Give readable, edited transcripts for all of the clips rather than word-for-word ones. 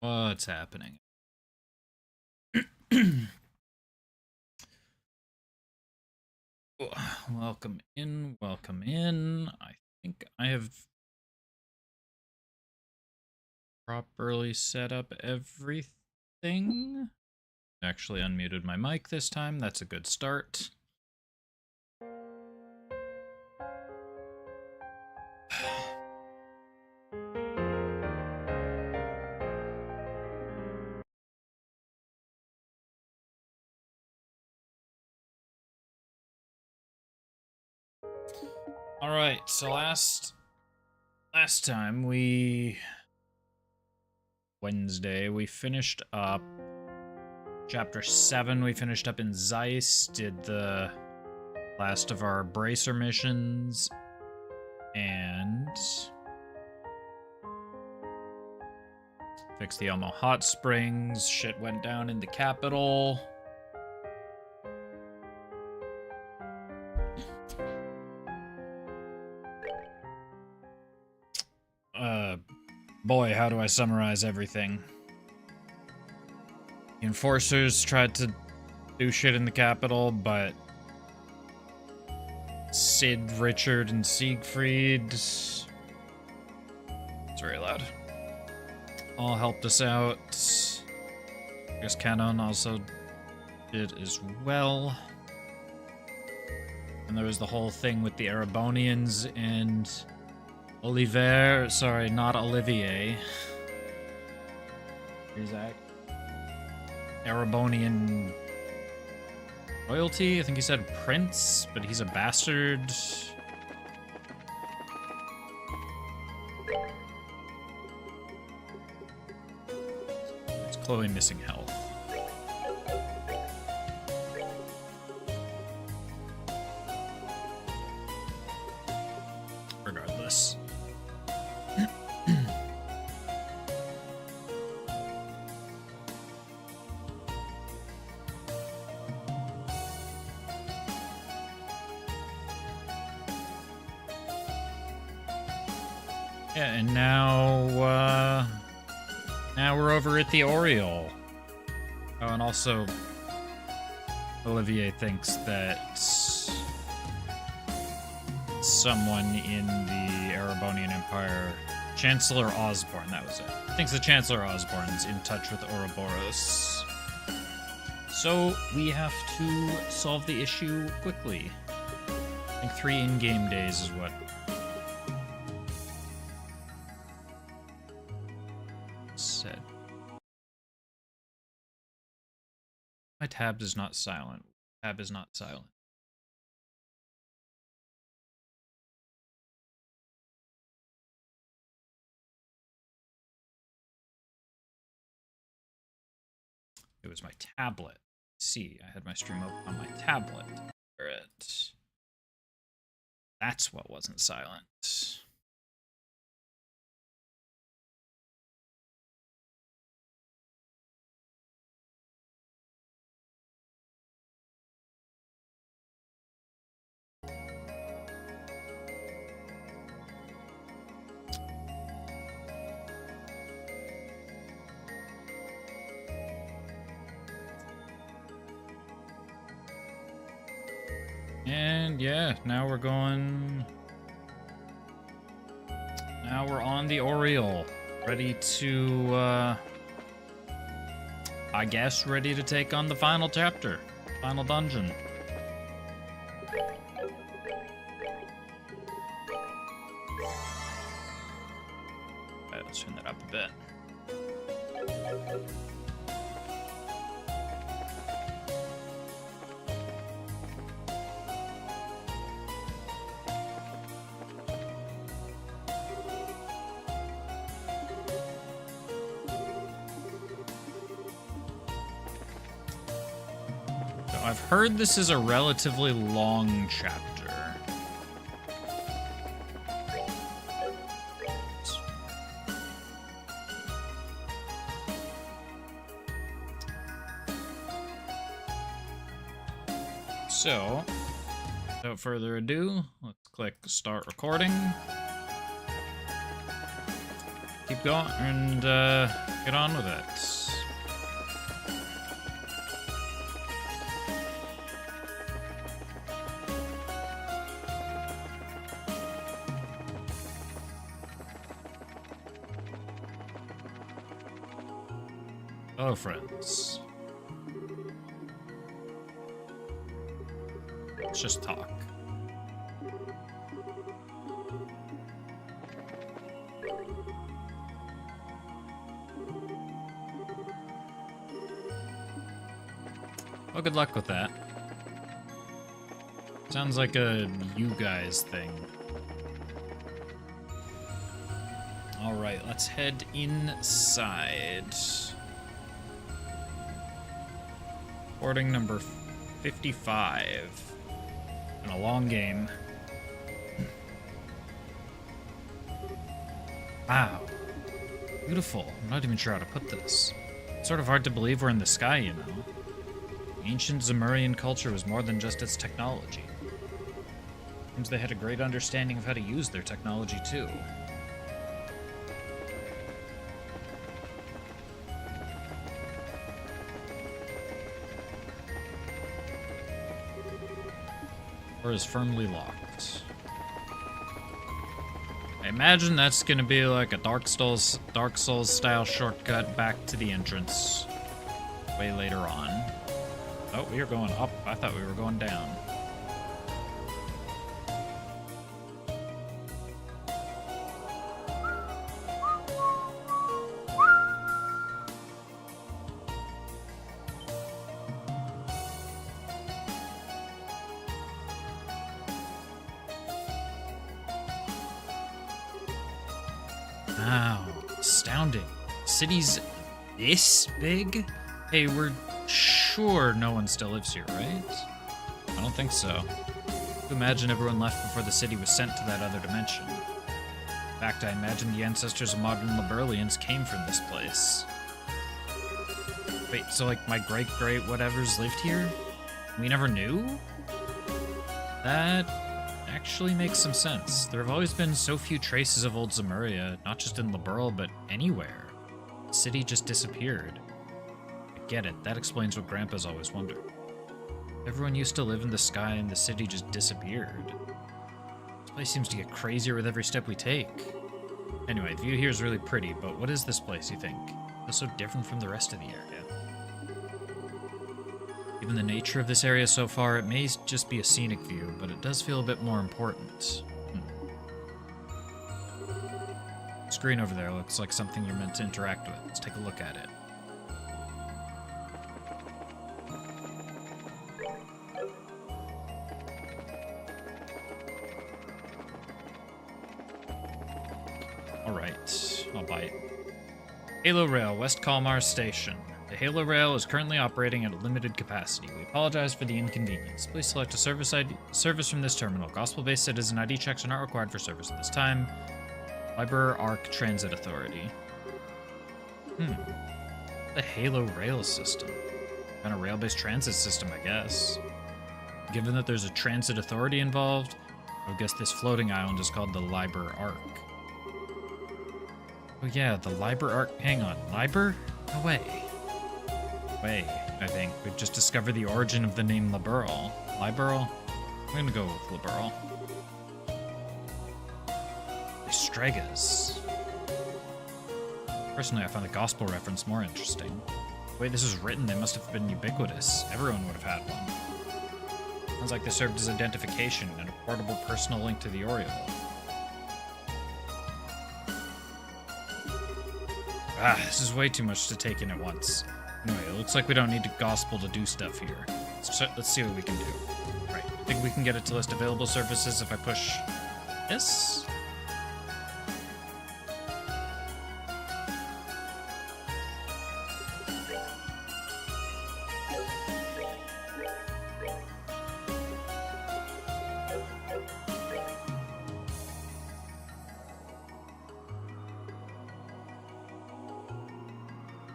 What's happening? Welcome in, welcome in. I think I have properly set up everything. Actually unmuted my mic this time. That's a good start. All right, so last time Wednesday we finished up chapter 7. We finished up in Zeiss, did the last of our bracer missions, and fixed the Elmo Hot Springs. Shit went down in the capital. Boy, how do I summarize everything? The enforcers tried to do shit in the capital, but Sid, Richard, and Siegfried, it's very loud, all helped us out. I guess Canon also did as well. And there was the whole thing with the Erebonians and Olivier, sorry, not Olivier. Here's that. Erebonian royalty? I think he said prince, but he's a bastard. It's Chloe missing health. Regardless. Yeah, and now we're over at the Oriole. Oh, and also, Olivier thinks that someone in the Erebonian Empire, Chancellor Osborne, that was it, thinks that Chancellor Osborne's in touch with Ouroboros. So we have to solve the issue quickly. I think 3 in-game days is what said. My tab is not silent. Tab is not silent. It was my tablet. See, I had my stream up on my tablet. That's what wasn't silent. And yeah, now we're on the Oriole. Ready to, I guess, ready to take on the final chapter. Final dungeon. Alright, let's turn that up a bit. I've heard this is a relatively long chapter. So, without further ado, let's click start recording. Keep going, and Get on with it. Hello, friends. Let's just talk. Well, good luck with that. Sounds like a you guys thing. Alright, let's head inside. Boarding number 55. And a long game. Wow. Beautiful. I'm not even sure how to put this. It's sort of hard to believe we're in the sky, you know. Ancient Zemurian culture was more than just its technology. Seems they had a great understanding of how to use their technology, too. Door is firmly locked. I imagine that's gonna be like a Dark Souls style shortcut back to the entrance way later on. Oh, we are going up. I thought we were going down. Wow, astounding. City's this big? Hey, we're sure no one still lives here, right? I don't think so. Imagine everyone left before the city was sent to that other dimension. In fact, I imagine the ancestors of modern Liberlians came from this place. Wait, so like my great whatevers lived here? We never knew? That actually makes some sense. There have always been so few traces of old Zemuria, not just in Liberl, but anywhere. The city just disappeared. I get it, that explains what Grandpa's always wondered. Everyone used to live in the sky and the city just disappeared. This place seems to get crazier with every step we take. Anyway, the view here is really pretty, but what is this place, you think? It's so different from the rest of the area. Given the nature of this area so far, it may just be a scenic view, but it does feel a bit more important. Screen over there looks like something you're meant to interact with. Let's take a look at it. Alright, I'll bite. Halo Rail, West Kalmar Station. The Halo Rail is currently operating at a limited capacity. We apologize for the inconvenience. Please select a service from this terminal. Gospel-based citizen ID checks are not required for service at this time. Liber Arc Transit Authority. The Halo Rail system. Kind of rail-based transit system, I guess. Given that there's a transit authority involved, I would guess this floating island is called the Liber Arc. Oh yeah, the Liber Arc. Hang on, Liber? No way. I think. We've just discovered the origin of the name Liberl. Liberl? I'm gonna go with Liberl. Stregas. Personally, I find the gospel reference more interesting. The way this was written, they must have been ubiquitous. Everyone would have had one. Sounds like they served as identification and a portable personal link to the Oriole. This is way too much to take in at once. Anyway, it looks like we don't need the gospel to do stuff here. Let's see what we can do. Right, I think we can get it to list available services if I push this.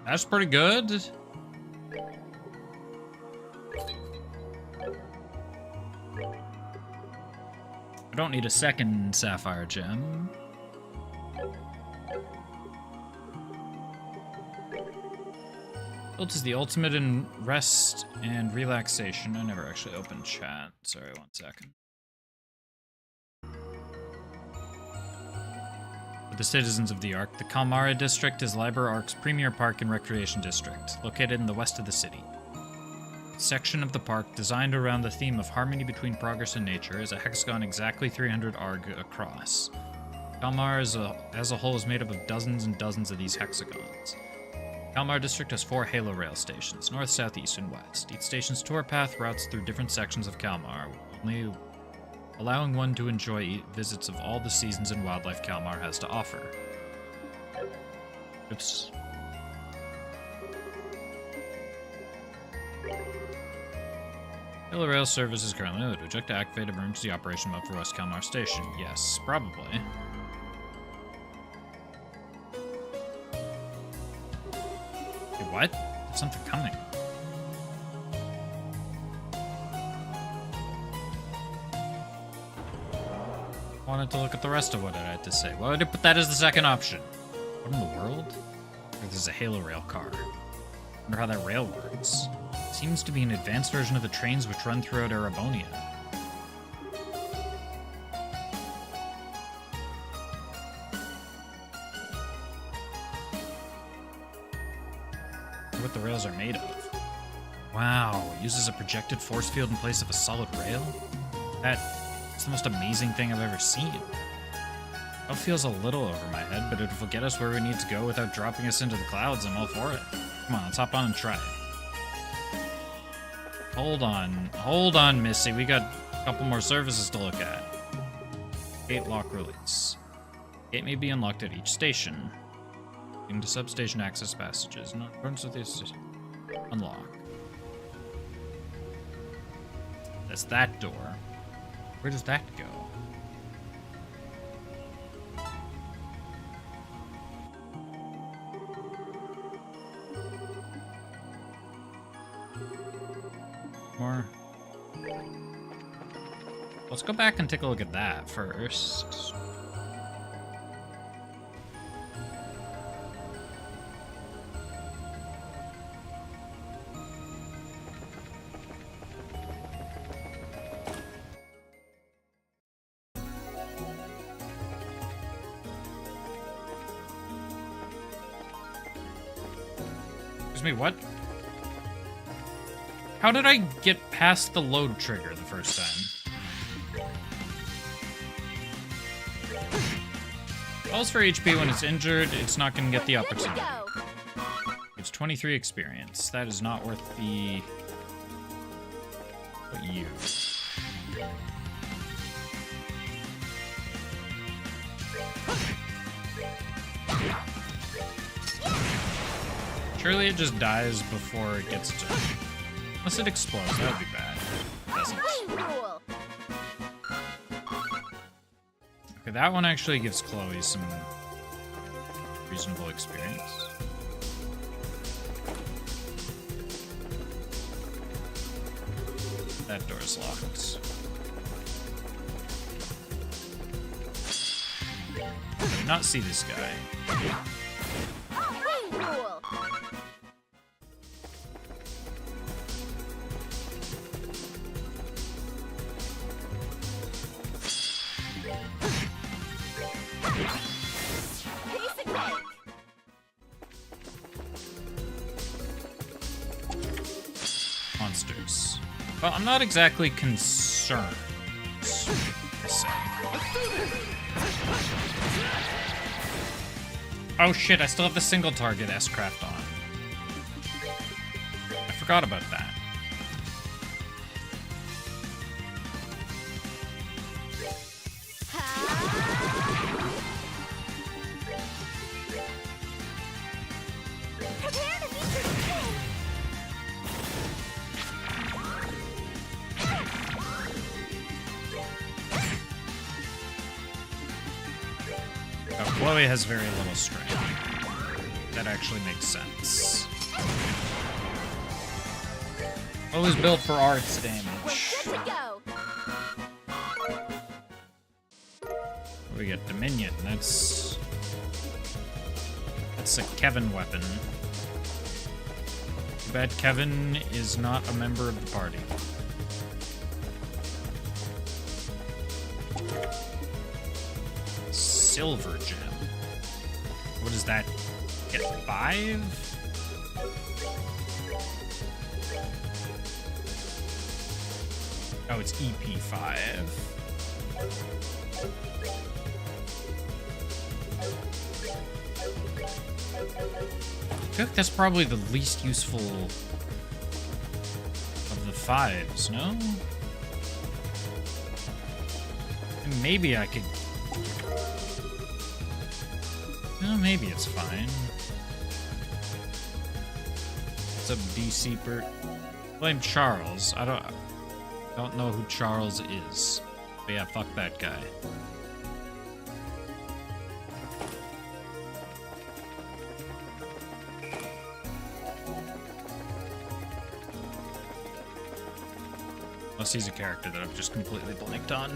That's pretty good. I don't need a second sapphire gem. Built is the ultimate in rest and relaxation. I never actually opened chat. Sorry, 1 second. For the citizens of the Ark, the Kalmara District is Liber Ark's premier park and recreation district, located in the west of the city. A section of the park, designed around the theme of harmony between progress and nature, is a hexagon exactly 300 arg across. Kalmar as a whole is made up of dozens and dozens of these hexagons. Kalmar District has 4 Halo Rail stations, north, south, east, and west. Each station's tour path routes through different sections of Kalmar, only allowing one to enjoy visits of all the seasons and wildlife Kalmar has to offer. Oops. Halo Rail service is currently limited. Would you like to activate emergency operation mode for West Kalmar Station? Yes, probably. What? There's something coming. I wanted to look at the rest of what it had to say. Why would it put that as the second option? What in the world? Or there's a Halo Rail car. I wonder how that rail works. It seems to be an advanced version of the trains which run throughout Erebonia. What the rails are made of. Wow, it uses a projected force field in place of a solid rail? That's the most amazing thing I've ever seen. It feels a little over my head, but if it'll get us where we need to go without dropping us into the clouds, I'm all for it. Come on, let's hop on and try it. Hold on, Missy. We got a couple more services to look at. Gate lock release. Gate may be unlocked at each station. Into substation access passages. In accordance with this, unlock. That's that door. Where does that go? More. Let's go back and take a look at that first. Excuse me, what? How did I get past the load trigger the first time? Calls for HP when it's injured, it's not going to get the opportunity. It's 23 experience. That is not worth the... What you? Surely it just dies before it gets to... Unless it explodes, that would be bad. It doesn't. Okay, that one actually gives Chloe some reasonable experience. That door's locked. I did not see this guy. Monsters. Well, I'm not exactly concerned, to say. Oh shit, I still have the single target S-Craft on. I forgot about that. Chloe has very little strength. That actually makes sense. Chloe's built for arts damage. We get Dominion. That's a Kevin weapon. Bet Kevin is not a member of the party. Silver gem. What does that get? 5? Oh, it's EP5. I feel like that's probably the least useful of the 5s, no? And maybe I could... No, maybe it's fine. What's up, DC Bert? Blame Charles. I don't know who Charles is. But yeah, fuck that guy. Unless he's a character that I've just completely blanked on.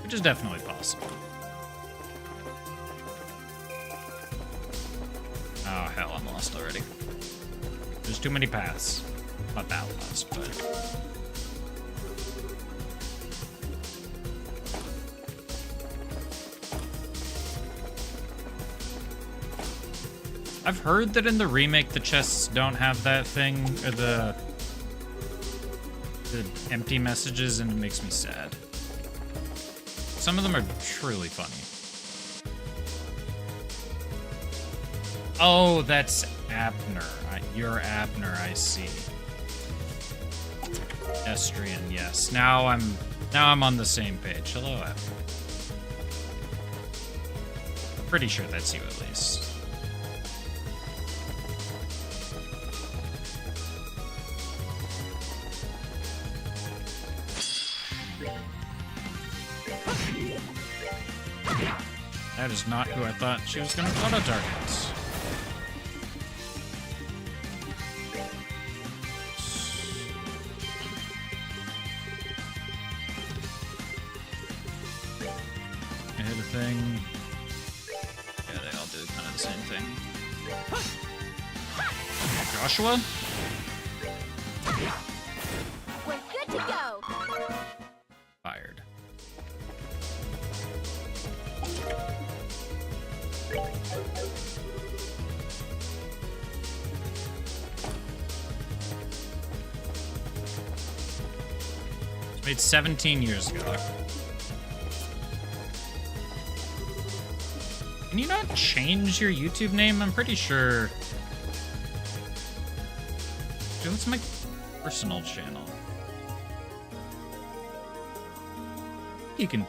Which is definitely possible. Oh, hell, I'm lost already. There's too many paths. Not that lost, but... I've heard that in the remake the chests don't have that thing, or the empty messages, and it makes me sad. Some of them are truly funny. Oh, that's Abner. You're Abner, I see. Estrian, yes. Now I'm on the same page. Hello, Abner. Pretty sure that's you at least. That is not who I thought she was going to auto-target. I hit a thing. Yeah, they all do kind of the same thing. Joshua? We're good to go. Fired. It's made 17 years ago. Can you not change your YouTube name? I'm pretty sure. Dude, what's my personal channel? You can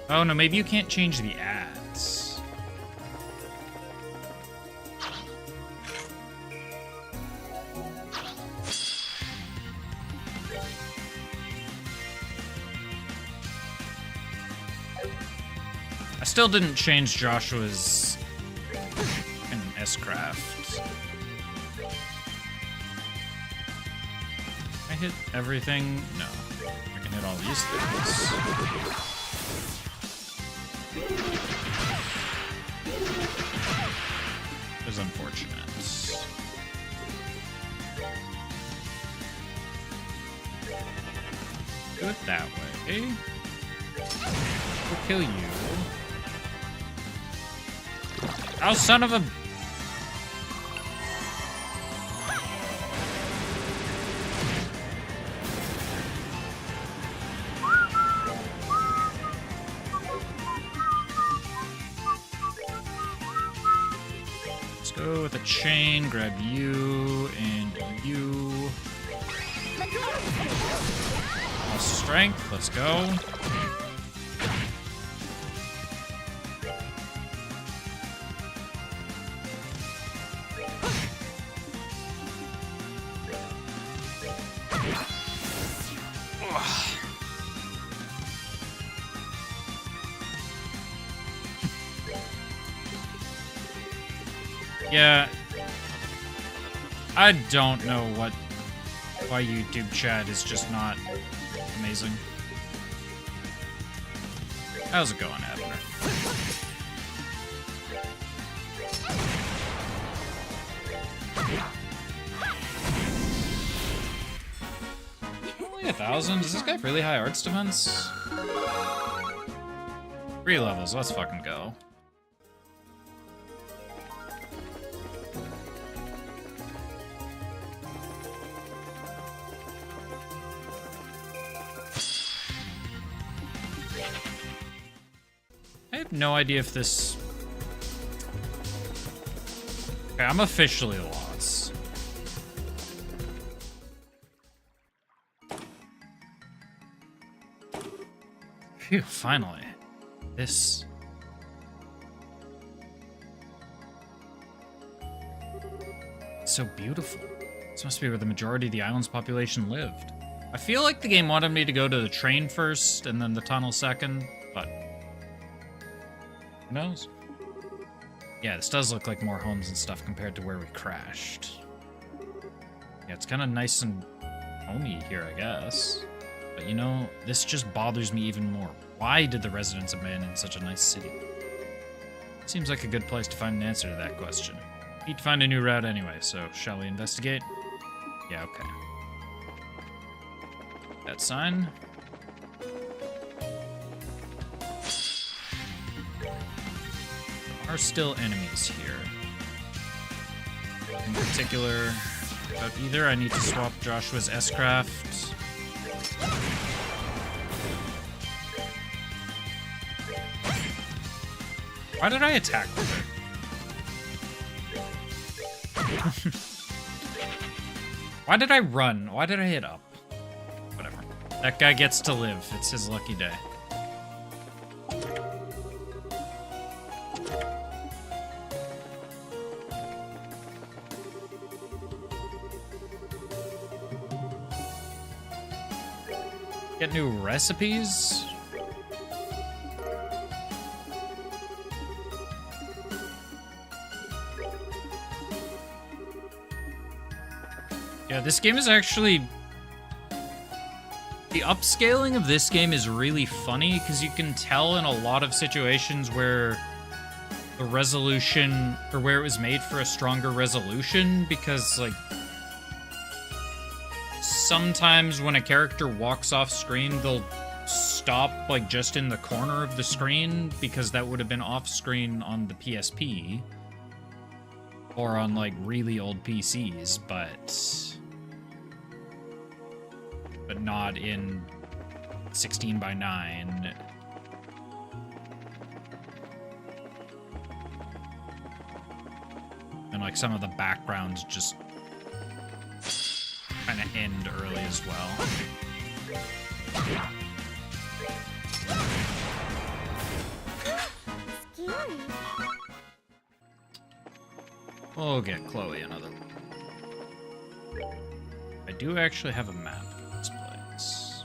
oh no, maybe you can't change the ads. I still didn't change Joshua's in S-Craft. I hit everything? No. I can hit all these things. It was unfortunate. Do it that way. We'll kill you. Oh, son of a... Let's go with a chain, grab you, and you. Strength, let's go. Yeah, I don't know why YouTube chat is just not amazing. How's it going, Abner? 1,000? Does this guy have really high arts defense? 3 levels, let's fucking go. I have no idea if this... Okay, I'm officially lost. Phew, finally. This... It's so beautiful. This must be where the majority of the island's population lived. I feel like the game wanted me to go to the train first and then the tunnel second, but... Who knows? Yeah, this does look like more homes and stuff compared to where we crashed. Yeah, it's kind of nice and homey here, I guess. But you know, this just bothers me even more. Why did the residents abandon such a nice city? Seems like a good place to find an answer to that question. Need to find a new route anyway, so shall we investigate? Yeah, okay. That sign. Are still enemies here. In particular, about either I need to swap Joshua's S-Craft. Why did I attack with her? Why did I run? Why did I hit up? Whatever. That guy gets to live. It's his lucky day. Get new recipes? Yeah, this game is actually... The upscaling of this game is really funny, because you can tell in a lot of situations where the resolution, or where it was made for a stronger resolution, because, like, sometimes when a character walks off screen, they'll stop, like, just in the corner of the screen, because that would have been off screen on the PSP, or on, like, really old PCs, but not in 16:9. And, like, some of the backgrounds just kind of end early as well. Scary. We'll get Chloe another one. I do actually have a map of this place.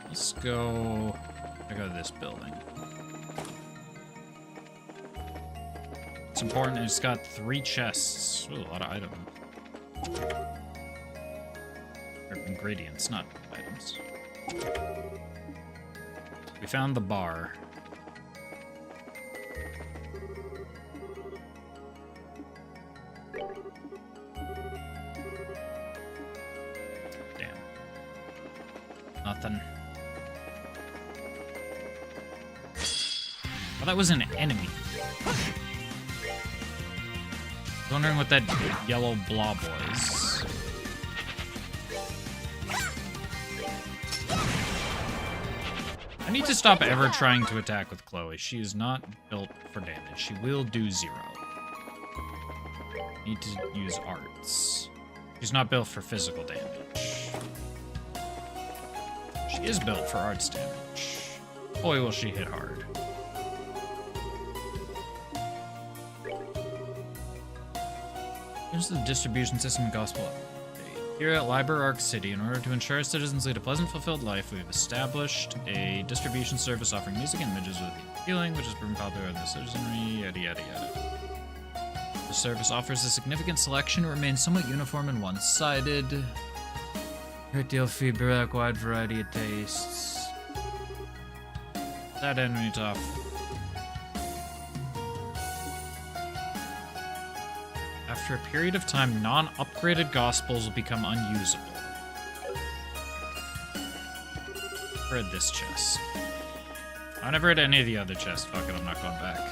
Let's go check out this building. It's important, it's got 3 chests. Ooh, a lot of items. Or ingredients, not items. We found the bar. Damn. Nothing. Oh, that was an enemy. Wondering what that yellow blob was. I need to stop ever trying to attack with Chloe. She is not built for damage. She will do 0. Need to use arts. She's not built for physical damage. She is built for arts damage. Boy, will she hit hard. Here's the distribution system gospel update. Here at Liber Arc City, in order to ensure our citizens lead a pleasant, fulfilled life, we've established a distribution service offering music and images with healing, which has proven popular in the citizenry, yada yada yada. The service offers a significant selection and remains somewhat uniform and one-sided. Great deal of feedback, wide variety of tastes. That enemy tough. After a period of time, non-upgraded Gospels will become unusable. Read this chest. I never read any of the other chests. Fuck it, I'm not going back.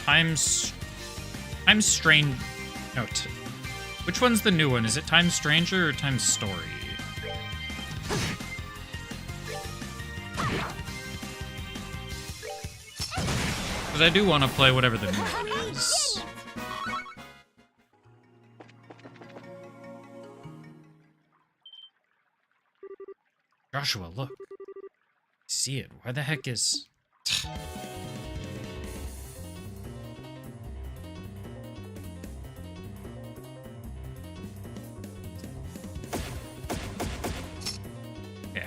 Time Strange. No, which one's the new one? Is it Time Stranger or Time Story? Because I do want to play whatever the new one is. Joshua, look. See it. Why the heck is...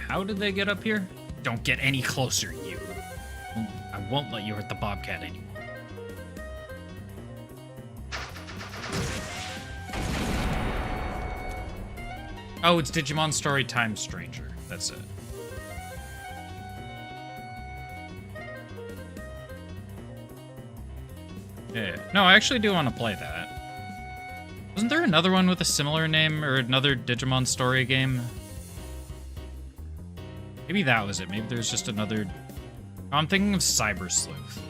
How did they get up here? Don't get any closer, you. I won't let you hurt the Bobcat anymore. Oh, it's Digimon Story Time Stranger. That's it. Yeah. No, I actually do want to play that. Wasn't there another one with a similar name or another Digimon Story game? Maybe that was it. Maybe there's just another... Oh, I'm thinking of Cyber Sleuth.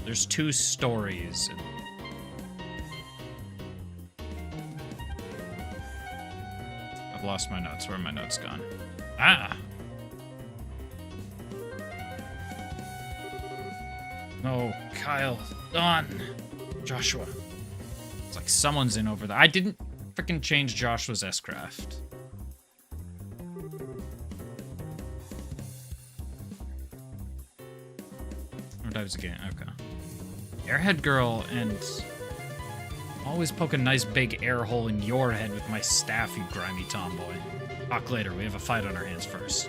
There's 2 stories. And... I've lost my notes. Where are my notes gone? Ah! No, Kyle. Don. Joshua. It's like someone's in over there. I didn't freaking change Joshua's S-Craft. Dives again. Okay. Airhead girl, and always poke a nice big air hole in your head with my staff, you grimy tomboy. Talk later. We have a fight on our hands first.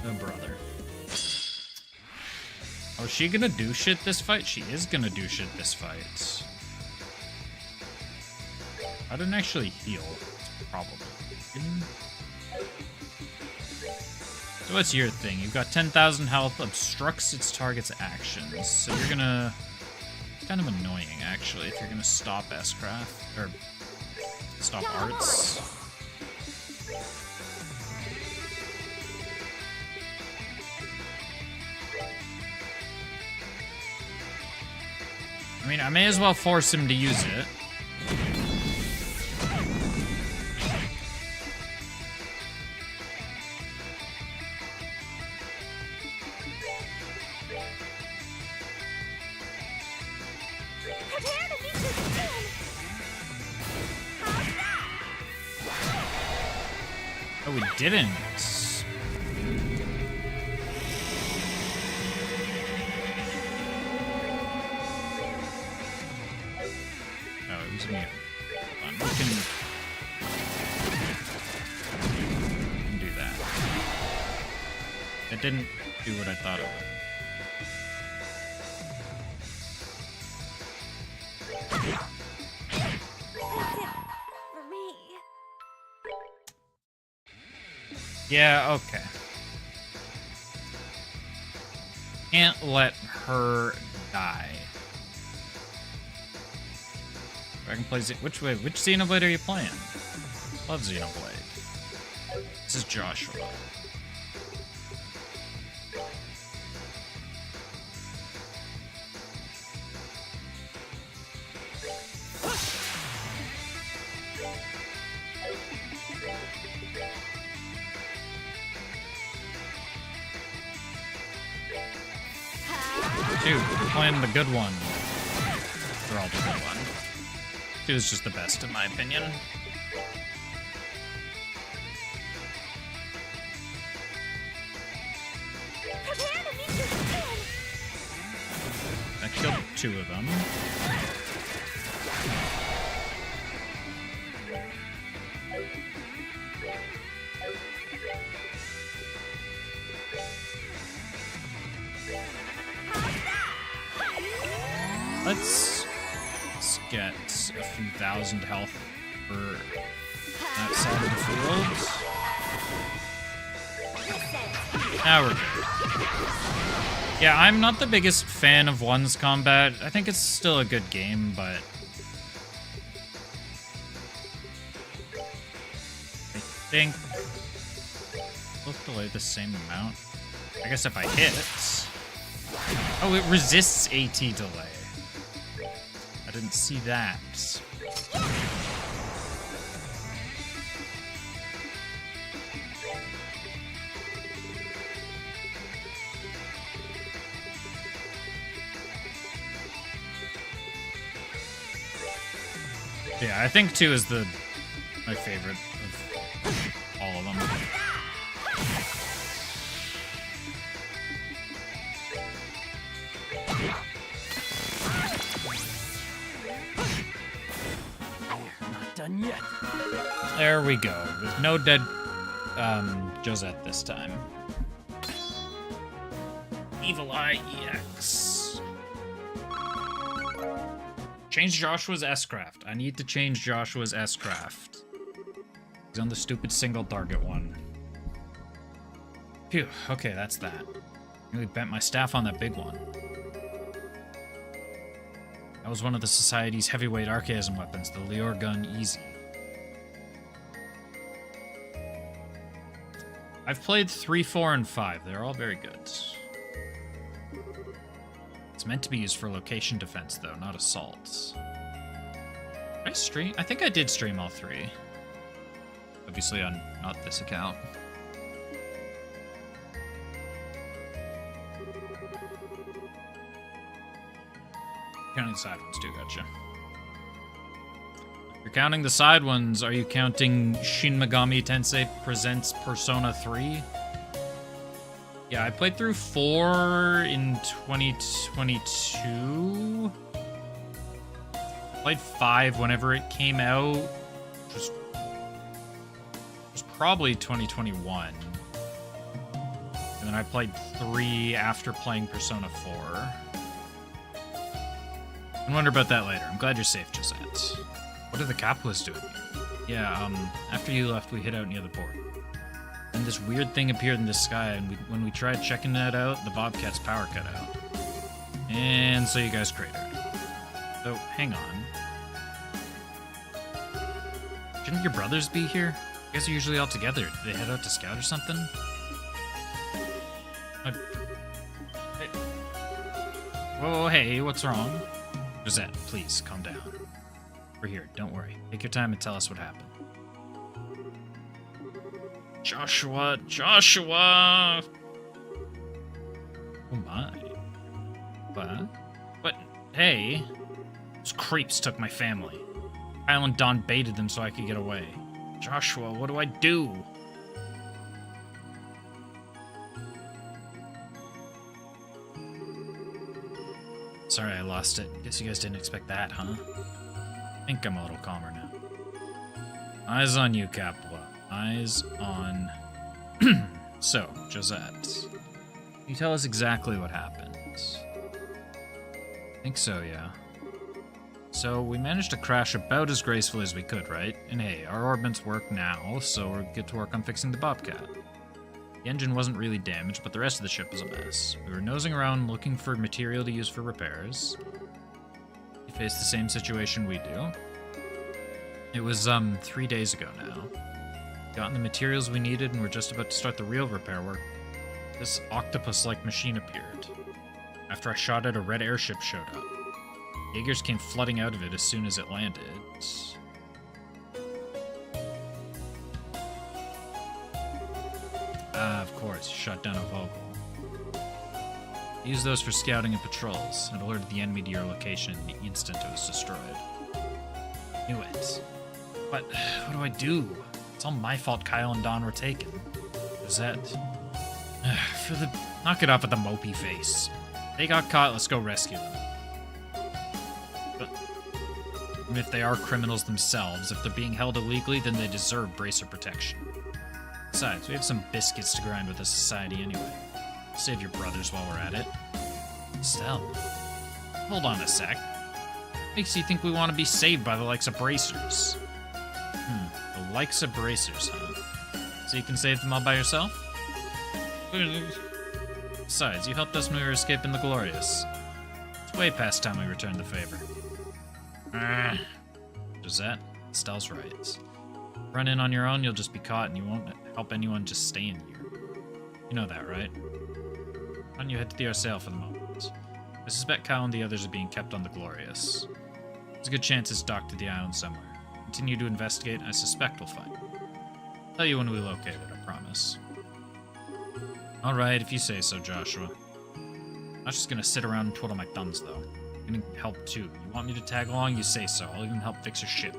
Oh, brother. Oh, is she gonna do shit this fight? She is gonna do shit this fight. I didn't actually heal. Probably. So what's your thing? You've got 10,000 health, obstructs its target's actions. So you're gonna... It's kind of annoying, actually, if you're gonna stop S-Craft. Or... stop arts. I mean, I may as well force him to use it. Oh, we didn't. Oh, it was me. Hold on, we can do that. It didn't do what I thought it would. Yeah, okay. Can't let her die. I can play which way? Which Xenoblade are you playing? Love Xenoblade. This is Joshua. Dude, we're playing the good one. They're all the good one. Dude is just the best, in my opinion. I killed 2 of them. Let's get a few thousand health for That side of the field. Now we're good. Yeah, I'm not the biggest fan of One's combat. I think it's still a good game, but I think both delay the same amount. I guess if I hit. Oh, it resists AT delay. I didn't see that. Yeah, I think 2 is my favorite of all of them. Not done yet. There we go. With no dead Josette this time. Evil Eye EX. Change Joshua's S-Craft. I need to change Joshua's S-Craft. He's on the stupid single target one. Phew, okay, that's that. Really bent my staff on that big one. That was one of the Society's heavyweight archaism weapons, the Lior Gun Easy. I've played 3, 4, and 5. They're all very good. It's meant to be used for location defense, though, not assaults. Did I stream? I think I did stream all 3. Obviously on not this account. Counting the side ones too, gotcha. If you're counting the side ones, are you counting Shin Megami Tensei Presents Persona 3? Yeah, I played through 4 in 2022. I played 5 whenever it came out, which was probably 2021. And then I played 3 after playing Persona 4. I wonder about that later. I'm glad you're safe, Josette. What are the Capuas doing here? Yeah, after you left, we hid out near the port. And this weird thing appeared in the sky, and when we tried checking that out, the Bobcat's power cut out. And so you guys cratered. So, hang on. Shouldn't your brothers be here? You guys are usually all together. Did they head out to scout or something? Hey. Whoa, hey, what's wrong? Josette, please, calm down. We're here, don't worry. Take your time and tell us what happened. Joshua! Joshua! Oh my. What? What? Hey. Those creeps took my family. Kyle and Don baited them so I could get away. Joshua, what do I do? Sorry I lost it. Guess you guys didn't expect that, huh? I think I'm a little calmer now. Eyes on you, Capua. Eyes on... So, Josette. Can you tell us exactly what happened? I think so, yeah. So, we managed to crash about as gracefully as we could, right? And hey, our orbits work now, so we'll get to work on fixing the Bobcat. The engine wasn't really damaged, but the rest of the ship was a mess. We were nosing around looking for material to use for repairs. You faced the same situation we do. It was, 3 days ago now. Gotten the materials we needed and we're just about to start the real repair work. This octopus-like machine appeared. After I shot it, a red airship showed up. Jaegers came flooding out of it as soon as it landed. Ah, of course, shot down a Vogel. Use those for scouting and patrols. It alerted the enemy to your location the instant it was destroyed. Knew it. But what do I do? It's all my fault Kyle and Don were taken. Josette. Knock it off with the mopey face. They got caught, let's go rescue them. But even if they are criminals themselves, if they're being held illegally, then they deserve bracer protection. Besides, we have some biscuits to grind with the society anyway. Save your brothers while we're at it. Estelle. Hold on a sec. Makes you think we want to be saved by the likes of bracers. The likes abrasers, huh? So you can save them all by yourself? Besides, you helped us when we were escaping the Glorious. It's way past time we returned the favor. Josette, Estelle's right. Run in on your own, you'll just be caught, and you won't help anyone just staying here. You know that, right? Why don't you head to the Arsail for the moment? I suspect Kyle and the others are being kept on the Glorious. There's a good chance it's docked to the island somewhere. Continue to investigate, I suspect we'll find it. I'll tell you when we locate it, I promise. Alright, if you say so, Joshua. I'm not just gonna sit around and twiddle my thumbs, though. I'm gonna help too. You want me to tag along? You say so. I'll even help fix your ship.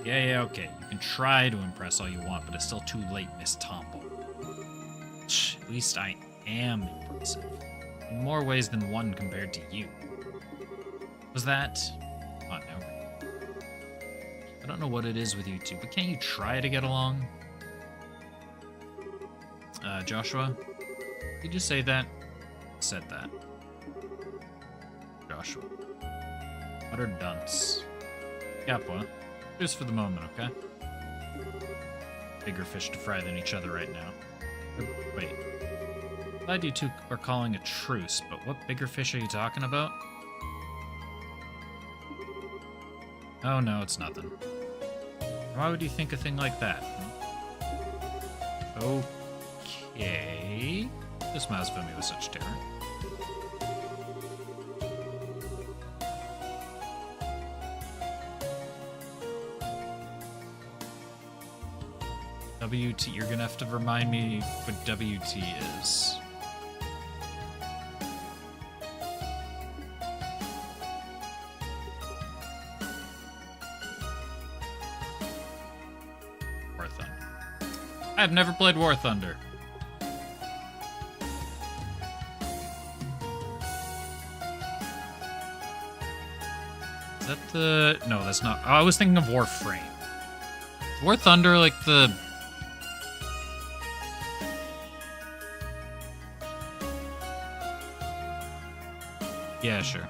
Yeah, okay. You can try to impress all you want, but it's still too late, Miss Tombo. At least I am impressive. In more ways than one compared to you. Was that? Oh, no. I don't know what it is with you two, but can't you try to get along? Joshua? Did you say that? Said that. Joshua. Utter dunce. Capua. Just for the moment, okay? Bigger fish to fry than each other right now. Wait. Glad you two are calling a truce, but what bigger fish are you talking about? Oh no, it's nothing. Why would you think a thing like that? Okay. This smiles for me with such terror. WT, you're gonna have to remind me what WT is. War Thunder. I've never played War Thunder. Is that the... No, that's not... Oh, I was thinking of Warframe. War Thunder, like the... Yeah, sure.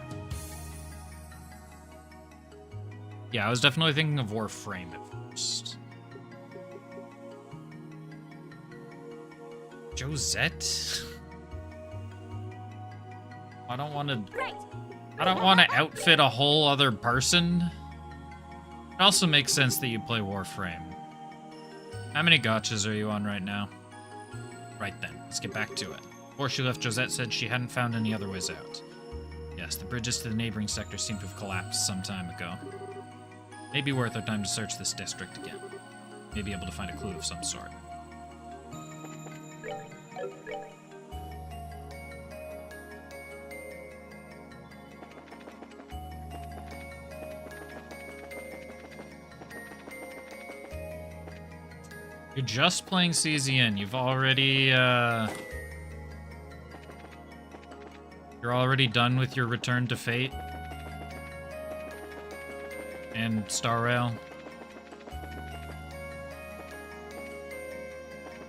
Yeah, I was definitely thinking of Warframe at first. Josette? I don't want to... Great. I don't want to outfit a whole other person. It also makes sense that you play Warframe. How many gotchas are you on right now? Right then, let's get back to it. Before she left, Josette said she hadn't found any other ways out. Yes, the bridges to the neighboring sector seem to have collapsed some time ago. Maybe worth our time to search this district again. Maybe able to find a clue of some sort. You're just playing CZN. You've already, You're already done with your Return to Fate? And Star Rail?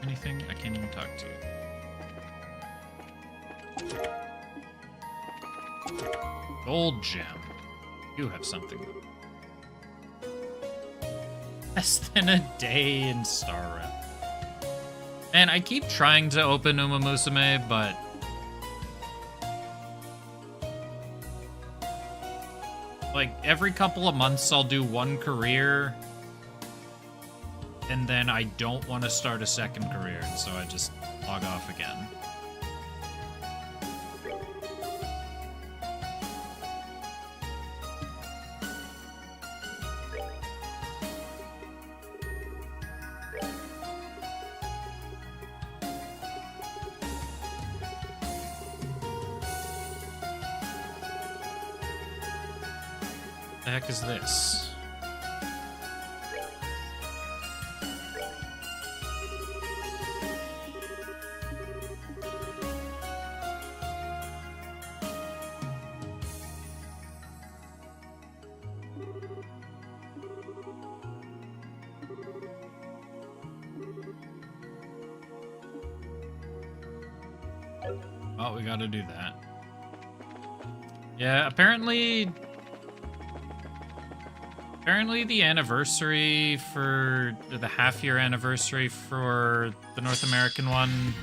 Anything? I can't even talk to you. Gold gem. You have something. Less than a day in Star Rail. Man, I keep trying to open Uma Musume, but... like, every couple of months I'll do one career, and then I don't want to start a second career, and so I just log off again. The heck is this? Oh, we gotta do that. Yeah, apparently... Apparently the anniversary for the half-year anniversary for the North American one,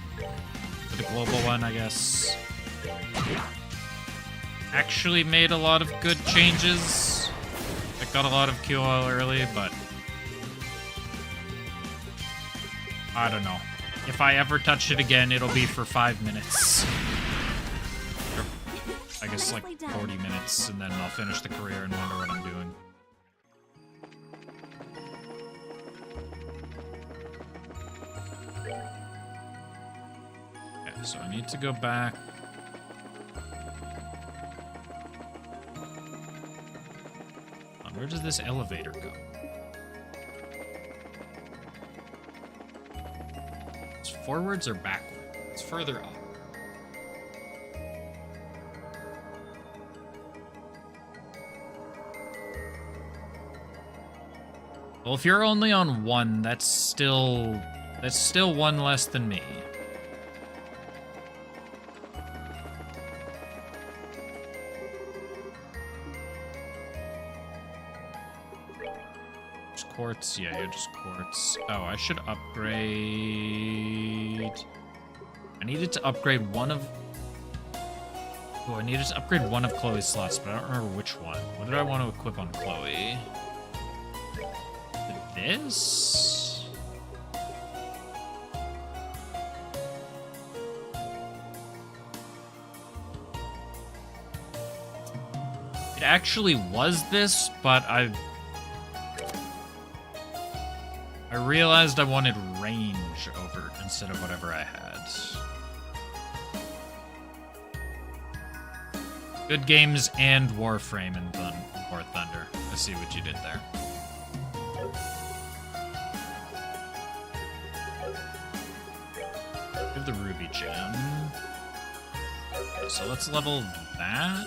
for the global one, I guess, actually made a lot of good changes. It got a lot of QOL early, but I don't know. If I ever touch it again, it'll be for 5 minutes. Or, I guess like 40 minutes, and then I'll finish the career and wonder what I'm doing. Okay, so I need to go back. Where does this elevator go? It's forwards or backward? It's further up. Well, if you're only on one, that's still one less than me. Quartz? Yeah, you're just quartz. Oh, I should upgrade... I needed to upgrade one of... Oh, I needed to upgrade one of Chloe's slots, but I don't remember which one. What did I want to equip on Chloe? This? It actually was this, but I realized I wanted range over instead of whatever I had. Good games and Warframe and War Thunder. I see what you did there. Give the Ruby Gem. Okay, so let's level that.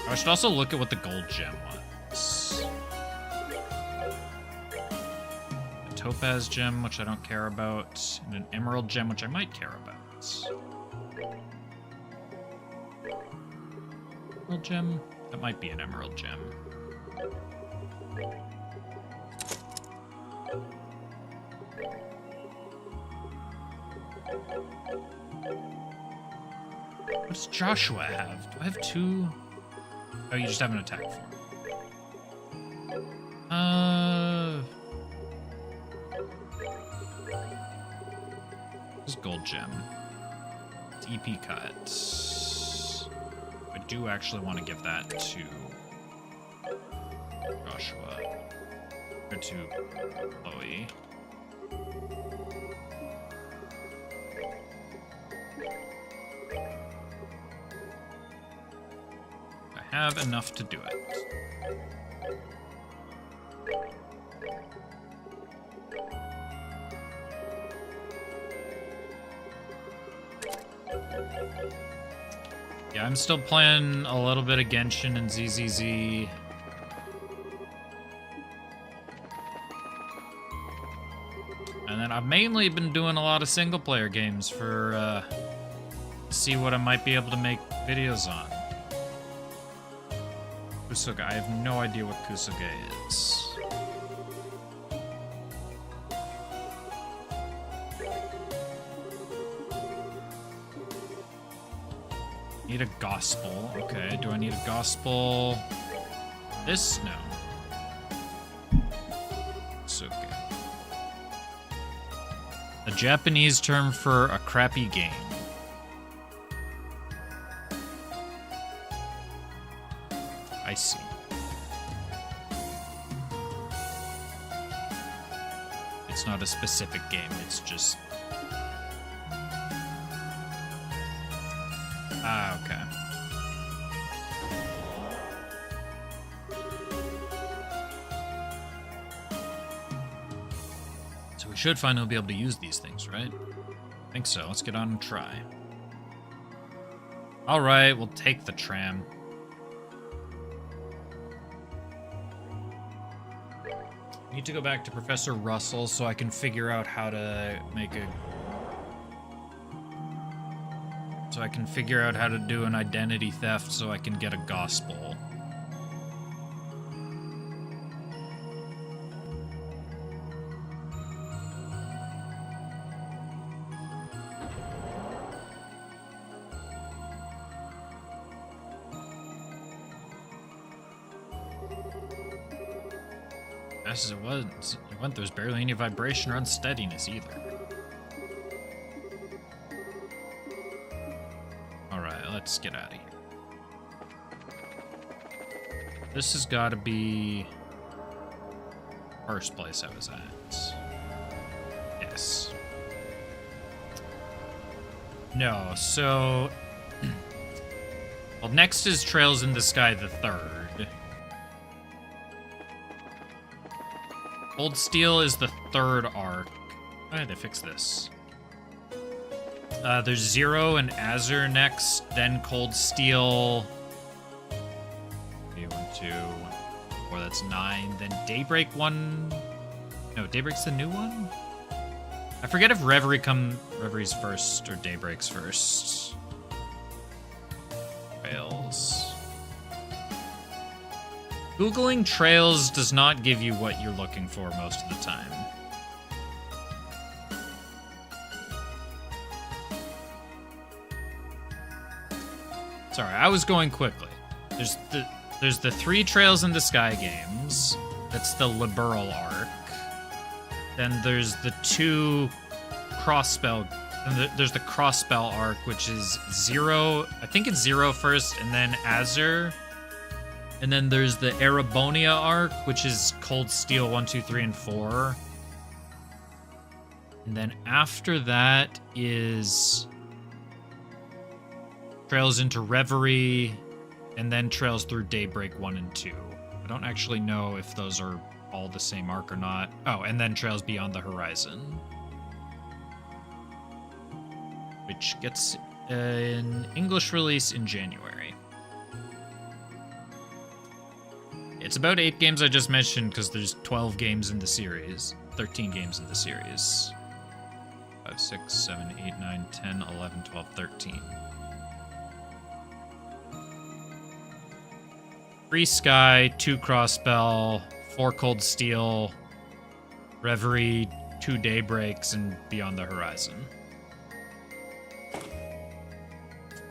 I should also look at what the Gold Gem was. Topaz gem, which I don't care about, and an emerald gem, which I might care about. Emerald gem? That might be an emerald gem. What does Joshua have? Do I have two? Oh, you just have an attack form. This gold gem. It's EP cut. I do actually want to give that to Joshua. Or to Chloe. I have enough to do it. Yeah, I'm still playing a little bit of Genshin and ZZZ. And then I've mainly been doing a lot of single-player games for, see what I might be able to make videos on. Kusoge, I have no idea what Kusoge is. Need a gospel. Okay, do I need a gospel? This? No. It's okay. A Japanese term for a crappy game. I see. It's not a specific game, it's just... Ah, okay. So we should finally be able to use these things, right? I think so. Let's get on and try. Alright, we'll take the tram. I need to go back to Professor Russell so I can figure out how to make a... So I can figure out how to do an identity theft so I can get a gospel. Best as it went, there's barely any vibration or unsteadiness either. Alright, let's get out of here. This has got to be first place I was at. Yes. No, so... well, next is Trails in the Sky the Third. Cold Steel is the third arc. Why did they fix this? There's Zero and Azure next, then Cold Steel. Okay, 1, 2, 4, that's 9. Then Daybreak 1. No, Daybreak's the new one? I forget if Reverie's first or Daybreak's first. Trails. Googling Trails does not give you what you're looking for most of the time. Sorry, I was going quickly. There's the 3 Trails in the Sky games. That's the Liberal arc. Then there's the 2 Crossspell. And there's the Crossspell arc, which is Zero. I think it's Zero first, and then Azure. And then there's the Erebonia arc, which is Cold Steel 1, 2, 3, and 4. And then after that is Trails into Reverie, and then Trails through Daybreak 1 and 2. I don't actually know if those are all the same arc or not. Oh, and then Trails Beyond the Horizon, which gets an English release in January. It's about 8 games I just mentioned because there's 12 games in the series. 13 games in the series. 5, 6, 7, 8, 9, 10, 11, 12, 13. 3 Sky, 2 Crossspell, 4 Cold Steel, Reverie, 2 Daybreaks, and Beyond the Horizon.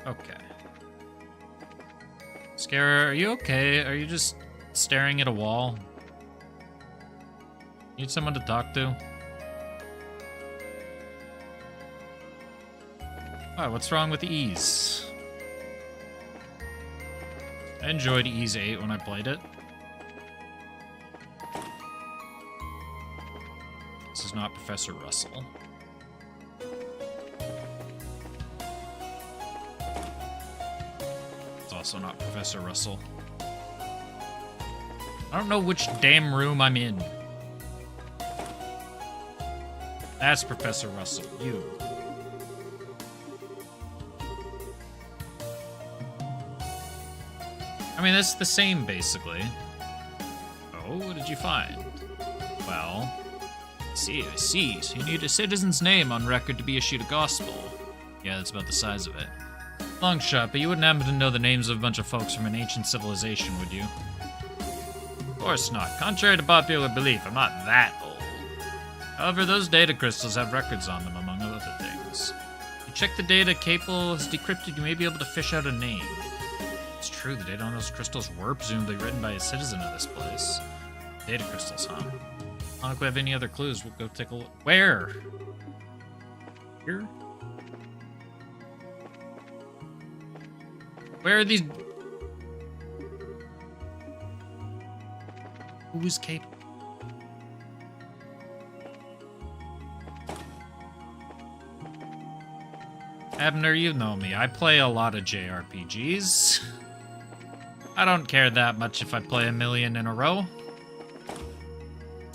Okay. Scarer, are you okay? Are you just staring at a wall? Need someone to talk to? Oh, what's wrong with Ease? I enjoyed Ease 8 when I played it. This is not Professor Russell. It's also not Professor Russell. I don't know which damn room I'm in. That's Professor Russell. You. I mean, that's the same, basically. Oh, what did you find? Well, I see. So you need a citizen's name on record to be issued a gospel. Yeah, that's about the size of it. Long shot, but you wouldn't happen to know the names of a bunch of folks from an ancient civilization, would you? Of course not. Contrary to popular belief, I'm not that old. However, those data crystals have records on them, among other things. If you check the data Capel has decrypted, you may be able to fish out a name. It's true, the data on those crystals were presumably written by a citizen of this place. Data crystals, huh? I don't know if we have any other clues. We'll go take a look. Where? Here? Where are these? Who's Capel? Abner, you know me. I play a lot of JRPGs. I don't care that much if I play a million in a row.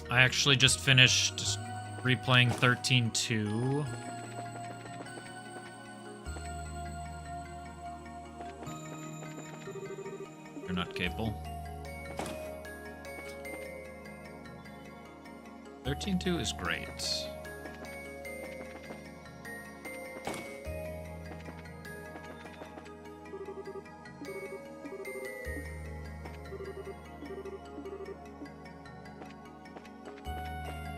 I actually just finished replaying 13-2. You're not Capel. 13-2 is great.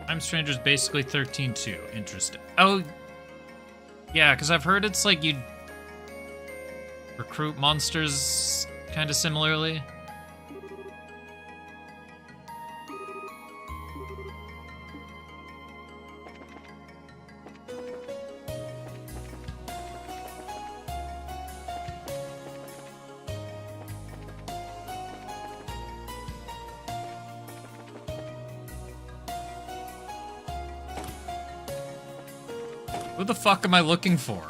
Time Stranger's basically 13-2. Interesting. Oh, yeah, because I've heard it's like you recruit monsters kind of similarly. Who the fuck am I looking for?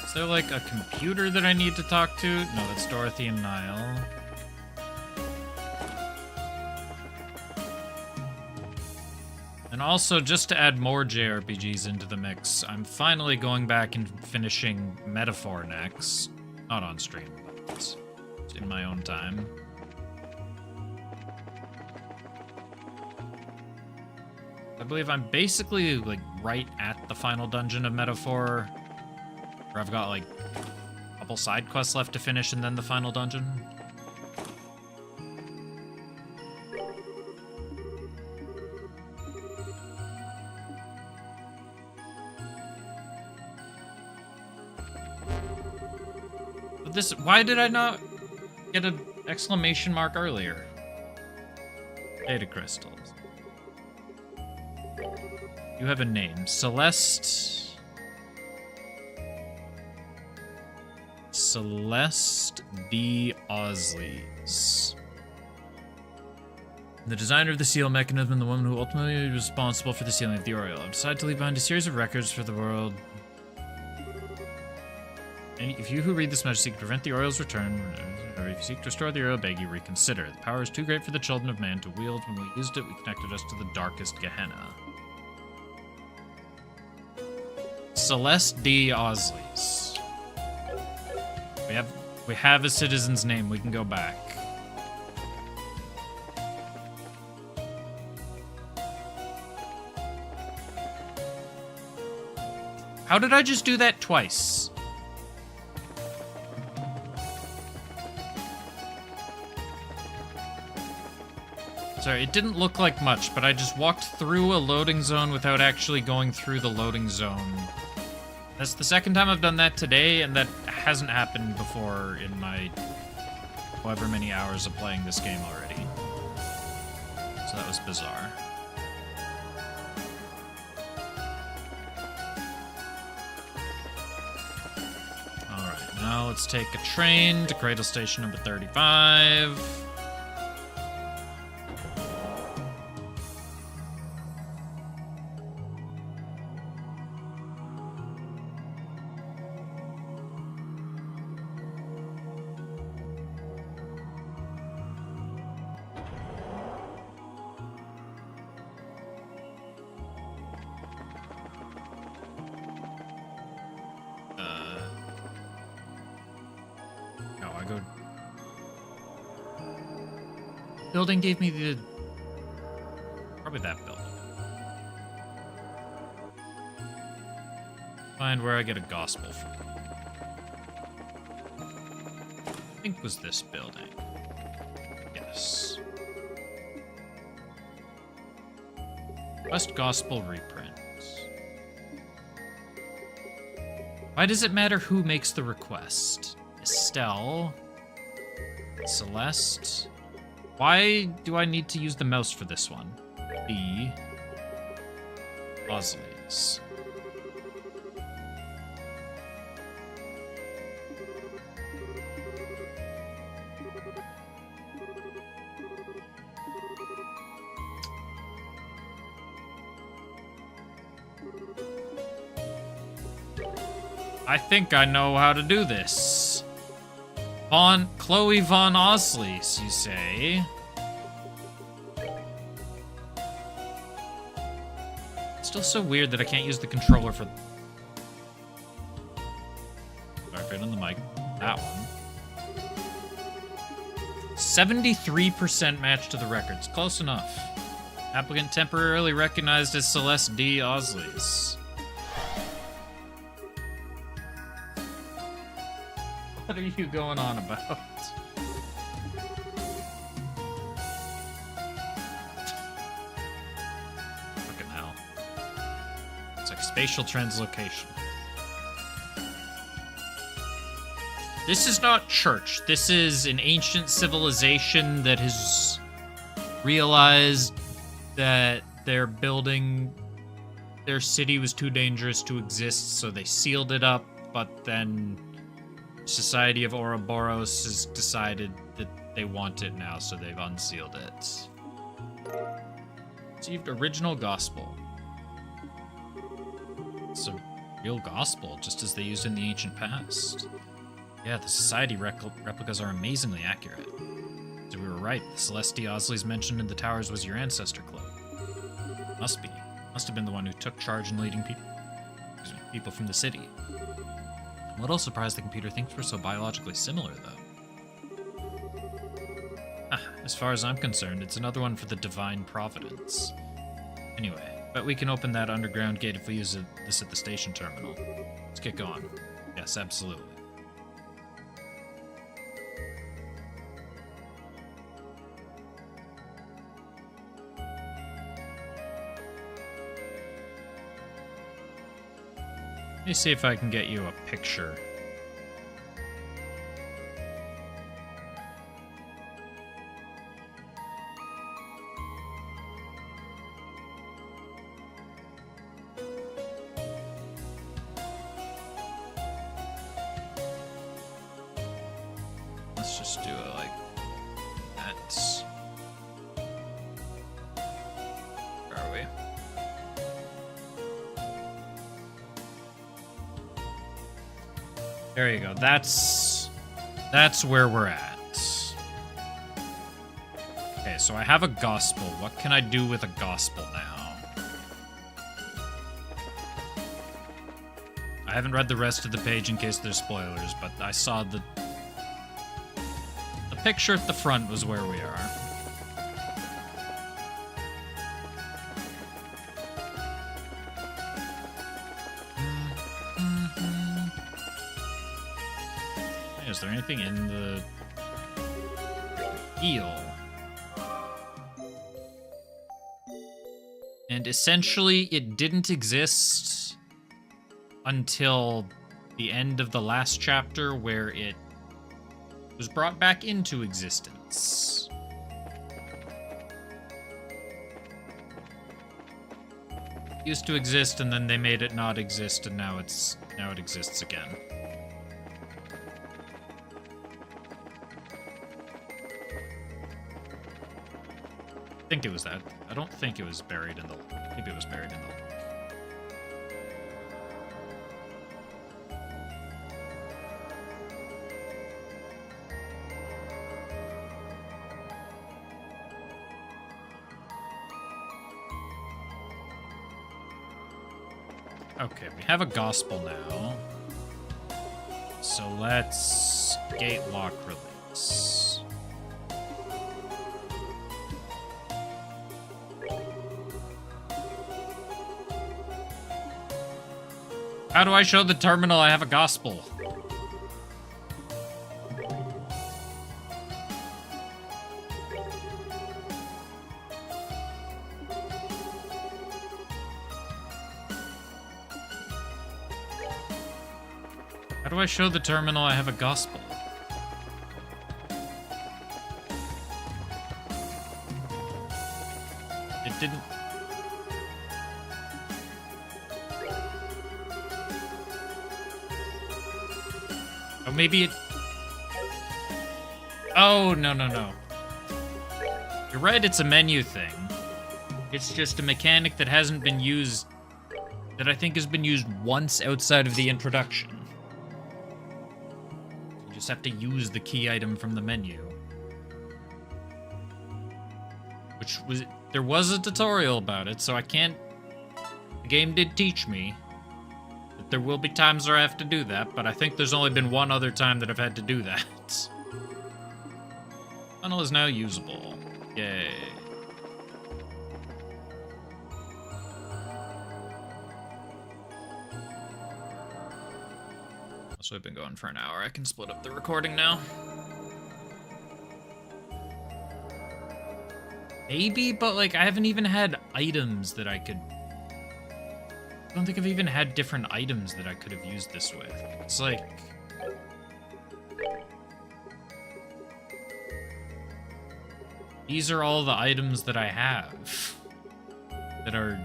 Is there like a computer that I need to talk to? No, it's Dorothy and Niall. And also, just to add more JRPGs into the mix, I'm finally going back and finishing Metaphor next. Not on stream, but in my own time. I believe I'm basically like right at the final dungeon of Metaphor, where I've got like a couple side quests left to finish and then the final dungeon. But this, why did I not get an exclamation mark earlier? Data crystals. You have a name. Celeste D. Osleys. The designer of the seal mechanism and the woman who ultimately is responsible for the sealing of the Oriole. I've decided to leave behind a series of records for the world. And if you who read this message seek to prevent the Oriole's return, or if you seek to restore the Oriole, beg you reconsider. The power is too great for the children of man to wield. When we used it, we connected us to the darkest Gehenna. Celeste D. Osleys. We have a citizen's name. We can go back. How did I just do that twice? Sorry, it didn't look like much, but I just walked through a loading zone without actually going through the loading zone. That's the second time I've done that today, and that hasn't happened before in my however many hours of playing this game already. So that was bizarre. Alright, now let's take a train to Cradle Station number 35. Building gave me the... Probably that building. Find where I get a gospel from. I think it was this building. Yes. West Gospel reprints. Why does it matter who makes the request? Estelle? Celeste? Why do I need to use the mouse for this one? B. Osleys. I think I know how to do this. Chloe Von Osleys, you say? It's still so weird that I can't use the controller for... Sorry, right on the mic. That one. 73% match to the records. Close enough. Applicant temporarily recognized as Celeste D. Osleys. What are you going on about? Fucking hell. It's like spatial translocation. This is not church. This is an ancient civilization that has realized that their city was too dangerous to exist, so they sealed it up, but then Society of Ouroboros has decided that they want it now, so they've unsealed it. Received original gospel. It's a real gospel, just as they used in the ancient past. Yeah, the Society replicas are amazingly accurate. So we were right, the Celestia Osleys mentioned in the towers was your ancestor cloak. Must be. Must have been the one who took charge in leading people from the city. I'm a little surprised the computer thinks we're so biologically similar, though. As far as I'm concerned, it's another one for the Divine Providence. Anyway, but we can open that underground gate if we use this at the station terminal. Let's get going. Yes, absolutely. Let me see if I can get you a picture. Let's just do it like that. Where are we? There you go. That's where we're at. Okay, so I have a gospel. What can I do with a gospel now? I haven't read the rest of the page in case there's spoilers, but I saw the picture at the front was where we are. Is there anything in the eel? And essentially, it didn't exist until the end of the last chapter, where it was brought back into existence. It used to exist, and then they made it not exist, and now it exists again. I think it was that. I don't think it was buried in the... Maybe it was buried in the... Okay, we have a gospel now. So let's gate lock release. How do I show the terminal I have a gospel? How do I show the terminal I have a gospel? It didn't... Oh, maybe it... Oh, no. You're right, it's a menu thing. It's just a mechanic that hasn't been used... that I think has been used once outside of the introduction. You just have to use the key item from the menu. Which was... There was a tutorial about it, so I can't... The game did teach me. There will be times where I have to do that, but I think there's only been one other time that I've had to do that. Funnel is now usable. Yay. So I've been going for an hour. I can split up the recording now. Maybe, but like I haven't even had items that I could... I don't think I've even had different items that I could have used this with. It's like... These are all the items that I have that are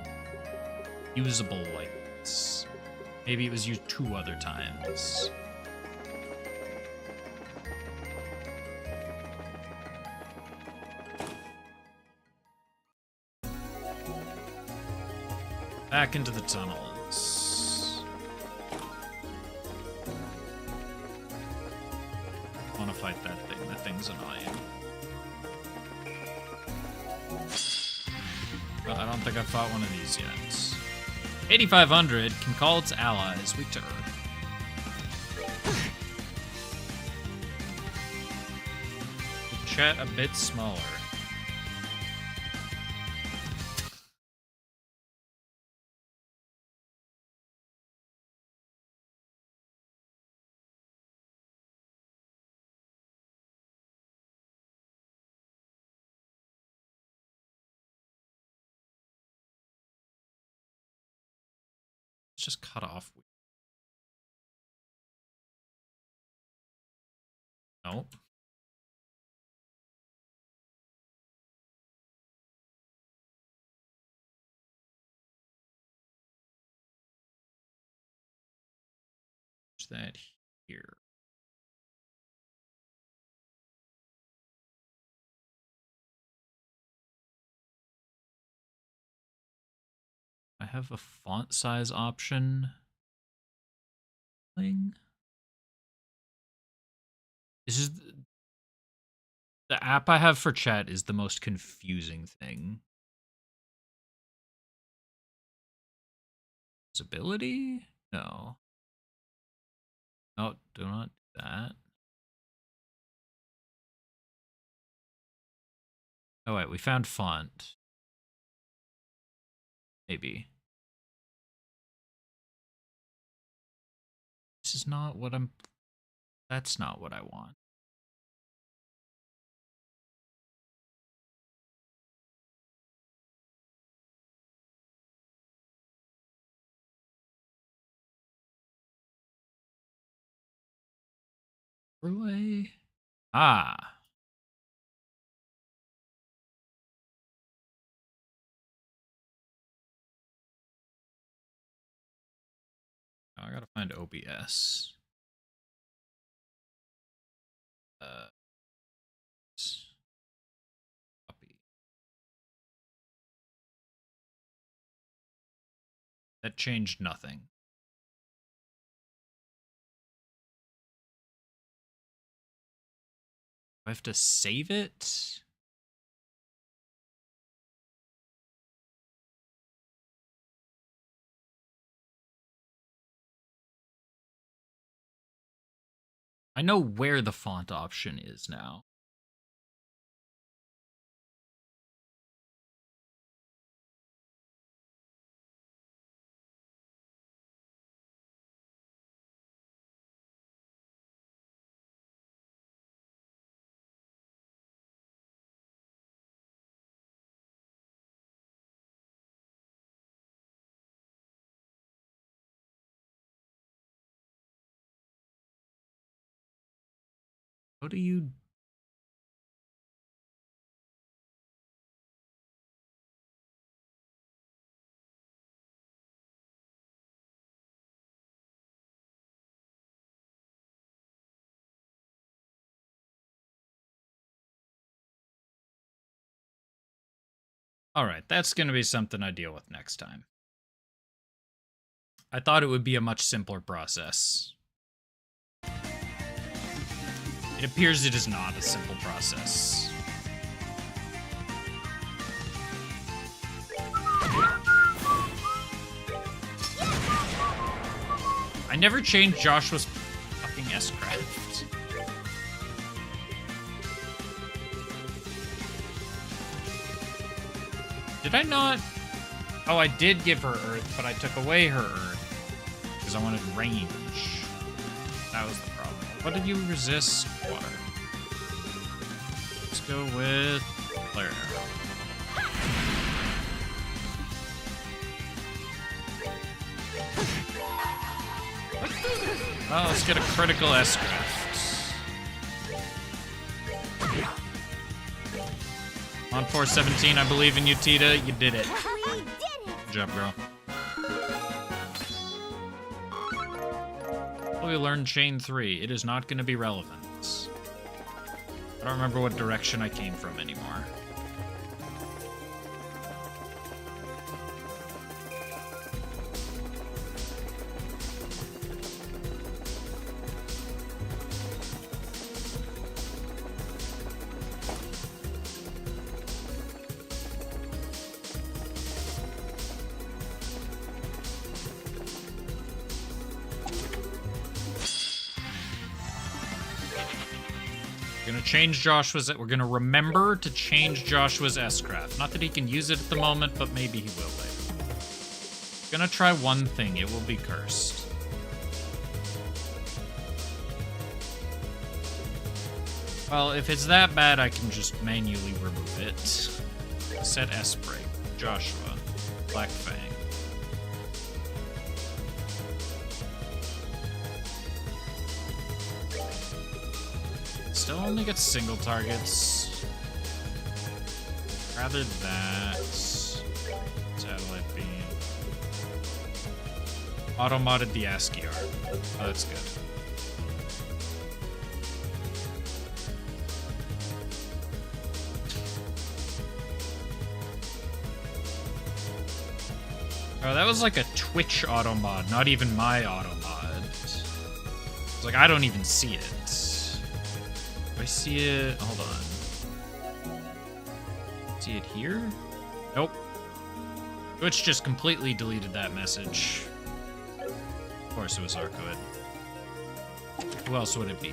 usable like this. Maybe it was used 2 other times. Back into the tunnels. I want to fight that thing. That thing's annoying. But I don't think I've fought one of these yet. 8500 can call its allies weak to earth. Chat a bit smaller. Let's just cut off. Nope. That here. I have a font size option thing. This is the app I have for chat is the most confusing thing. Visibility? No. No, do not do that. Oh wait, we found font. Maybe. This is not what I'm... That's not what I want. Relay. Ah. I gotta find OBS. Copy. That changed nothing. I have to save it? I know where the font option is now. How do you... Alright, that's going to be something I deal with next time. I thought it would be a much simpler process. It appears it is not a simple process. I never changed Joshua's fucking S-Craft. Did I not? Oh, I did give her Earth, but I took away her Earth because I wanted range. That was the problem. What did you resist? Water. Let's go with Flare Arrow. Oh, let's get a critical S-Craft. On 417, I believe in you, Tita. You did it. We did it! Good job, girl. We learned Chain 3. It is not going to be relevant. I don't remember what direction I came from anymore. We're gonna remember to change Joshua's S-Craft. Not that he can use it at the moment, but maybe he will later. Gonna try one thing. It will be cursed. Well, if it's that bad, I can just manually remove it. Set S-Break. Joshua. Black Fang. Still only gets single targets. Rather that. Satellite beam. Auto-modded the ASCII art. Oh, that's good. Oh, that was like a Twitch auto-mod, not even my auto-mod. It's like, I don't even see it. Do I see it? Hold on. See it here? Nope. Twitch just completely deleted that message. Of course it was Arcoid. Who else would it be?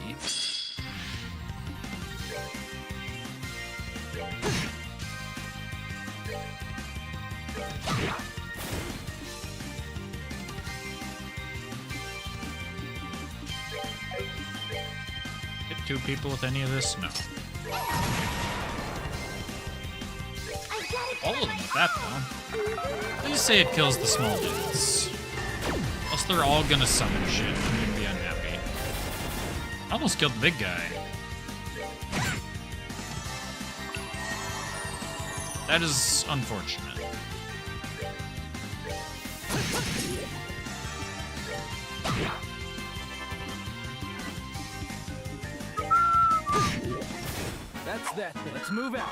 Two people with any of this? No. All of them with that, though. Please say it kills the small dudes. Else they're all gonna summon shit and I'm gonna be unhappy. I almost killed the big guy. That is unfortunate. That's that. Let's move out.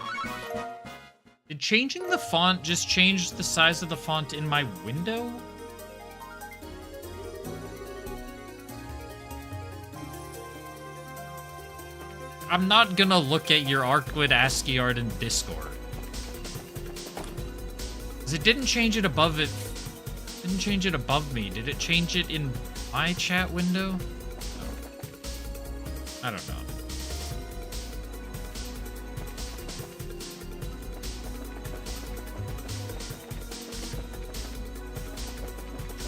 Did changing the font just change the size of the font in my window? I'm not gonna look at your Arcwood ASCII art in Discord. Because it didn't change it above it. Didn't change it above me. Did it change it in my chat window? No. I don't know.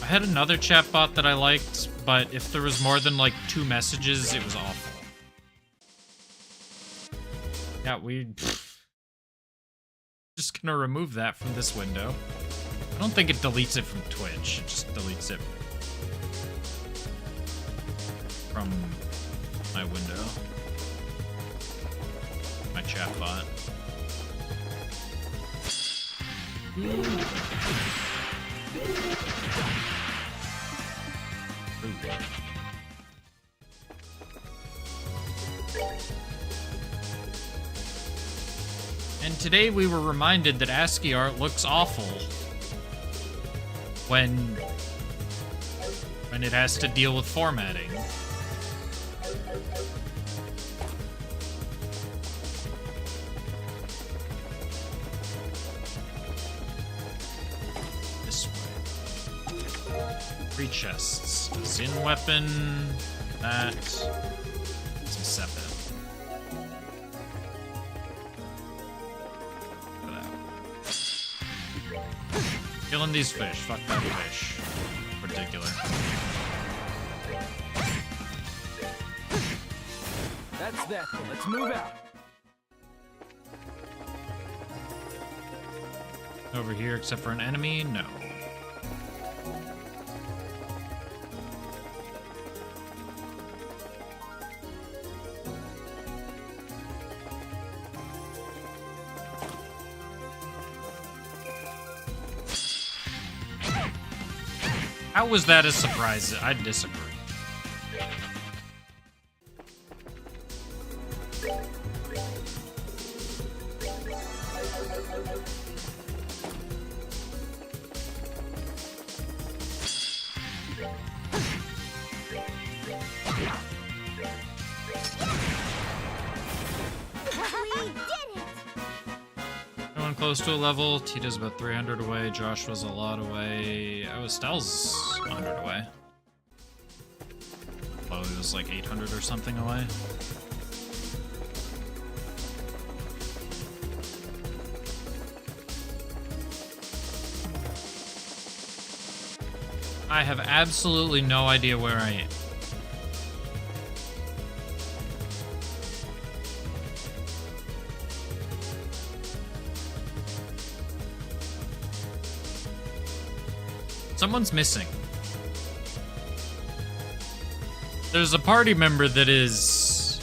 I had another chatbot that I liked, but if there was more than like 2 messages, it was awful. Yeah, just gonna remove that from this window. I don't think it deletes it from Twitch. It just deletes it from my window. My chatbot. And today we were reminded that ASCII art looks awful when it has to deal with formatting. This way. 3 chests. A Zin weapon. That. Some Sepet. Killing these fish. Fuck that fish. In particular. That's that. Let's move out. Over here, except for an enemy? No. How was that a surprise? I disagree. We did it! No one close to a level. Tita's about 300 away. Joshua's a lot away. Oh, Estelle's 100 away. Chloe was like 800 or something away. I have absolutely no idea where I am. Someone's missing. There's a party member that is...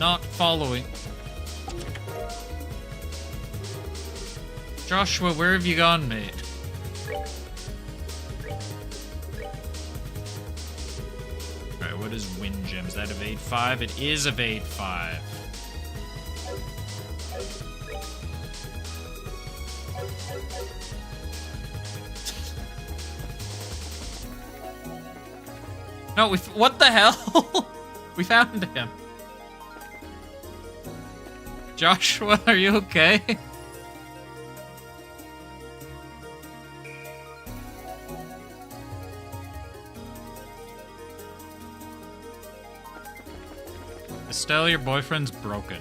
not following. Joshua, where have you gone, mate? Alright, what is Wind Gem? Is that evade 5? It is evade 5. No, what the hell? We found him. Joshua, are you okay? Estelle, your boyfriend's broken.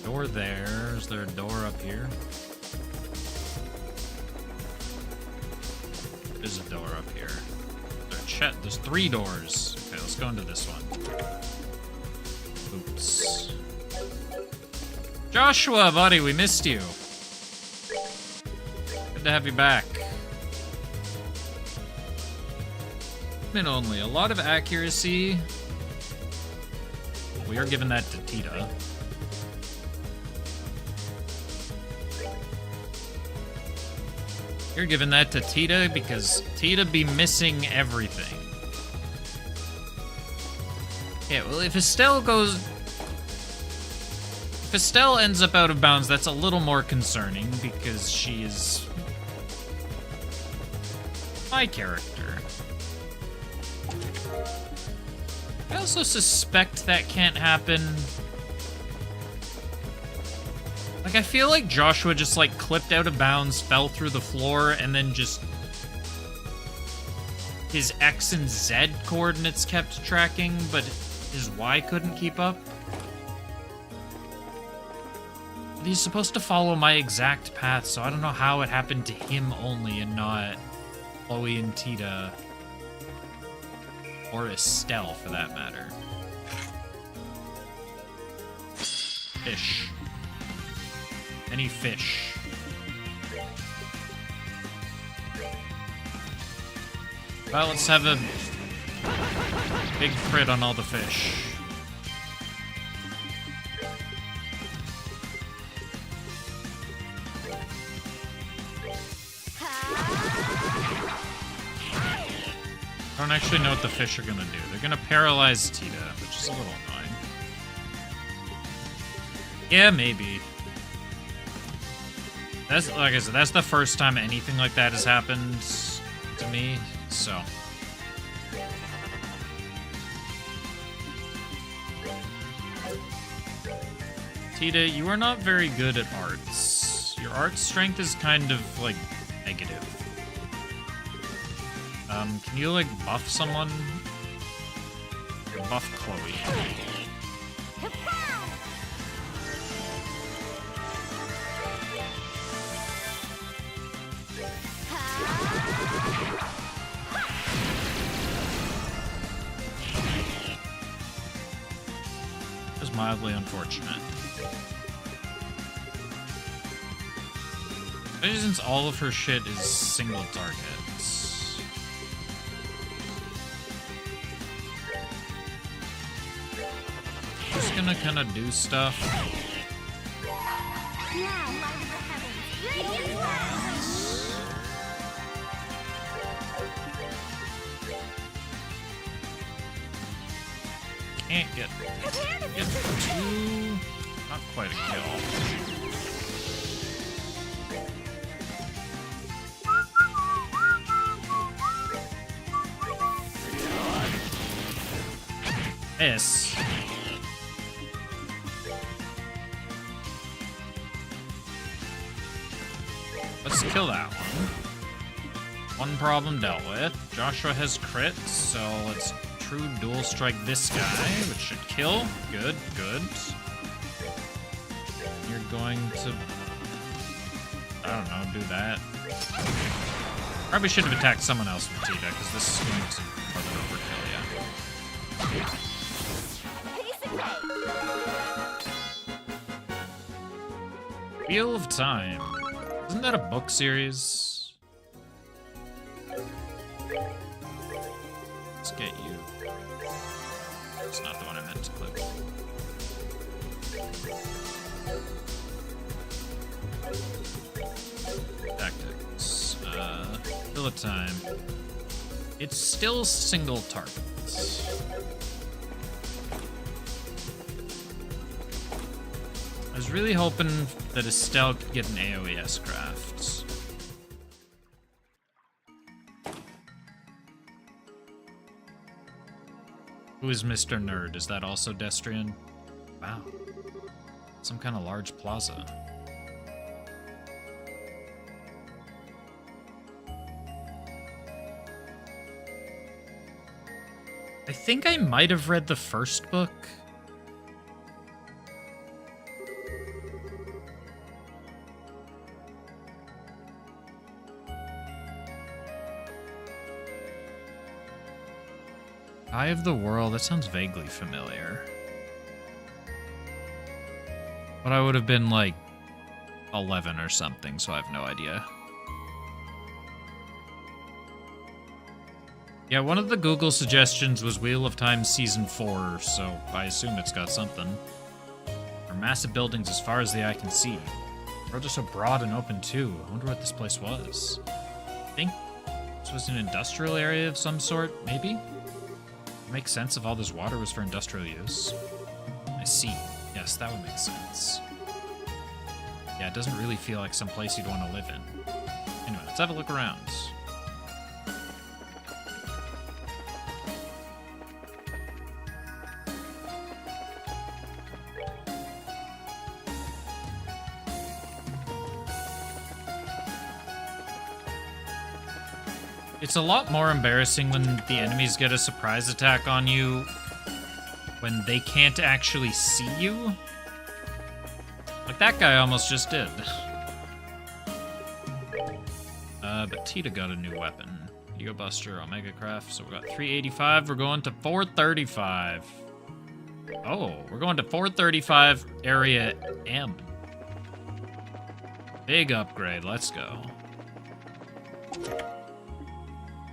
Door there. Is there a door up here? There's a door up here. There's 3 doors. Okay, let's go into this one. Oops. Joshua, buddy, we missed you. Good to have you back. Min only. A lot of accuracy. We are giving that to Tita. You're giving that to Tita because Tita be missing everything. Yeah, well, if Estelle ends up out of bounds, that's a little more concerning because she is my character. I also suspect that can't happen. Like, I feel like Joshua just, like, clipped out of bounds, fell through the floor, and then just... his X and Z coordinates kept tracking, but his Y couldn't keep up. But he's supposed to follow my exact path, so I don't know how it happened to him only and not Chloe and Tita. Or Estelle, for that matter. Fish. Any fish. Well, let's have a big crit on all the fish. I don't actually know what the fish are gonna do. They're gonna paralyze Tita, which is a little annoying. Yeah, maybe. That's, like I said, that's the first time anything like that has happened to me, so. Tita, you are not very good at arts. Your art strength is kind of, like, negative. Can you, like, buff someone? Or buff Chloe. It was mildly unfortunate. Especially since all of her shit is single targets. Just gonna kind of do stuff. Now, light of the heavens. Radiant rise. Can't get two. Not quite a kill. Miss. Let's kill that one. One problem dealt with. Joshua has crit, so let's true dual strike this guy, which should kill. Good, good. You're going to, I don't know, do that. Probably should have attacked someone else with Tita, because this is going to probably overkill, yeah. Peace and hate. Wheel of Time. Isn't that a book series? Let's get you. It's not the one I meant to click. Tactics. Wheel of Time. It's still single targets. I was really hoping that Estelle could get an AoES craft. Who is Mr. Nerd? Is that also Destrian? Wow. Some kind of large plaza. I think I might have read the first book. Eye of the World, that sounds vaguely familiar. But I would have been like 11 or something, so I have no idea. Yeah, one of the Google suggestions was Wheel of Time Season 4, so I assume it's got something. There are massive buildings as far as the eye can see. The roads are so broad and open too. I wonder what this place was. I think this was an industrial area of some sort, maybe? Makes sense if all this water was for industrial use. I see. Yes, that would make sense. Yeah, it doesn't really feel like some place you'd want to live in. Anyway, let's have a look around. It's a lot more embarrassing when the enemies get a surprise attack on you when they can't actually see you. Like that guy almost just did. But Tita got a new weapon. Ego Buster, Omega Craft. So we got 385. We're going to 435. Oh, we're going to 435 Area M. Big upgrade. Let's go.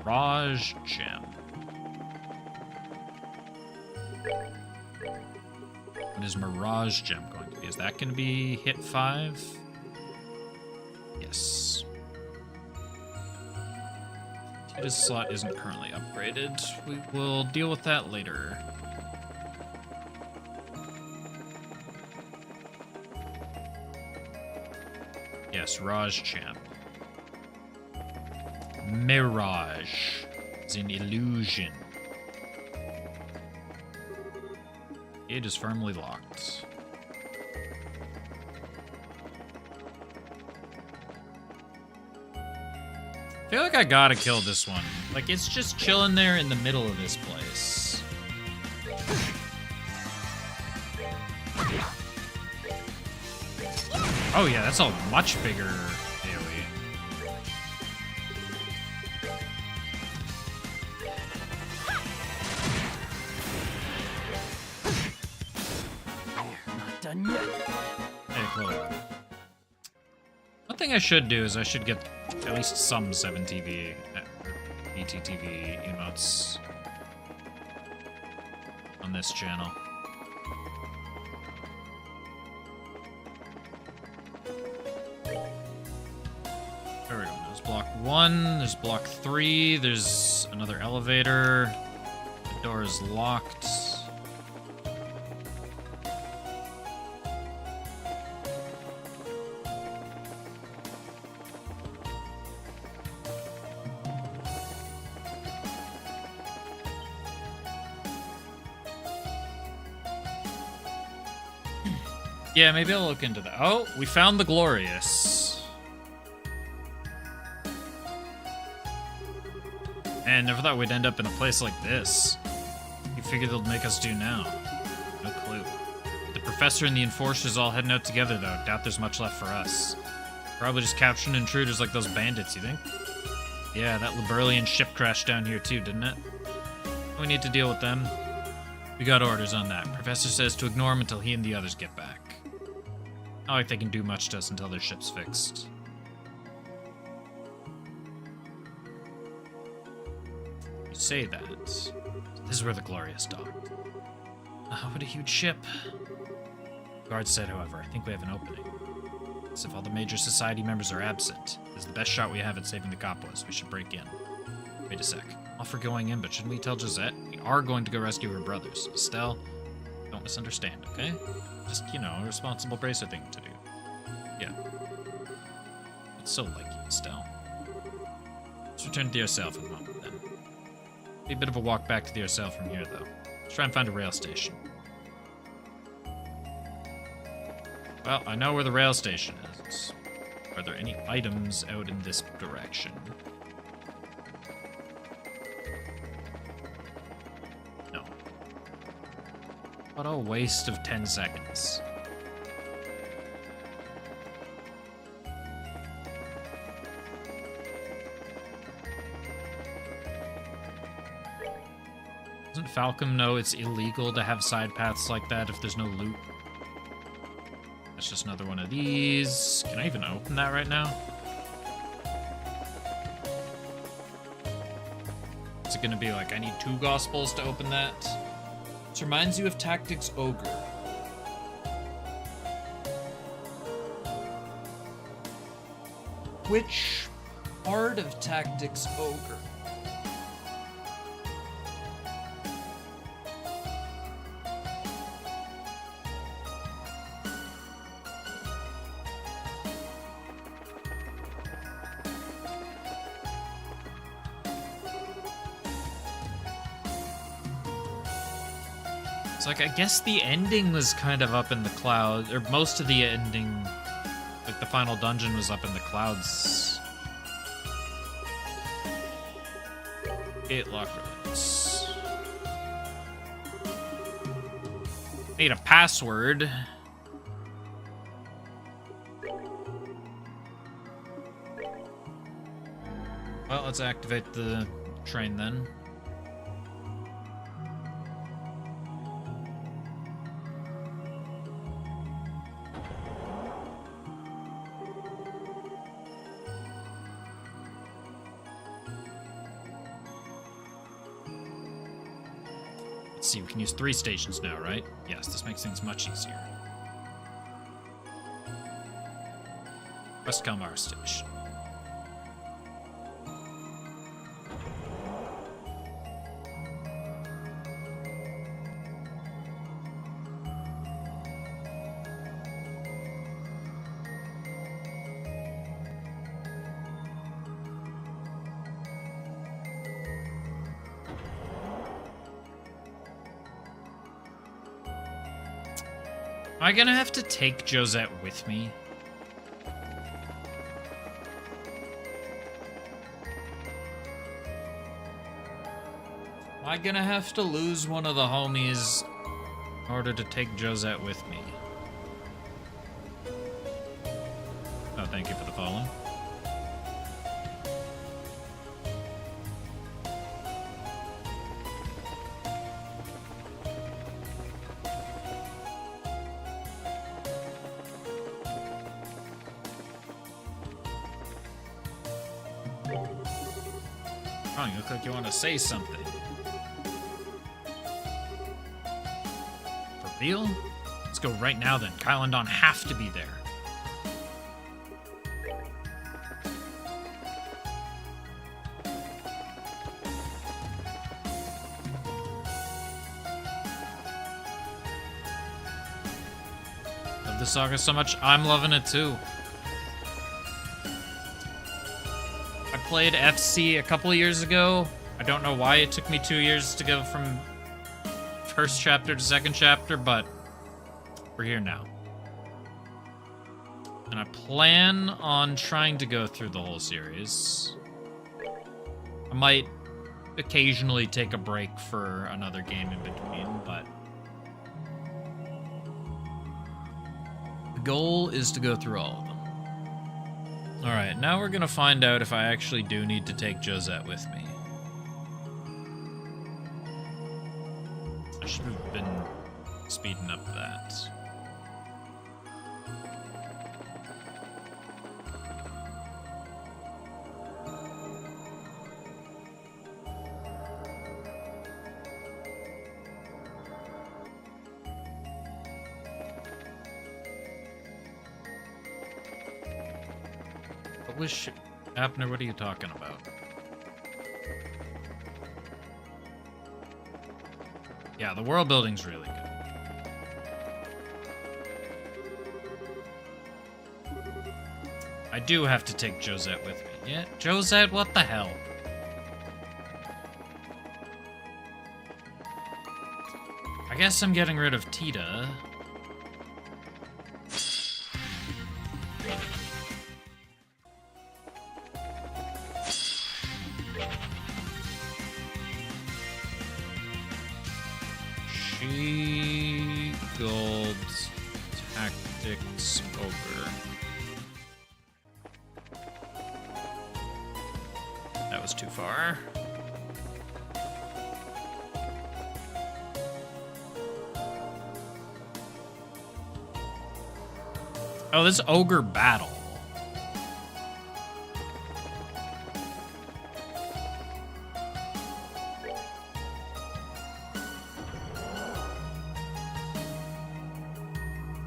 Mirage Gem. What is Mirage Gem going to be? Is that going to be hit 5? Yes. Tita's slot isn't currently upgraded. We will deal with that later. Yes, Raj Champ. Mirage is an illusion. It is firmly locked. I feel like I gotta kill this one. Like, it's just chilling there in the middle of this place. Oh yeah, that's a much bigger AoE. Not done yet. Hey, Chloe. What thing I should do is I should get at least some 7TV, ETTV emotes on this channel. There we go. There's block 1, there's block 3, there's another elevator. The door is locked. Yeah, maybe I'll look into that. Oh, we found the Glorious. Man, never thought we'd end up in a place like this. You figured they'll make us do now? No clue. The professor and the enforcers all heading out together, though. Doubt there's much left for us. Probably just capturing intruders like those bandits, you think? Yeah, that Liberlian ship crashed down here too, didn't it? We need to deal with them. We got orders on that. Professor says to ignore him until he and the others get back. Not like they can do much to us until their ship's fixed. You say that. This is where the Glorious docked. What a huge ship. Guard said, however, I think we have an opening. As if all the major society members are absent. This is the best shot we have at saving the Coppolas. We should break in. Wait a sec. All for going in, but shouldn't we tell Josette? We are going to go rescue her brothers. Estelle, don't misunderstand, okay? Just, you know, a responsible bracer thing to do. Yeah. It's so like you, Estelle. Let's return to the Arcel for the moment, then. Be a bit of a walk back to the Arcel from here, though. Let's try and find a rail station. Well, I know where the rail station is. Are there any items out in this direction? No. What a waste of 10 seconds. Doesn't Falcom know it's illegal to have side paths like that if there's no loot? That's just another one of these. Can I even open that right now? Is it gonna be like, I need 2 Gospels to open that? This reminds you of Tactics Ogre. Which part of Tactics Ogre? It's like, I guess the ending was kind of up in the clouds, or most of the ending, like the final dungeon was up in the clouds. Gate lock relics. Need a password. Well, let's activate the train then. Let's see, we can use 3 stations now, right? Yes, this makes things much easier. West Kalmar Station. Am I gonna have to take Josette with me? Am I gonna have to lose one of the homies in order to take Josette with me? Oh, thank you for the follow. Oh, you look like you want to say something. For real? Let's go right now then. Kyle and Dawn have to be there. Love this saga so much. I'm loving it too. I played FC a couple of years ago. I don't know why it took me 2 years to go from first chapter to second chapter, but we're here now. And I plan on trying to go through the whole series. I might occasionally take a break for another game in between, but the goal is to go through all of them. Alright, now we're gonna find out if I actually do need to take Josette with me. I should have been speeding up that. Abner, what are you talking about? Yeah, the world building's really good. I do have to take Josette with me. Yeah, Josette, what the hell? I guess I'm getting rid of Tita. Gold Tactics Ogre. That was too far. Oh, this Ogre Battle.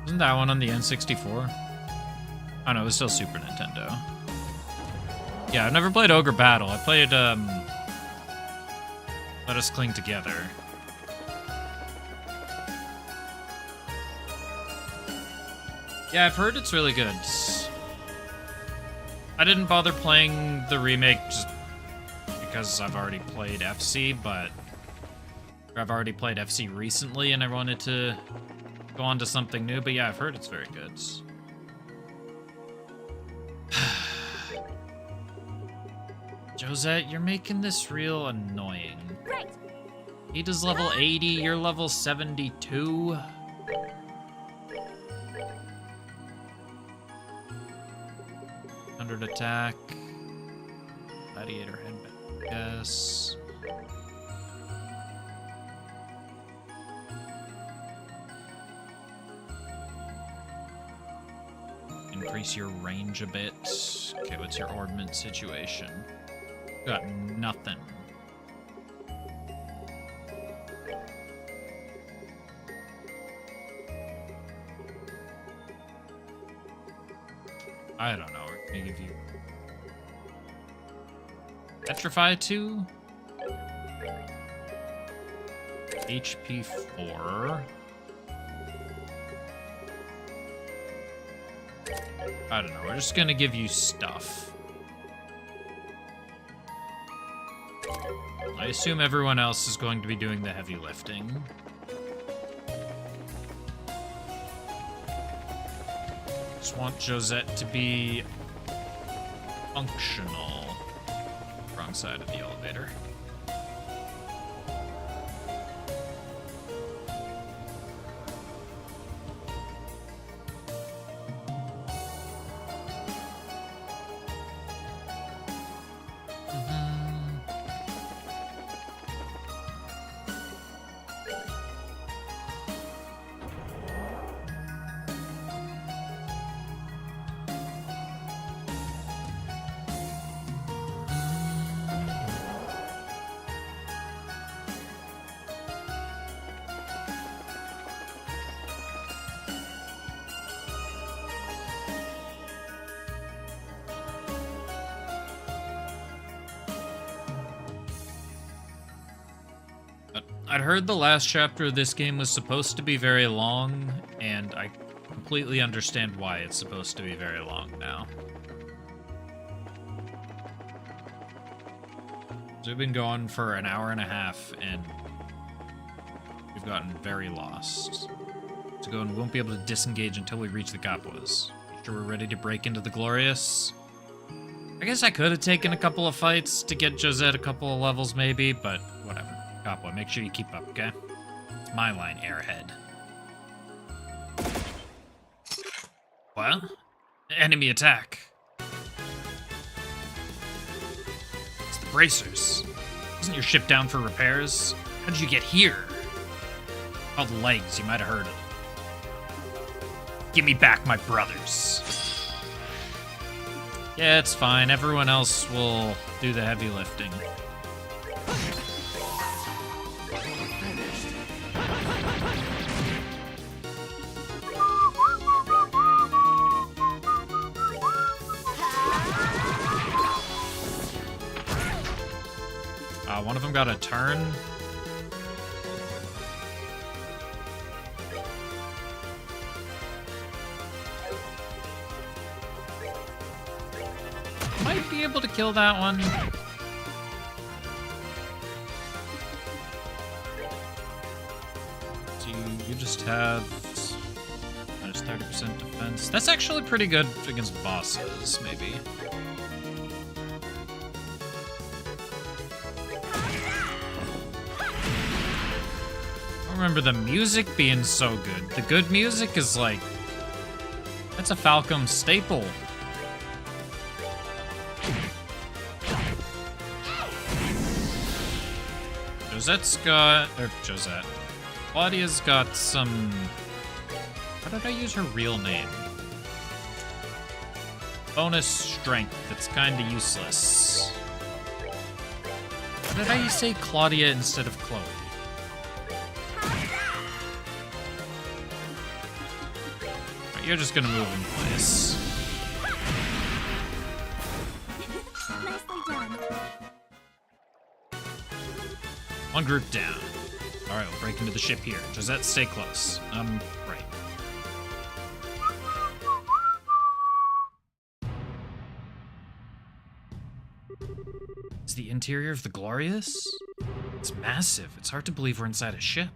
Isn't that one on the N64? Oh no, it was still Super Nintendo. Yeah, I've never played Ogre Battle. I played, Let Us Cling Together. Yeah, I've heard it's really good. I didn't bother playing the remake just because I've already played FC, but I've already played FC recently and I wanted to go on to something new, but yeah, I've heard it's very good. Josette, you're making this real annoying. Right. Ada's level 80, you're level 72. Attack. Gladiator headband, yes. Increase your range a bit. Okay, what's your ordnance situation? Got nothing. I don't know. We're gonna give you Petrify 2, HP 4. I don't know. We're just gonna give you stuff. I assume everyone else is going to be doing the heavy lifting. Just want Josette to be functional. Wrong side of the elevator. I'd heard the last chapter of this game was supposed to be very long, and I completely understand why it's supposed to be very long now. So we've been going for an hour and a half, and we've gotten very lost. So we won't be able to disengage until we reach the Capuas. Sure we're ready to break into the Glorious? I guess I could have taken a couple of fights to get Josette a couple of levels maybe, but whatever. Capua, make sure you keep up, okay? It's my line, Airhead. What? Enemy attack. It's the bracers. Isn't your ship down for repairs? How did you get here? Called legs, you might have heard it. Give me back my brothers. Yeah, it's fine. Everyone else will do the heavy lifting. One of them got a turn. Might be able to kill that one. So you just have minus 30% defense. That's actually pretty good against bosses, maybe. I remember the music being so good. The good music is like, that's a Falcom staple. Claudia's got some, how did I use her real name? Bonus strength that's kinda useless. Why did I say Claudia instead of Chloe? You're just gonna move in place. Nicely done. One group down. Alright, we'll break into the ship here. Josette, stay close. Right. It's the interior of the Glorious? It's massive. It's hard to believe we're inside a ship.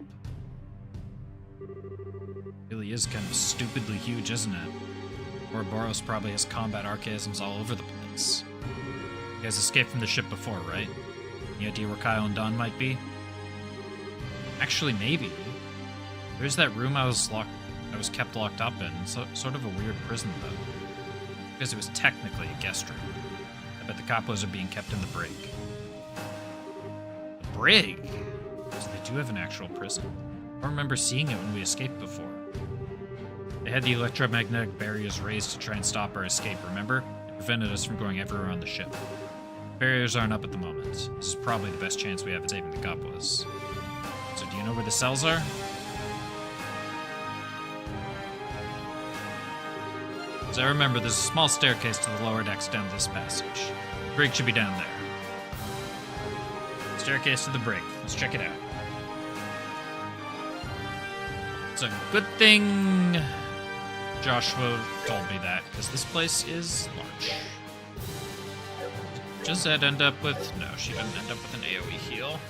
Really is kind of stupidly huge, isn't it? Ouroboros probably has combat archaisms all over the place. You guys escaped from the ship before, right? Any idea where Kyle and Don might be? Actually, maybe. There's that room I was kept locked up in. Sort of a weird prison, though. Because it was technically a guest room. I bet the Capuas are being kept in the brig. The brig? So they do have an actual prison. I don't remember seeing it when we escaped before. They had the electromagnetic barriers raised to try and stop our escape, remember? It prevented us from going everywhere on the ship. Barriers aren't up at the moment. This is probably the best chance we have at saving the Capuas. So do you know where the cells are? As I remember, there's a small staircase to the lower decks down this passage. The brig should be down there. Staircase to the brig. Let's check it out. It's a good thing Joshua told me that, because this place is large. Does that end up with... No, she didn't end up with an AoE heal.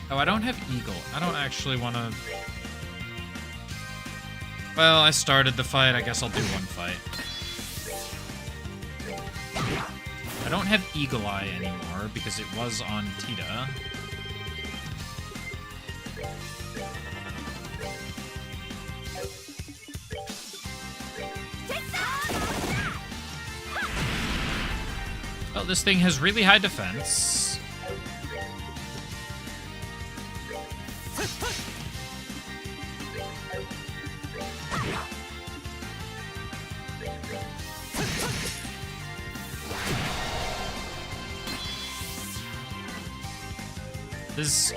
Oh, I don't have Eagle. I don't actually want to... Well, I started the fight. I guess I'll do one fight. I don't have Eagle Eye anymore because it was on Tita. Well, this thing has really high defense. Does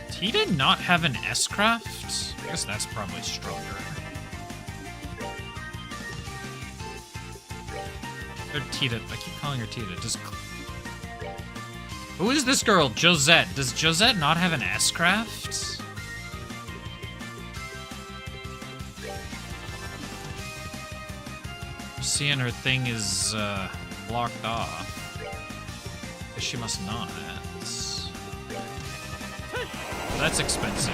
Tita not have an S-Craft? I guess that's probably stronger. Or Tita. I keep calling her Tita. Just. Who is this girl? Josette. Does Josette not have an S-craft? Seeing her thing is blocked off. But she must not. That's expensive.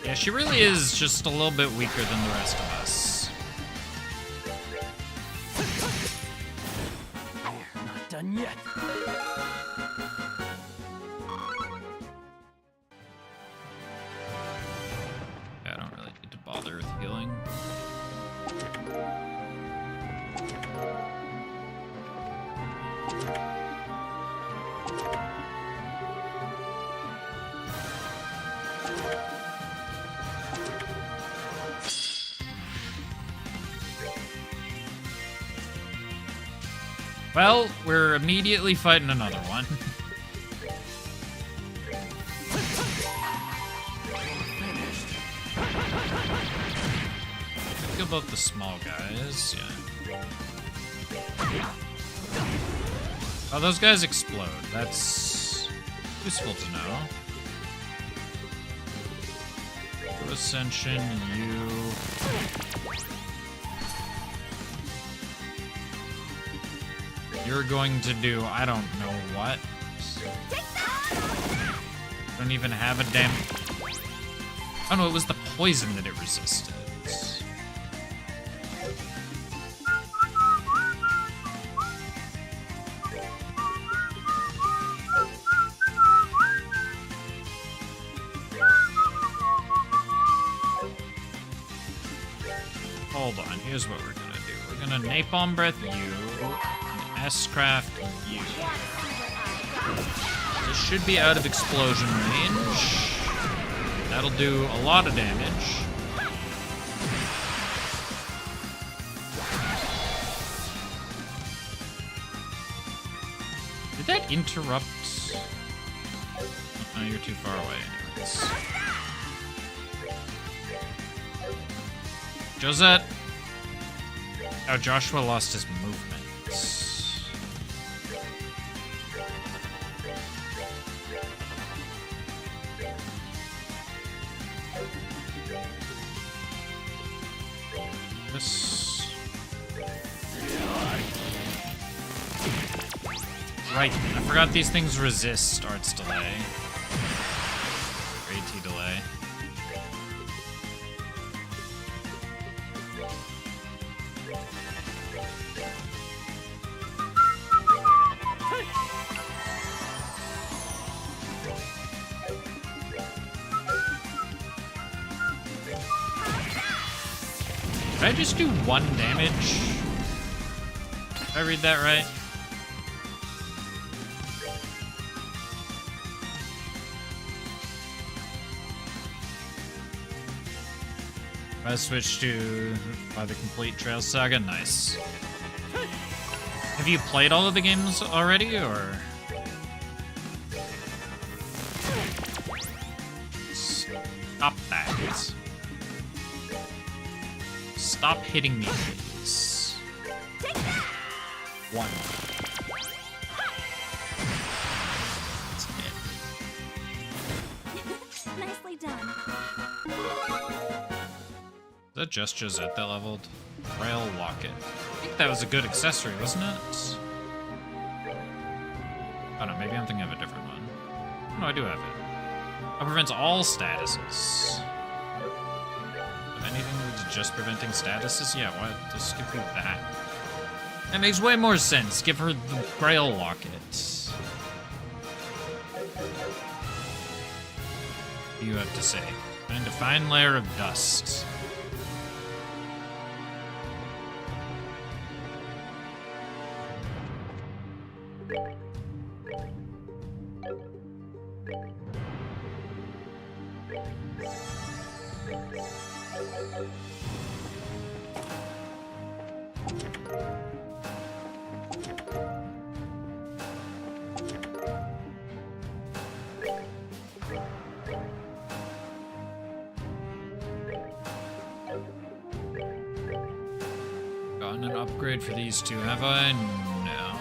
Yeah, she really is just a little bit weaker than the rest of us. We're not done yet. Yeah, I don't really need to bother with healing. Well, we're immediately fighting another one. I kill both the small guys, yeah. Oh, those guys explode. That's useful to know. Ascension, you... You're going to do, I don't know what. Don't even have a damn... Oh no, it was the poison that it resisted. Hold on, here's what we're gonna do. We're gonna Napalm Breath you, and S-Craft you. This should be out of explosion range. That'll do a lot of damage. Did that interrupt? Oh, you're too far away anyways. Josette! Oh, Joshua lost his movement. This... Right, I forgot these things resist Art's Delay. Or AT Delay. Did I just do 1 damage? Did I read that right? I switched to by the complete Trail Saga. Nice. Have you played all of the games already, or? Stop that. Stop hitting me, please. 1. That's it. Nicely done. Is that just Josette that leveled? Rail Locket. I think that was a good accessory, wasn't it? Oh no, maybe I'm thinking of a different one. No, I do have it. It prevents all statuses. If anything that's just preventing statuses, yeah, why? Just give her that. That makes way more sense. Give her the Grail Locket. What do you have to say? Find a fine layer of dust. gotten an upgrade for these two, have I? No.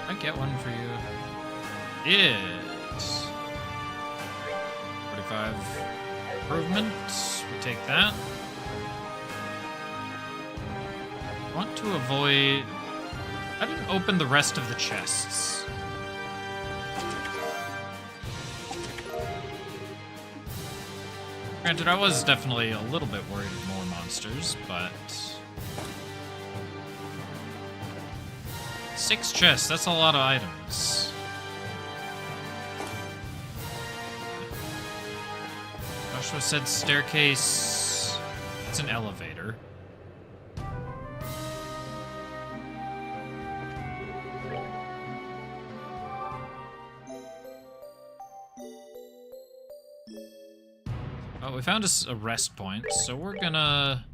I get one for you. It's 45 improvements. We take that. I want to avoid... I didn't open the rest of the chests. Granted, I was definitely a little bit worried of more monsters, but... 6 chests, that's a lot of items. Joshua said staircase... It's an elevator. Oh, we found a rest point, so we're gonna...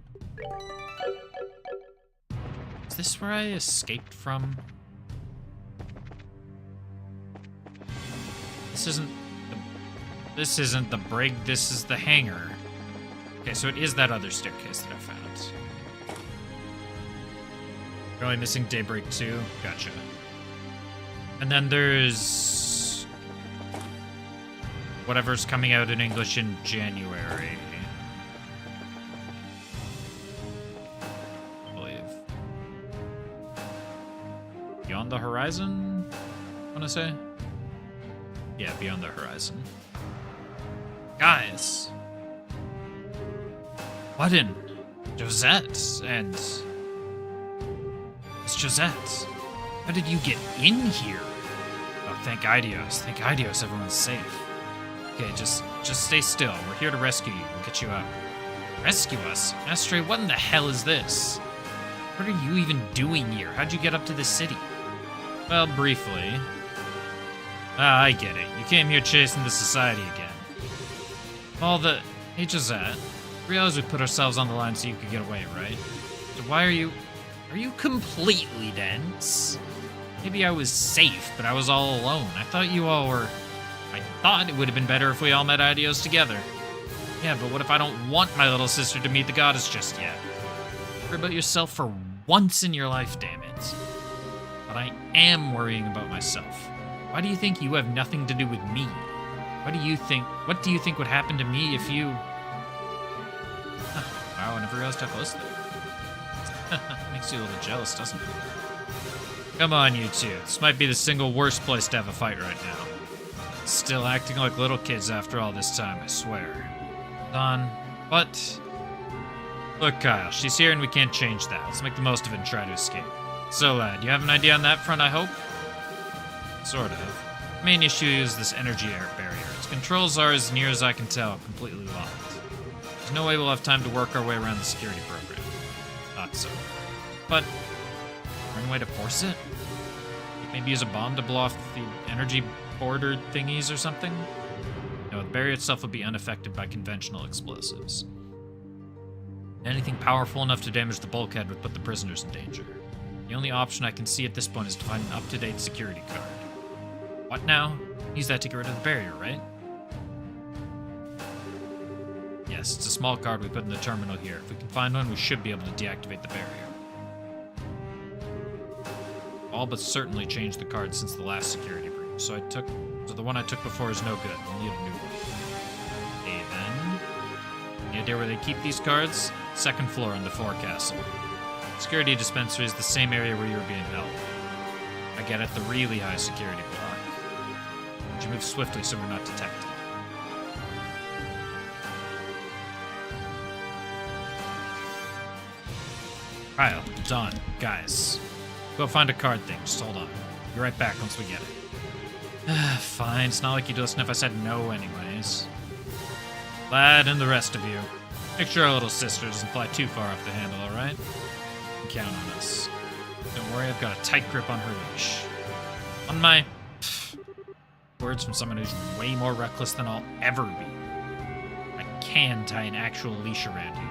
Is this where I escaped from? This isn't the brig, this is the hangar. Okay, so it is that other staircase that I found. We're only missing Daybreak 2? Gotcha. And then there's... whatever's coming out in English in January. I believe. Beyond the Horizon? I want to say? Yeah, Beyond the Horizon. Guys! Button! Josette! And... It's Josette! How did you get in here? Oh, thank Idios. Thank Idios, everyone's safe. Okay, just stay still. We're here to rescue you. We'll get you out. Rescue us? Ashtray, what in the hell is this? What are you even doing here? How'd you get up to the city? Well, briefly. I get it. You came here chasing the society again. All the... Hey, Josette. Realize we put ourselves on the line so you could get away, right? So why are you... Are you completely dense? Maybe I was safe, but I was all alone. I thought you all were... I thought it would have been better if we all met Idios together. Yeah, but what if I don't want my little sister to meet the goddess just yet? Worry about yourself for once in your life, damn it. But I am worrying about myself. Why do you think you have nothing to do with me? What do you think would happen to me if you... Wow, I never realized how close that makes you a little jealous, doesn't it? Come on, you two. This might be the single worst place to have a fight right now. Still acting like little kids after all this time, I swear. Don, but... Look, Kyle, she's here and we can't change that. Let's make the most of it and try to escape. So, lad, you have an idea on that front, I hope? Sort of. The main issue is this energy air barrier. Its controls are, as near as I can tell, completely locked. There's no way we'll have time to work our way around the security program. Thought so. But, is there any way to force it? Maybe use a bomb to blow off the energy border thingies or something? No, the barrier itself would be unaffected by conventional explosives. Anything powerful enough to damage the bulkhead would put the prisoners in danger. The only option I can see at this point is to find an up-to-date security card. What now? Use that to get rid of the barrier, right? Yes, it's a small card we put in the terminal here. If we can find one, we should be able to deactivate the barrier. All but certainly changed the card since the last security breach, so the one I took before is no good. We'll need a new one. Okay, then. Any idea where they keep these cards? Second floor on the forecastle. Security dispensary is the same area where you were being held. I get it, the really high security block. Would you move swiftly so we're not detected? Kyle, Don, guys. Go find a card thing, just hold on. Be right back once we get it. Fine, it's not like you'd listen if I said no anyways. Lad and the rest of you. Make sure our little sister doesn't fly too far off the handle, alright? Count on us. Don't worry, I've got a tight grip on her leash. On my... words from someone who's way more reckless than I'll ever be. I can tie an actual leash around you.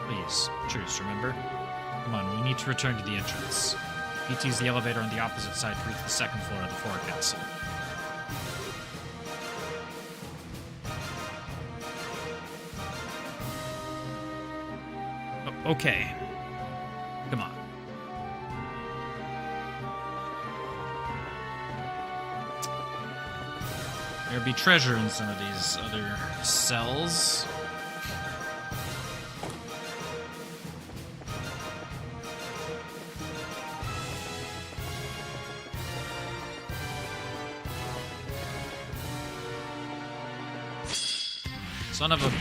Please, truce, remember? Come on, we need to return to the entrance. Need to use the elevator on the opposite side to reach the second floor of the forecastle. Okay. Come on. There'd be treasure in some of these other cells. Son of a...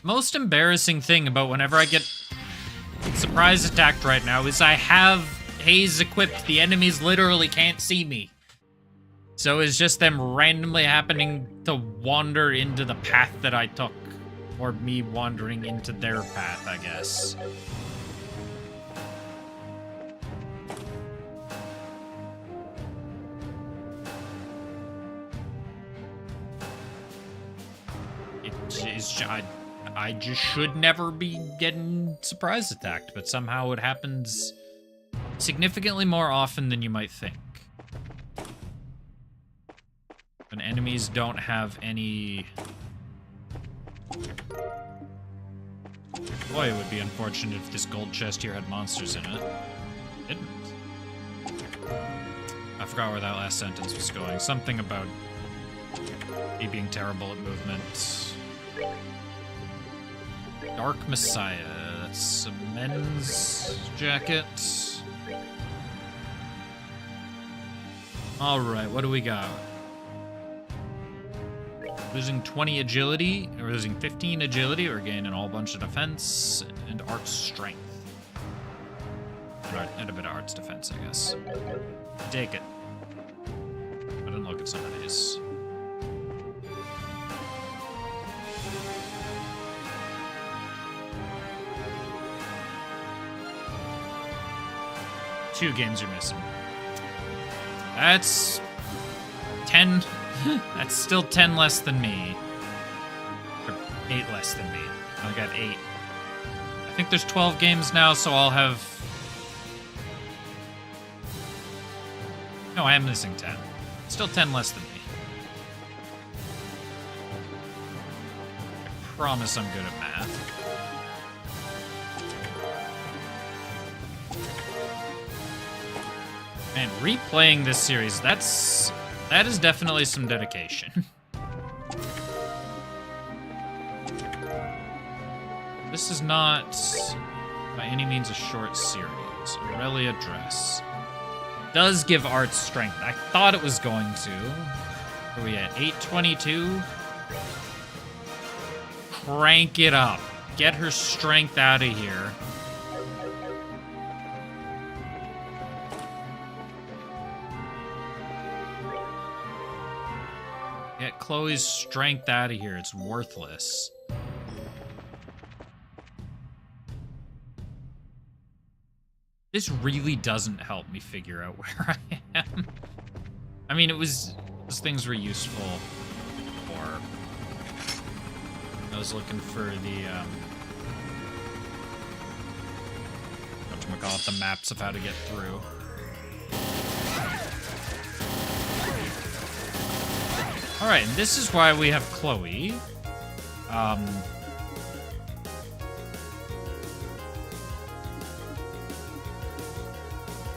Most embarrassing thing about whenever I get surprise attacked right now is I have haze equipped. The enemies literally can't see me. So it's just them randomly happening to wander into the path that I took. Or me wandering into their path, I guess. I just should never be getting surprise attacked, but somehow it happens significantly more often than you might think. When enemies don't have any... Boy, it would be unfortunate if this gold chest here had monsters in it. It didn't. I forgot where that last sentence was going. Something about me being terrible at movement. Dark Messiah. That's a men's jacket. Alright, what do we got? Losing 20 agility, or losing 15 agility, or gaining a whole bunch of defense, and arts strength. And a bit of arts defense, I guess. Take it. I didn't look at some of these. Two games you're missing. That's 10. That's still 10 less than me. Or 8 less than me. I got 8. I think there's 12 games now, so I'll have... No, I am missing 10. Still 10 less than me. I promise I'm good at math. Man, replaying this series, that is definitely some dedication. This is not by any means a short series. Aurelia Dress does give arts strength. I thought it was going to. Where are we at? 822? Crank it up. Get her strength out of here. Get Chloe's strength out of here. It's worthless. This really doesn't help me figure out where I am. I mean, those things were useful for... I was looking for the, whatchamacallit, the maps of how to get through. Alright, and this is why we have Chloe.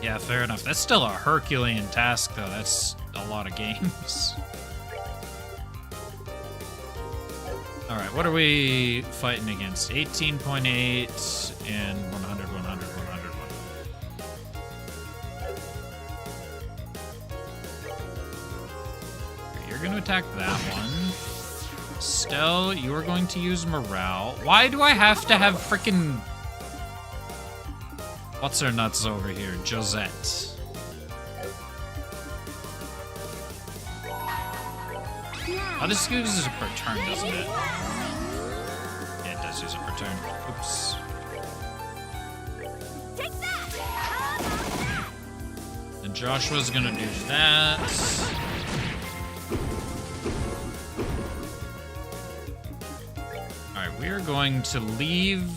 Yeah, fair enough. That's still a Herculean task, though. That's a lot of games. Alright, what are we fighting against? 18.8 and 100, 100, 100, 100. You're going to attack that one. Stell, you are going to use morale. Why do I have to have frickin'... What's her nuts over here? Josette. Oh, this uses it per turn, doesn't it? Yeah, it does use it per turn. Oops. Take that! And Joshua's gonna do that. Alright, we are going to leave...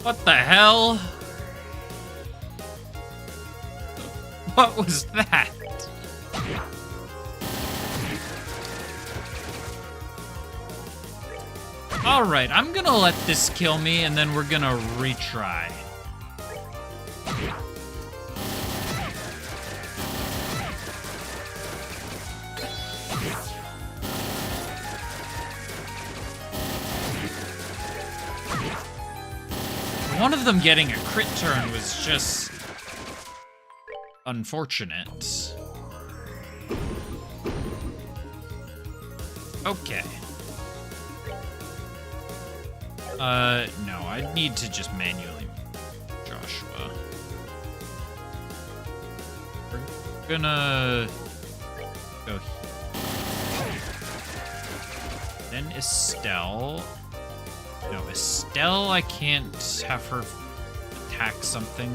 What the hell? What was that? Alright, I'm gonna let this kill me, and then we're gonna retry. One of them getting a crit turn was just unfortunate. Okay. No, I need to just manually Joshua. We're gonna go here. Then Estelle. No, Estelle, I can't have her attack something.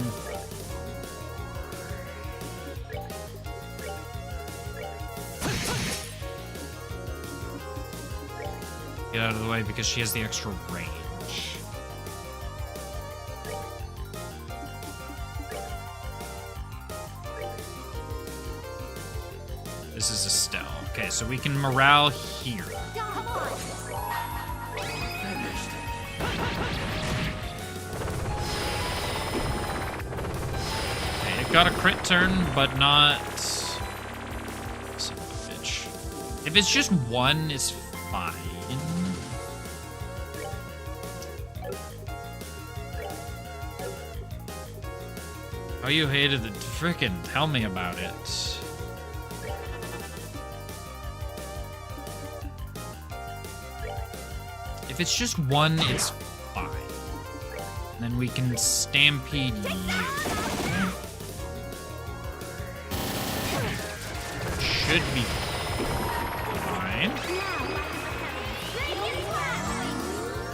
Get out of the way because she has the extra range. This is Estelle. Okay, so we can morale here. Come on. Okay, it got a crit turn, but not... Son of a bitch. If it's just one, it's fine. Oh, you hated the frickin' tell me about it. If it's just one, it's fine. And then we can stampede you. Should be fine.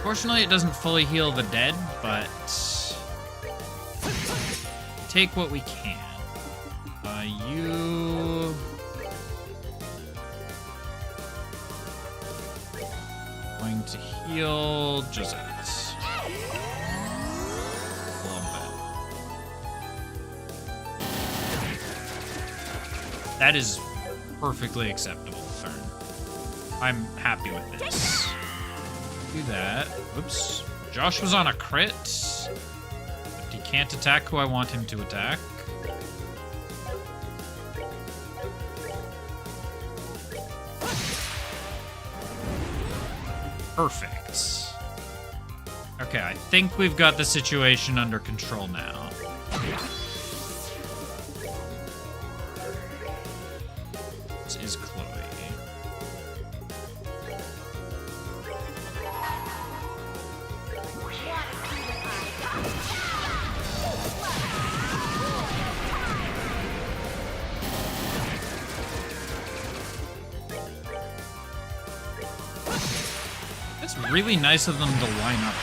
Fortunately, it doesn't fully heal the dead, but take what we can. You... Going to heal Josette. A little bit. That is perfectly acceptable turn. I'm happy with this. Do that. Oops. Josh was on a crit. But he can't attack who I want him to attack. Perfect. Okay, I think we've got the situation under control now. This is Chloe. It's really nice of them to line up.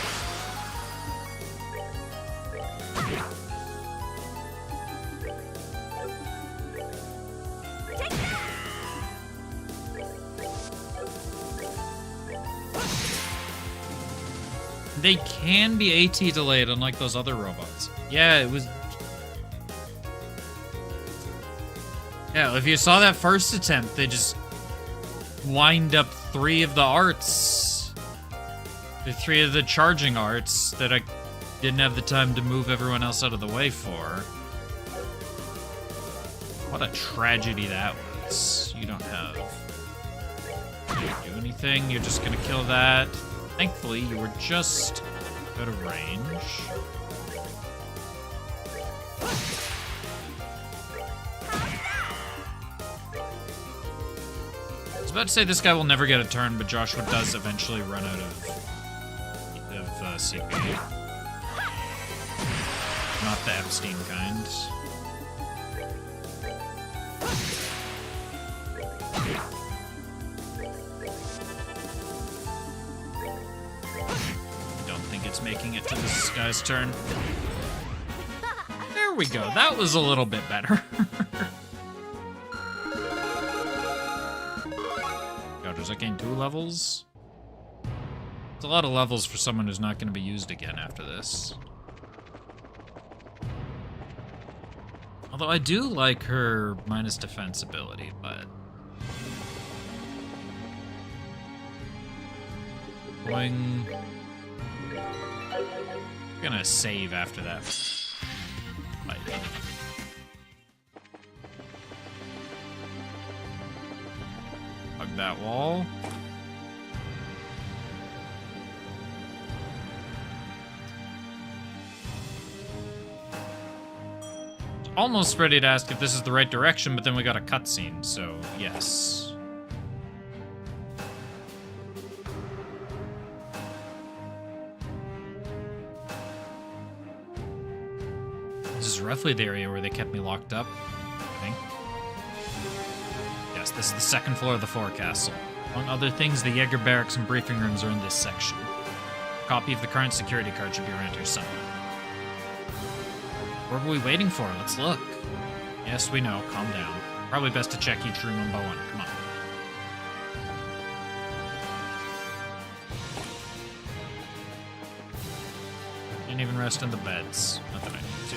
They can be AT delayed, unlike those other robots. Yeah, it was... Yeah, if you saw that first attempt, they just lined up 3 of the arts. The 3 of the charging arts that I didn't have the time to move everyone else out of the way for. What a tragedy that was. You don't have... You don't do anything, you're just gonna kill that. Thankfully, you were just out of range. I was about to say this guy will never get a turn, but Joshua does eventually run out of CP. Not the Epstein kind. It's making it to this guy's turn. There we go. That was a little bit better. Yo, does that gain 2 levels? It's a lot of levels for someone who's not going to be used again after this. Although I do like her minus defense ability, but... Going... Gonna save after that fight. Hug that wall. Almost ready to ask if this is the right direction, but then we got a cutscene, so yes. This is roughly the area where they kept me locked up, I think. Yes, this is the second floor of the forecastle. Among other things, the Jaeger barracks and briefing rooms are in this section. A copy of the current security card should be around here somewhere. What are we waiting for? Let's look. Yes, we know. Calm down. Probably best to check each room one by one. Come on. Didn't even rest in the beds. Not that I need to.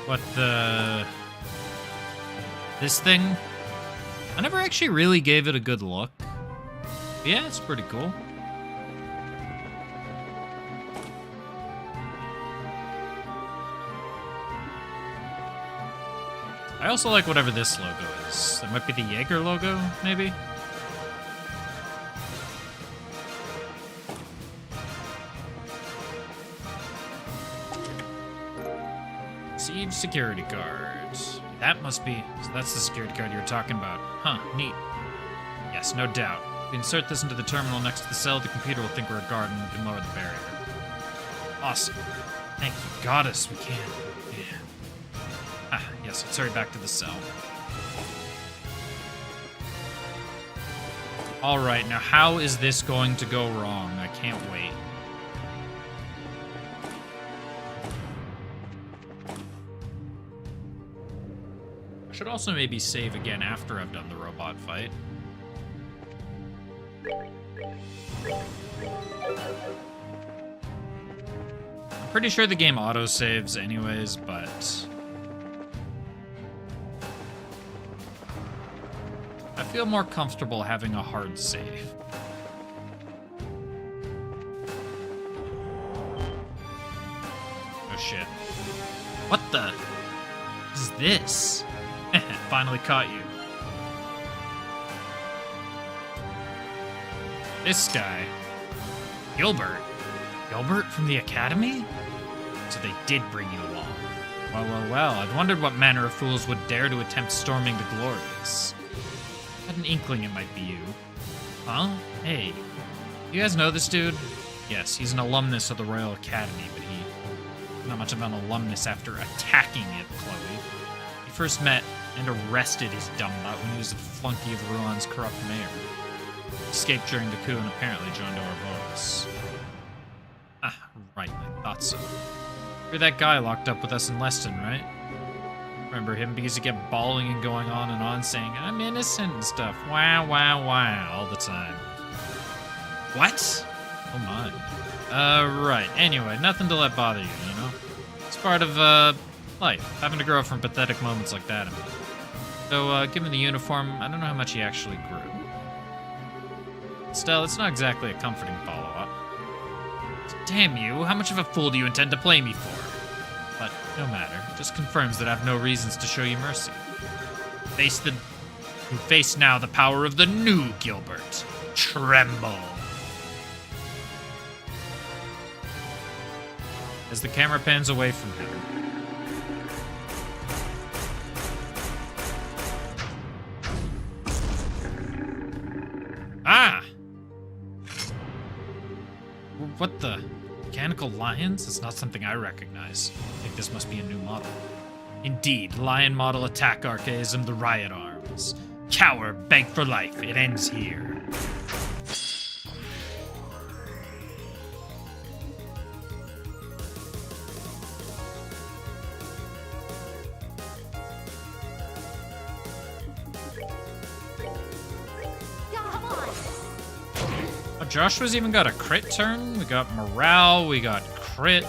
What the... This thing? I never actually really gave it a good look. Yeah, it's pretty cool. I also like whatever this logo is. That might be the Jaeger logo, maybe? Siege security card. That must be... So that's the security card you were talking about. Huh, neat. Yes, no doubt. If we insert this into the terminal next to the cell, the computer will think we're a guard and we can lower the barrier. Awesome. Thank you, goddess, we can. Yeah. Ah, yes, let's hurry back to the cell. Alright, now how is this going to go wrong? I can't wait. I should also maybe save again after I've done the robot fight. I'm pretty sure the game auto-saves anyways, but... I feel more comfortable having a hard save. Oh shit. What the? What is this? Finally caught you. This guy. Gilbert. Gilbert from the Academy? So they did bring you along. Well, well, well. I've wondered what manner of fools would dare to attempt storming the Glorious. I had an inkling it might be you. Huh? Hey. You guys know this dude? Yes, he's an alumnus of the Royal Academy, but he's not much of an alumnus after attacking it, Chloe. He first met and arrested his dumb butt when he was a flunky of Roulon's corrupt mayor. Escaped during the coup and apparently joined Ouroboros. Ah, right, I thought so. You're that guy locked up with us in Leston, right? Remember him because he kept bawling and going on saying, I'm innocent and stuff. Wow, wow, wow, all the time. What? Oh my. Right. Anyway, nothing to let bother you, you know? It's part of, life. Having to grow up from pathetic moments like that, I mean. So, given the uniform, I don't know how much he actually grew. Still, it's not exactly a comforting follow-up. Damn you, how much of a fool do you intend to play me for? But, no matter. It just confirms that I have no reasons to show you mercy. You face now the power of the new Gilbert. Tremble. As the camera pans away from him, ah! What the? Mechanical lions? It's not something I recognize. I think this must be a new model. Indeed, lion model attack archaism, the riot arms. Cower, beg for life. It ends here. Come on, Joshua's even got a crit turn. We got morale. We got crit.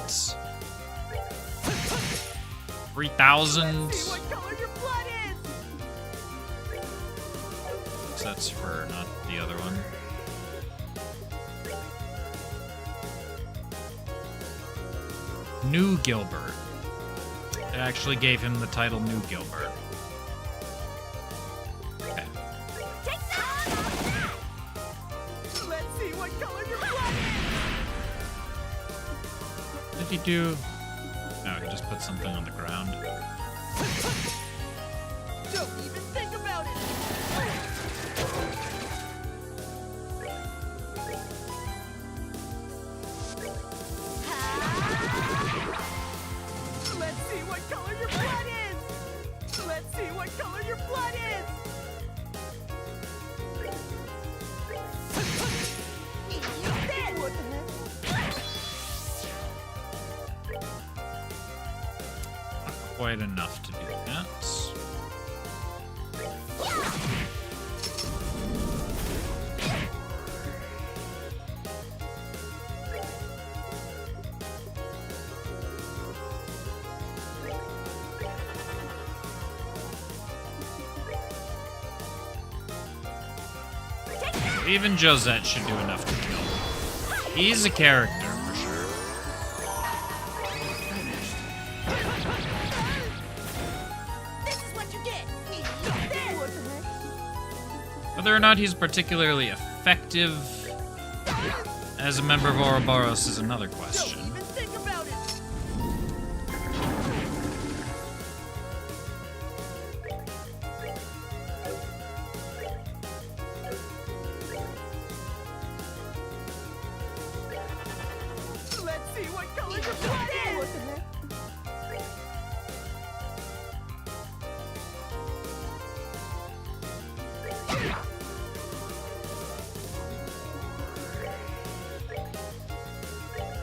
3,000. See what color your blood is. So that's for not the other one. New Gilbert. It actually gave him the title New Gilbert. Okay. Take that. Let's see what color your blood is. What did he do? No, he just put something on the ground. Don't even think about it. Let's see what color your blood is. Let's see what color your blood is. What the heck? Not quite enough to do that. Even Josette should do enough to kill. He's a character for sure. This is what you get. What the heck? Whether or not he's particularly effective as a member of Ouroboros is another question. Don't even think about it. Let's see what color your blood is. What the heck?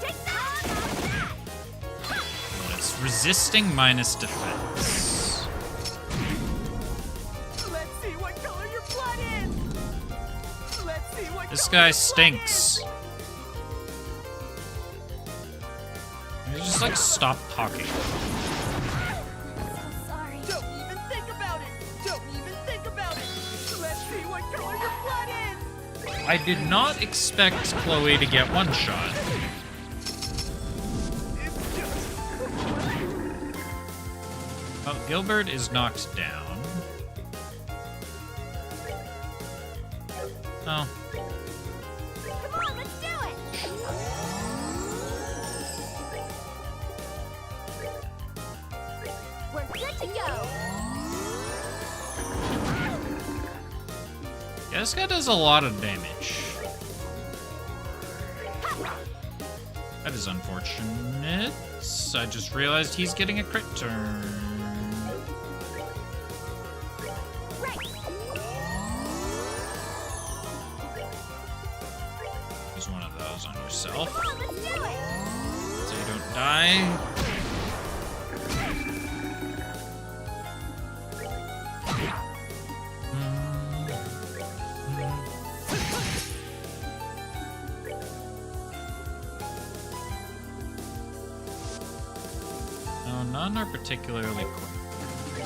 Take that. It's resisting minus defense. Let's see what color your blood is. Let's see what This color guy your blood stinks. Can you just like stop talking? Sorry. Don't even think about it. Don't even think about it. Let's see what color your blood is. I did not expect Chloe to get one shot. It's just. Well, Gilbert is knocked down. Oh, Come on, let's do it. We're good to go. yeah, this guy does a lot of damage. That is unfortunate. I just realized he's getting a crit turn. Right. Use one of those on yourself Come on, let's do it. so you don't die. No, none are particularly quick.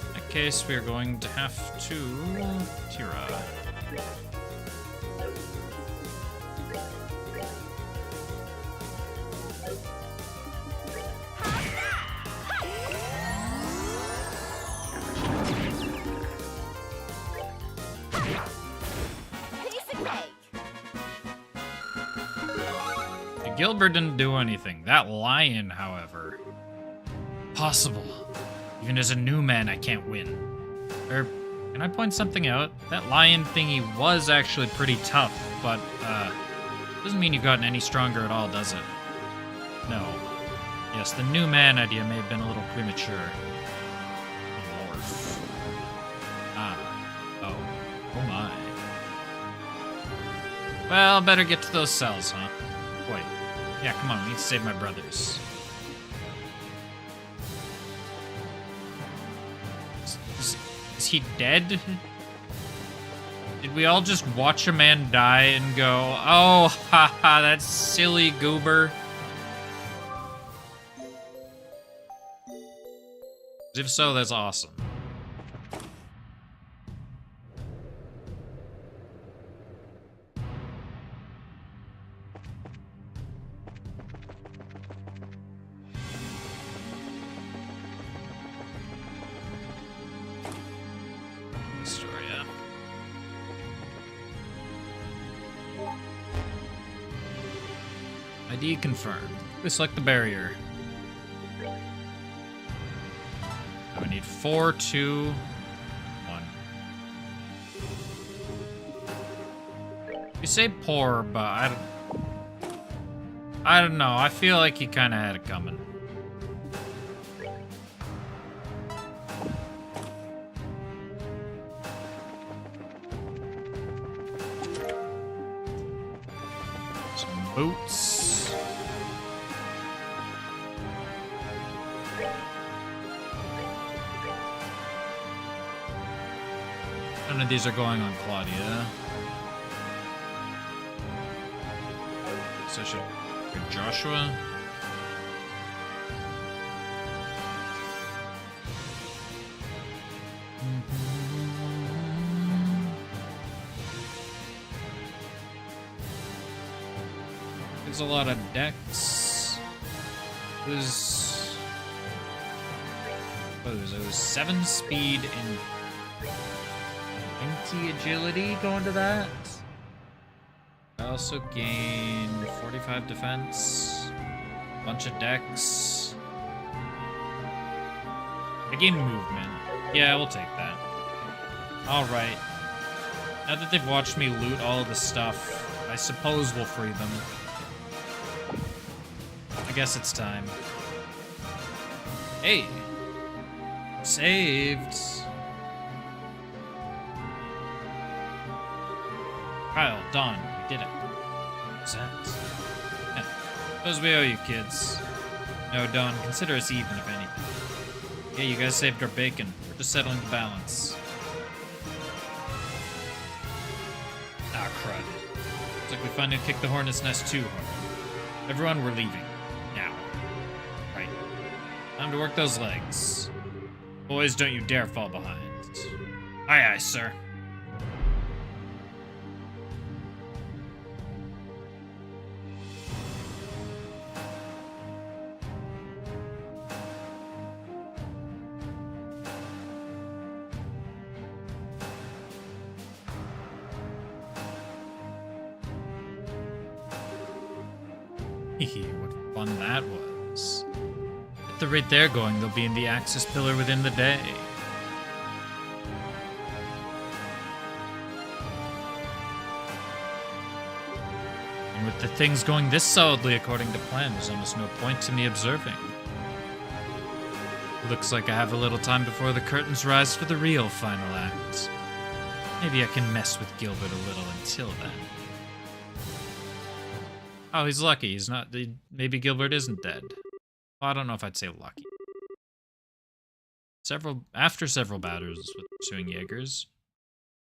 In that case, we are going to have to Tira. Piece of cake. Gilbert didn't do anything. That lion, however, possible. Even as a new man, I can't win. Can I point something out? That lion thingy was actually pretty tough, but doesn't mean you've gotten any stronger at all, does it? No. Yes, the new man idea may have been a little premature. Morph. Oh. Oh my. Well, better get to those cells, huh? Wait. Yeah, come on, we need to save my brothers. Is he dead? Did we all just watch a man die and go, oh, haha, that silly goober? If so, that's awesome. Historia. ID confirmed. We select the barrier. I need 4, 2, 1. You say poor, but I don't know. I feel like he kind of had it coming. Some boots. None of these are going on Claudia. So I should get Joshua. There's a lot of decks. It was 7 speed and 20 agility going to that. I also gain 45 defense, a bunch of dex. I gain movement. Yeah, we'll take that. Alright. Now that they've watched me loot all of the stuff, I suppose we'll free them. I guess it's time. Hey! Saved! Kyle, Don, we did it. What's that? Yeah. Suppose we owe you, kids. No, Don, consider us even, if anything. Yeah, you guys saved our bacon. We're just settling the balance. Ah, crud. Looks like we finally kicked the hornet's nest too hard. Everyone, we're leaving. Now. Right. Time to work those legs. Boys, don't you dare fall behind. Aye, aye, sir. What fun that was. At the rate they're going, they'll be in the Axis Pillar within the day. And with the things going this solidly according to plan, there's almost no point to me observing. Looks like I have a little time before the curtains rise for the real final act. Maybe I can mess with Gilbert a little until then. Oh, he's lucky. He's not. Maybe Gilbert isn't dead. Well, I don't know if I'd say lucky. After several battles with pursuing Jaegers,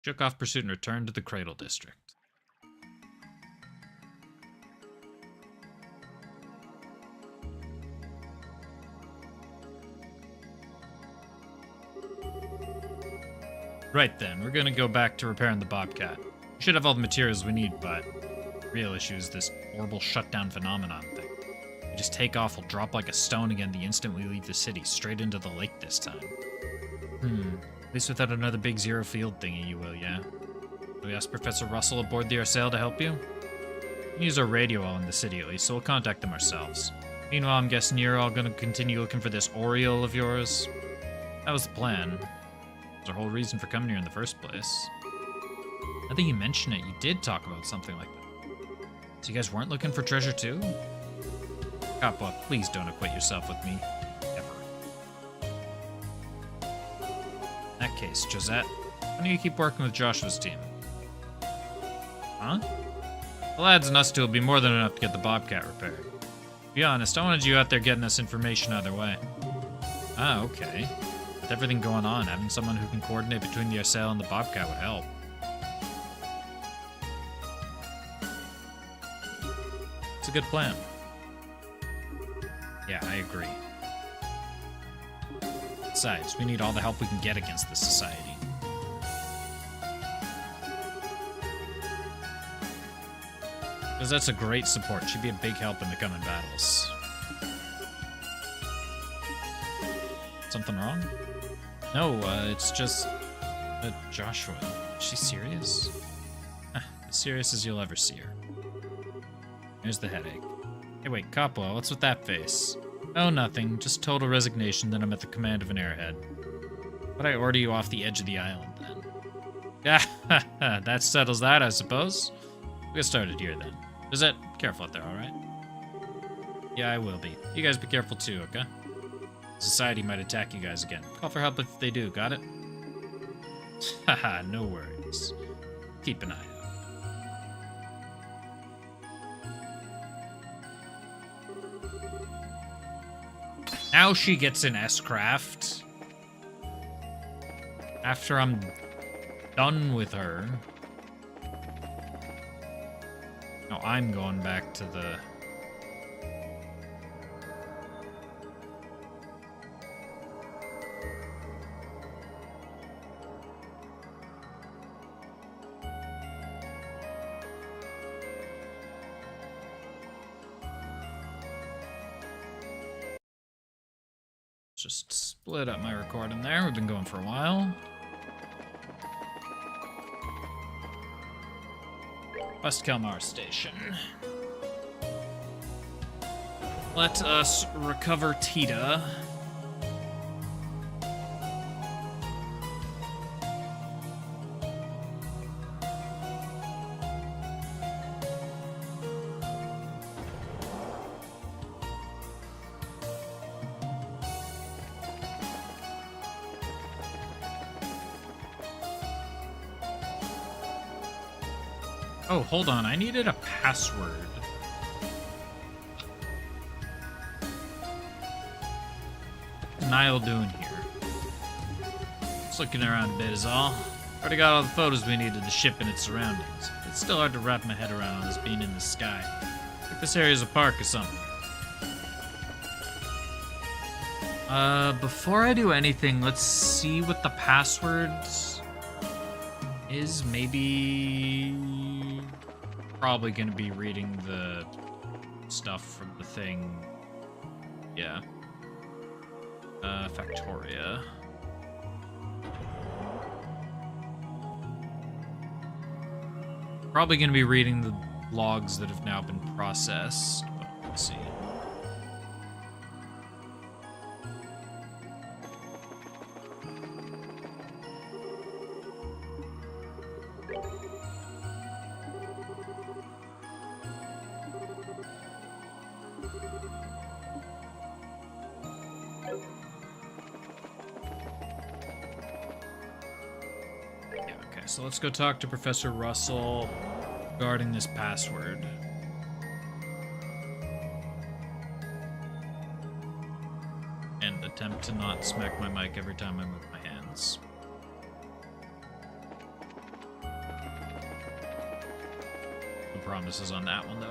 shook off pursuit and returned to the Cradle District. Right then, we're gonna go back to repairing the Bobcat. We should have all the materials we need, but the real issue is this horrible shutdown phenomenon thing. We just take off, we'll drop like a stone again the instant we leave the city, straight into the lake this time. At least without another big zero field thingy, you will, yeah? Do we ask Professor Russell aboard the Arsail to help you? We can use our radio while in the city at least, so we'll contact them ourselves. Meanwhile, I'm guessing you're all gonna continue looking for this Oriole of yours? That was the plan. That's our whole reason for coming here in the first place. I think you mentioned it. You did talk about something like that. So you guys weren't looking for treasure too? Kappa, please don't acquaint yourself with me. Ever. In that case, Josette, why don't you keep working with Joshua's team? Huh? The lads and us two will be more than enough to get the Bobcat repaired. To be honest, I wanted you out there getting us information either way. Ah, okay. With everything going on, having someone who can coordinate between the Arsail and the Bobcat would help. a good plan. Yeah, I agree. Besides, we need all the help we can get against this society. Because that's a great support. She'd be a big help in the coming battles. Something wrong? No, it's just... Joshua. Is she serious? As serious as you'll ever see her. Here's the headache. Hey wait, Coppola, what's with that face? Oh, nothing. Just total resignation that I'm at the command of an airhead. But I order you off the edge of the island, then. Yeah, that settles that, I suppose. We'll get started here, then. Is it? Careful out there, alright? Yeah, I will be. You guys be careful too, okay? Society might attack you guys again. Call for help if they do, got it? Haha, no worries. Keep an eye out. Now she gets an S-craft. After I'm done with her. No, I'm going back to the... Just split up my recording there. We've been going for a while. West Kelmar Station. Let us recover Tita. Oh, hold on. I needed a password. What's Niall doing here? Just looking around a bit is all. Already got all the photos we need of the ship and its surroundings. It's still hard to wrap my head around this being in the sky. Like this area's a park or something. Before I do anything, let's see what the password is. Maybe... Probably gonna be reading the stuff from the thing. Yeah. Factoria. Probably gonna be reading the logs that have now been processed, but let's see. So let's go talk to Professor Russell regarding this password. And attempt to not smack my mic every time I move my hands. No promises on that one, though.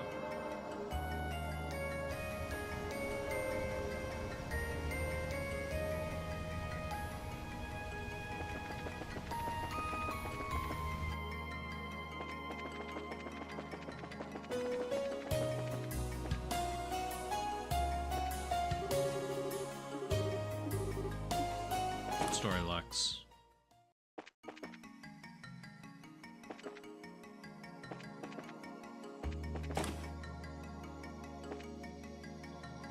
Storylux.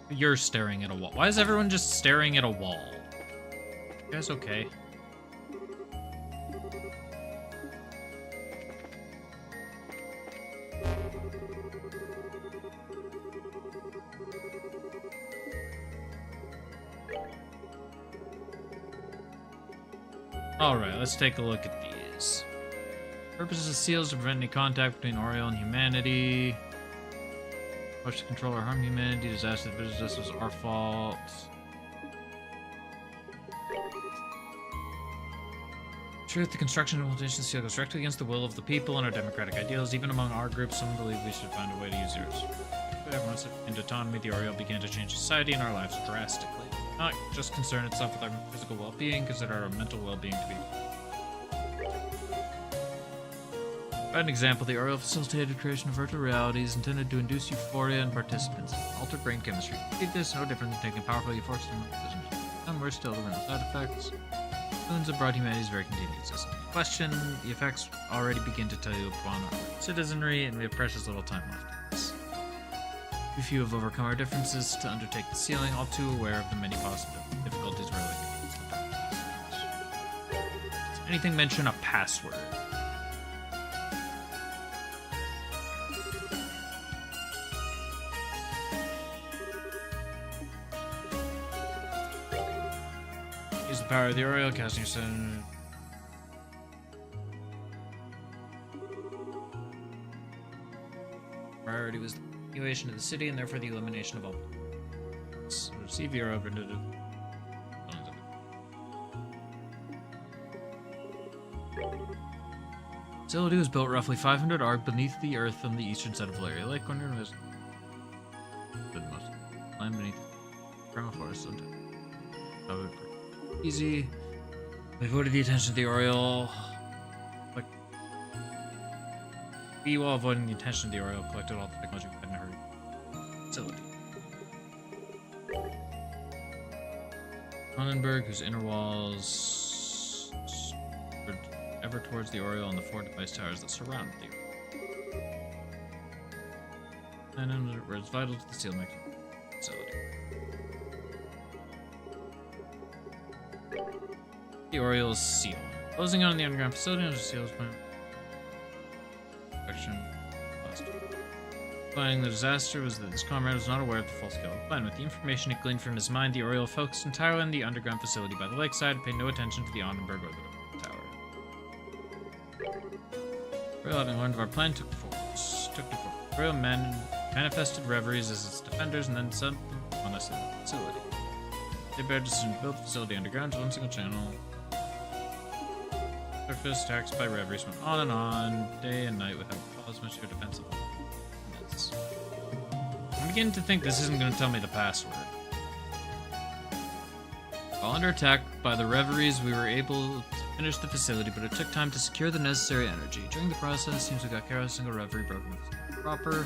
You're staring at a wall. Why is everyone just staring at a wall? You guys okay? Alright, let's take a look at these. Purpose of the seals to prevent any contact between Oriole and humanity. Push to control or harm humanity. Disaster that visits us was our fault. Truth, the construction of the implementation seal goes directly against the will of the people and our democratic ideals. Even among our group, some believe we should find a way to use yours. once it gained autonomy, the Oriole began to change society and our lives drastically. Not just concern itself with our physical well-being, consider our mental well-being to be. By an example, the Oriole facilitated creation of virtual realities intended to induce euphoria in participants, alter brain chemistry. Did this no different than taking powerful euphoric stimulants. Some were still to win the side effects. Boons have brought humanity's very continued existence. Question: the effects already begin to tell you upon our citizenry, and we have precious little time left. Too few have overcome our differences to undertake the sealing, all too aware of the many possible difficulties related to the password. Does anything mention a password? Use the power of the Oriole, casting your son. Priority was the evacuation of the city and therefore the elimination of all. Receive your over to the facility was built roughly 500 arc beneath the earth on the eastern side of Valeria Lake. When you're land beneath permafrost. Easy. We avoided the attention of the Oriole. We, while avoiding the attention of the Oriole, collected all the technology we had in her facility. Cronenberg, whose inner walls were ever towards the Oriole and the 4 device towers that surround the Oriole. And it was vital to the steelmaking facility. The Oriole's seal. Closing on the underground facility under seal's point. Finding the disaster was that his comrade was not aware of the full scale of the plan. With the information it gleaned from his mind, the Oriole focused entirely on the underground facility by the lakeside and paid no attention to the Onnenberg or the tower. Oriole, having learned of our plan, took to force. Oriole manifested reveries as its defenders and then sent them on us in the facility. They bear decision to build the facility underground to one single channel. Surface attacks by reveries went on and on, day and night without pause, much to defensive. I'm beginning to think this isn't going to tell me the password. While under attack by the reveries, we were able to finish the facility, but it took time to secure the necessary energy. During the process, it seems we got careless, single reverie broken proper.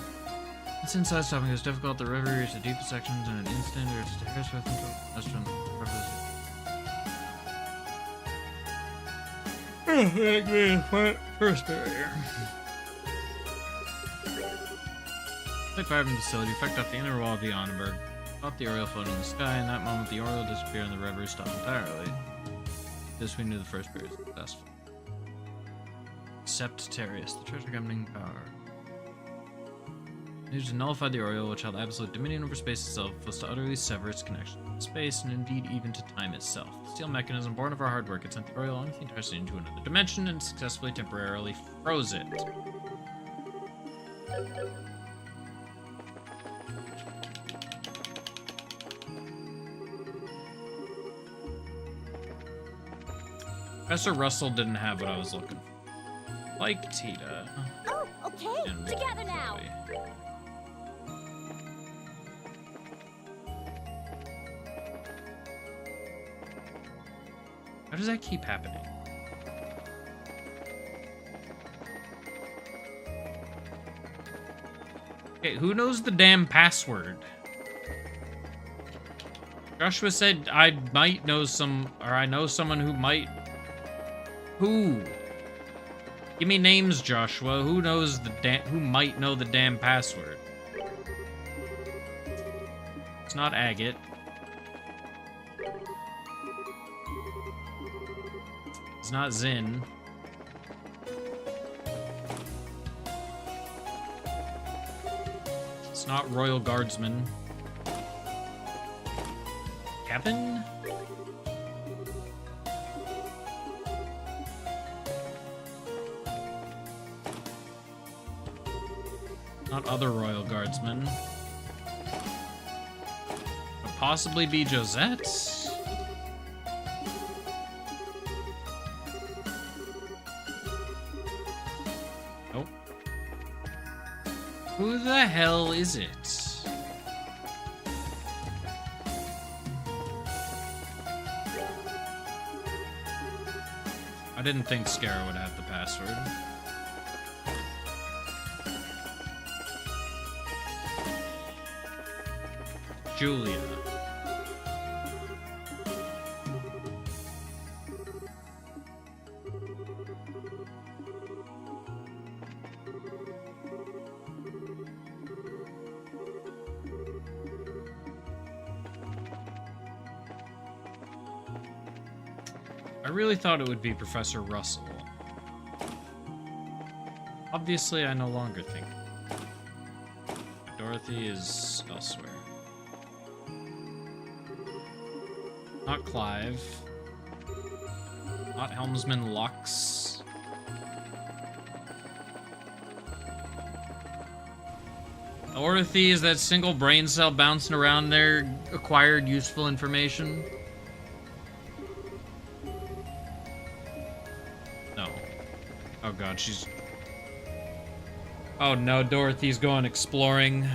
Since inside stopping was difficult, the reverie reached the deepest sections in an instant, or just a hair's breadth until restaurant first barrier. They fired from the facility, effect off the inner wall of the Onnenberg. Caught the Oriole floating in the sky. In that moment, the Oriole disappeared and the reverie stopped entirely. This we knew the first barrier was successful. Except Terrius, the treasure governing power. Used to nullify the Oriole, which held absolute dominion over space itself, was to utterly sever its connection to space and indeed even to time itself. The steel mechanism born of our hard work had sent the Oriole unintentionally into another dimension and successfully temporarily froze it. Professor Russell didn't have what I was looking for. Like Tita. Oh, okay. Together now. How does that keep happening? Okay, who knows the damn password? Joshua said I might know I know someone who might. Who? Give me names, Joshua. Who knows who might know the damn password? It's not Agate. It's not Zin. It's not Royal Guardsman. Kevin? Not other Royal Guardsmen. Could possibly be Josette? Nope. Who the hell is it? didn't think Scara would have the password. Julia. I really thought it would be Professor Russell. Obviously, I no longer think. Dorothy is elsewhere. Not Clive. Not Helmsman Lux. Dorothy is that single brain cell bouncing around there, acquired useful information. No. Oh god, she's... Oh no, Dorothy's going exploring.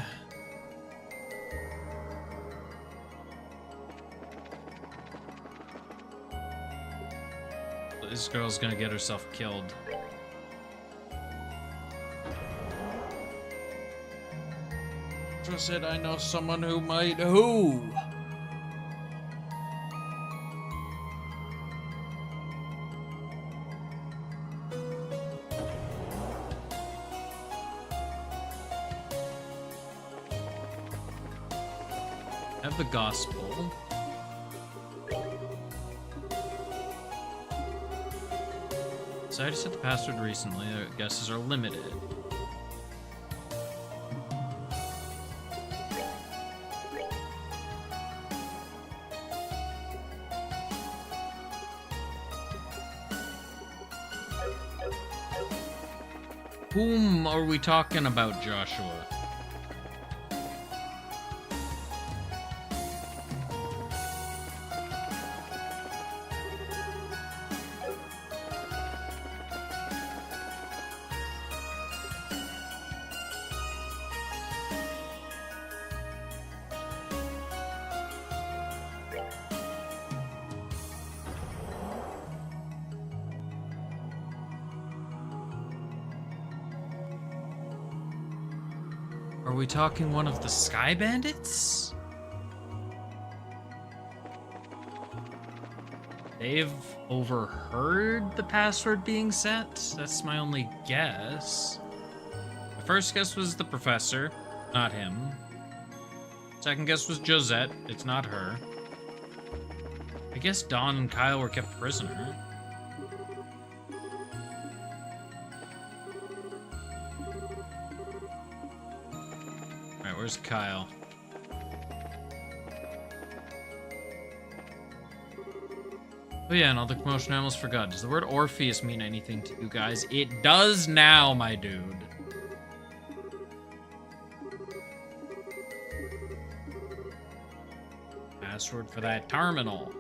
This girl's gonna get herself killed. Just said I know someone who might. Who? Have the gospel. Decided to set the password recently. Their guesses are limited. Whom are we talking about, Joshua? Are we talking one of the Sky Bandits? They've overheard the password being set? That's my only guess. The first guess was the professor, not him. Second guess was Josette, it's not her. I guess Dawn and Kyle were kept prisoner. Where's Kyle? Oh yeah, and all the commotion I almost forgot. Does the word Orpheus mean anything to you guys? It does now, my dude. Password for that terminal.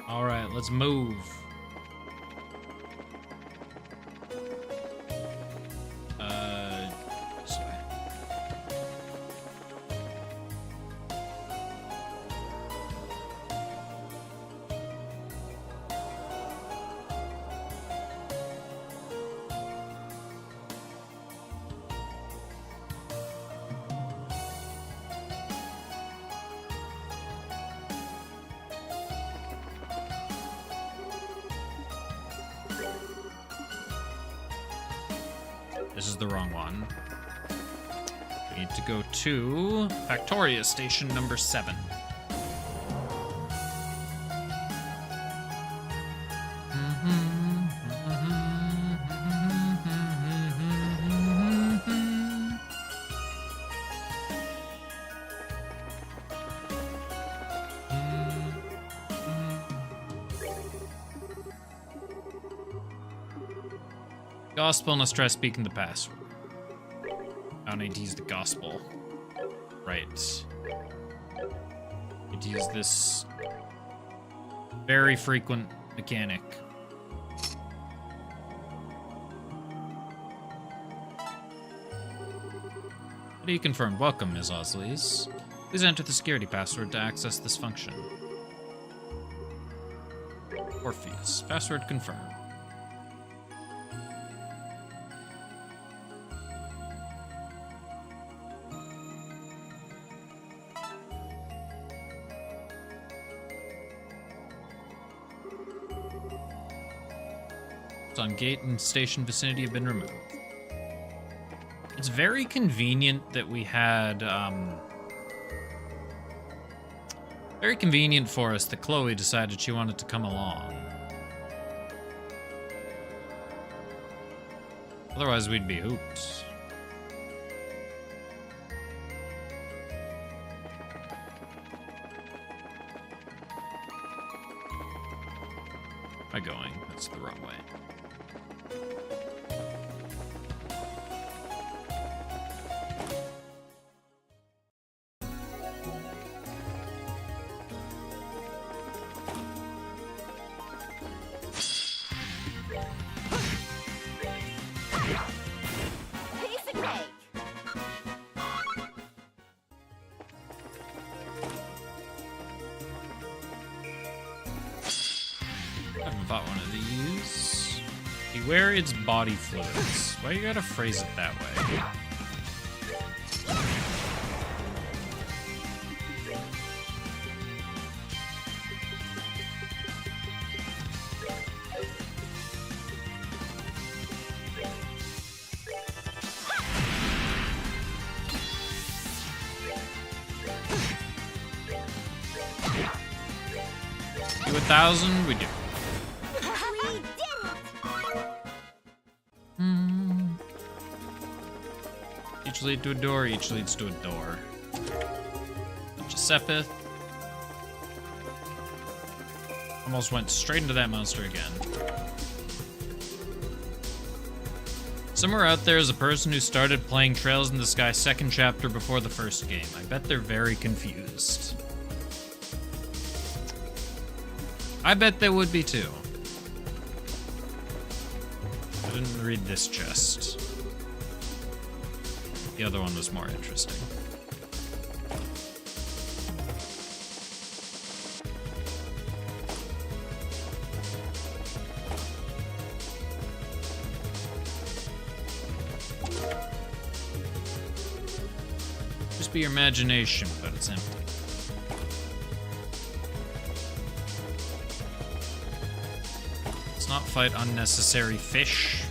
All right, let's move. This way. This is the wrong one. We need to go to Factoria Station number 7. Gospel and Estrella speaking the password. I don't need to use the gospel. Right. Need to use this very frequent mechanic. Be confirmed. Welcome, Ms. Osleys. Please enter the security password to access this function. Orpheus. Password confirmed. On gate and station vicinity have been removed. It's very convenient that we had, very convenient for us that Chloe decided she wanted to come along. Otherwise, we'd be hooped. Am I going? That's the wrong way. Piece of cake. I haven't bought one of these. Beware its body fluids. Why you gotta phrase it that way? Do 1,000, we do. We did Each lead to a door, each leads to a door. Bunch of Sepith. Almost went straight into that monster again. Somewhere out there is a person who started playing Trails in the Sky second chapter before the first game. I bet they're very confused. I bet they would be too. I didn't read this chest. The other one was more interesting. Just be your imagination, but it's empty. Let's not fight unnecessary fish.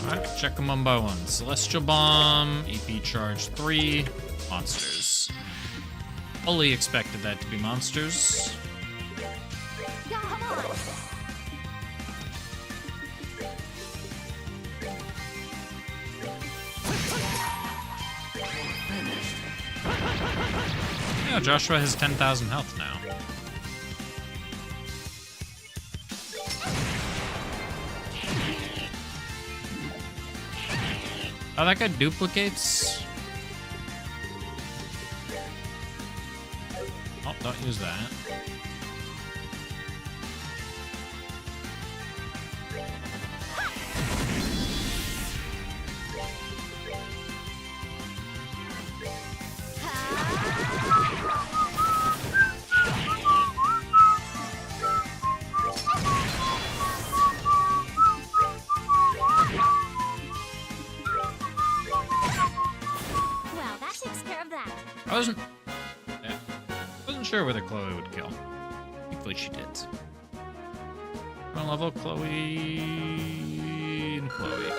Alright, check them one by one. Celestial Bomb, EP Charge 3, monsters. Fully expected that to be monsters. Yeah, come on. Yeah, Joshua has 10,000 health now. Oh, that guy duplicates? Oh, don't use that. Well, that takes care of that. I wasn't sure whether Chloe would kill. Thankfully she did. One level, Chloe and Chloe.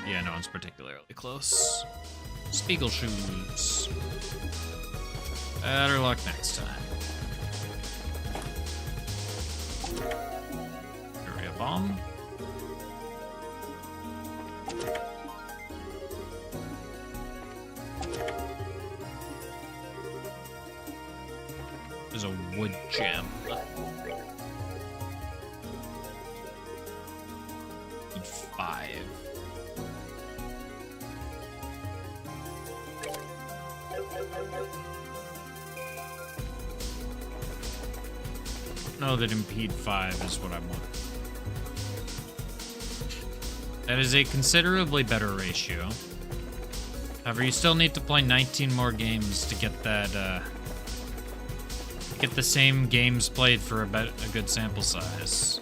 Yeah, no one's particularly close. Spiegel shoes. Better luck next time. Area bomb. There's a wood gem. impede 5. No, that impede 5 is what I want. That is a considerably better ratio. However, you still need to play 19 more games to get that, get the same games played for a good sample size.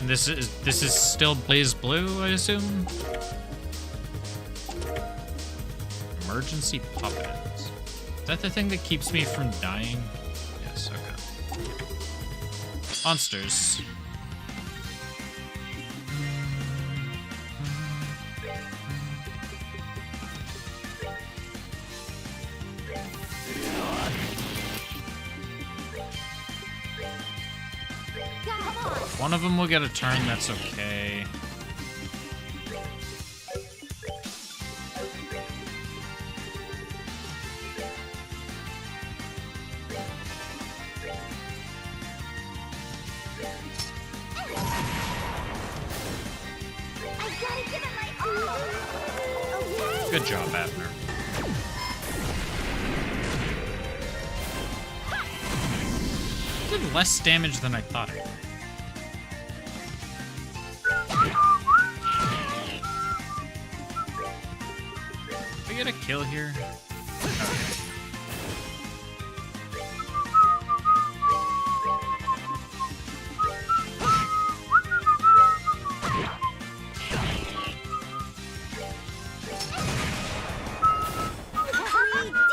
And this is still Blaze Blue, I assume? Emergency puppets. Is that the thing that keeps me from dying? Yes, okay. Monsters. Come on. One of them will get a turn, that's okay. I've got to give it my all. Okay. Good job, Abner. Did less damage than I thought it would. Did I get a kill here? Okay. We did it.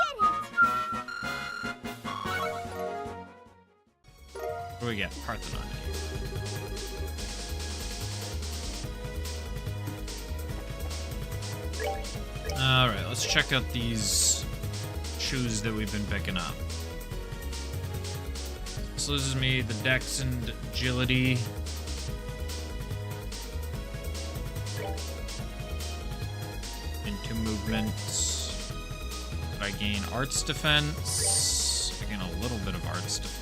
What do we get? Parthenon. Alright, let's check out these shoes that we've been picking up. So this is me, the Dex and Agility. Into movements. I gain Arts Defense. I gain a little bit of Arts Defense.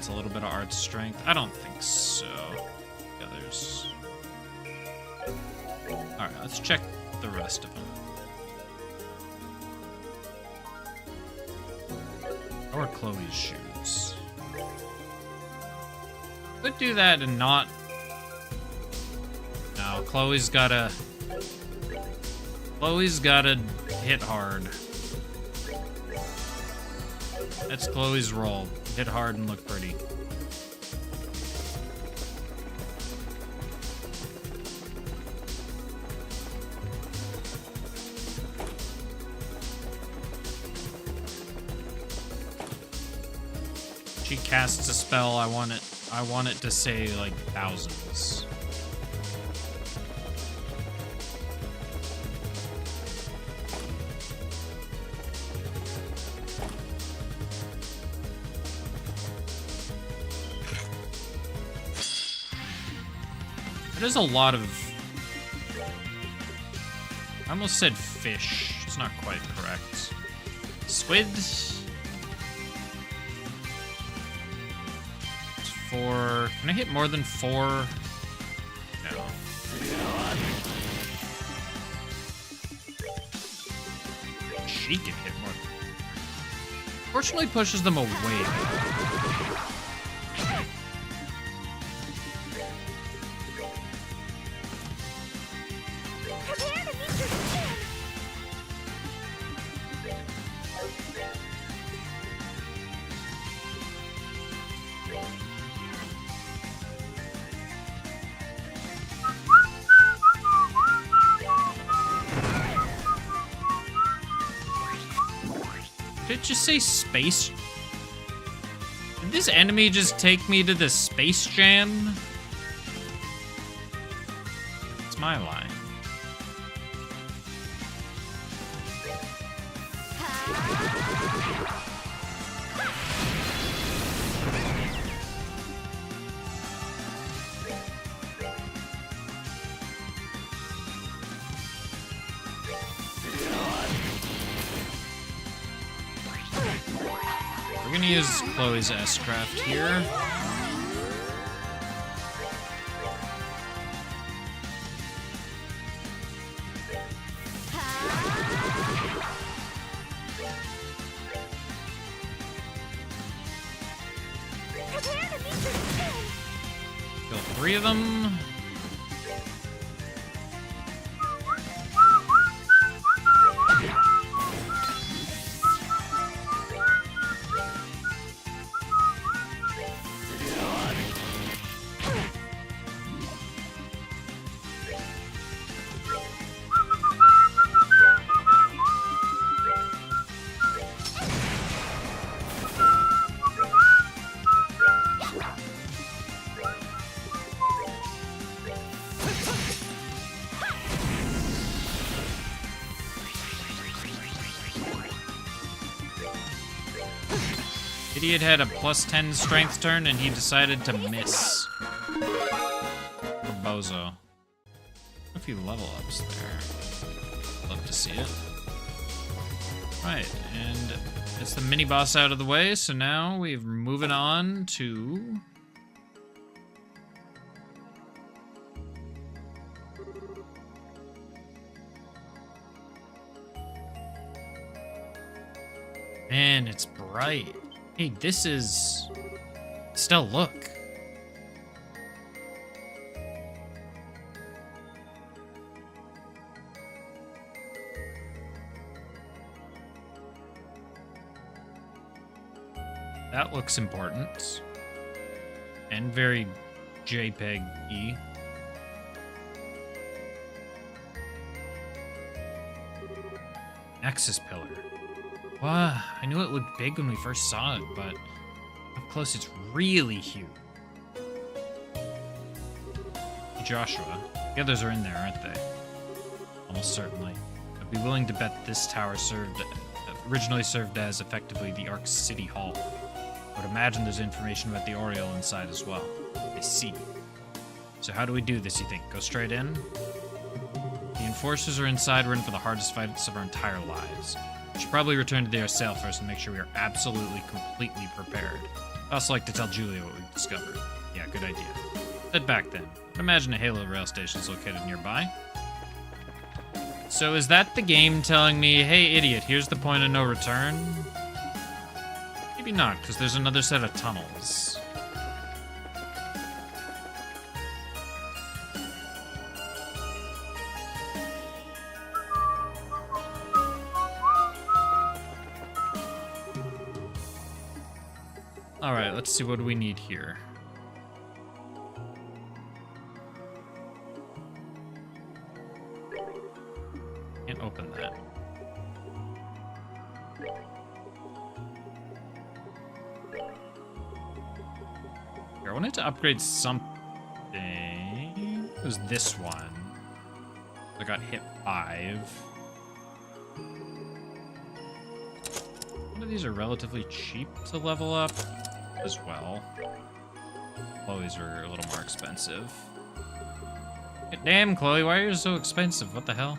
A little bit of art strength. I don't think so. Others. Alright, let's check the rest of them. How are Chloe's shoes? Could do that and not. No, Chloe's gotta hit hard. That's Chloe's role. Hit hard and look pretty. She casts a spell, I want it to say like thousands. There's a lot of... I almost said fish. It's not quite correct. Squid. It's 4. Can I hit more than 4? No. She can hit more. Fortunately pushes them away. Prepare to meet your doom. Did it just say space? Did this enemy just take me to the Space Jam? It's my line. Ha! We're gonna use Chloe's S-Craft here. Prepare to meet your spin. Kill 3 of them. Idiot had a +10 strength turn and he decided to miss. For Bozo. A few level ups there. Love to see it. Right, and it's the mini boss out of the way, so now we're moving on to. Man, it's bright. Hey, this is... Stell, look. That looks important. And very JPEG-y. Axis pillar. Wow, I knew it looked big when we first saw it, but up close it's really huge. Joshua. The others are in there, aren't they? Almost certainly. I'd be willing to bet this tower originally served as effectively the Ark's City Hall. I would imagine there's information about the Oriole inside as well. I see. So how do we do this, you think? Go straight in? The Enforcers are inside. We're in for the hardest fights of our entire lives. We should probably return to the Arcel first and make sure we are absolutely, completely prepared. I'd also like to tell Julia what we've discovered. Yeah, good idea. Head back then. I'd imagine a Halo rail station is located nearby. So is that the game telling me, hey idiot, here's the point of no return? Maybe not, because there's another set of tunnels. Alright, let's see what do we need here. Can't open that. Here, I wanted to upgrade something. It was this one. I got hit 5. One of these are relatively cheap to level up as well. Chloe's are a little more expensive. Damn, Chloe, why are you so expensive? What the hell?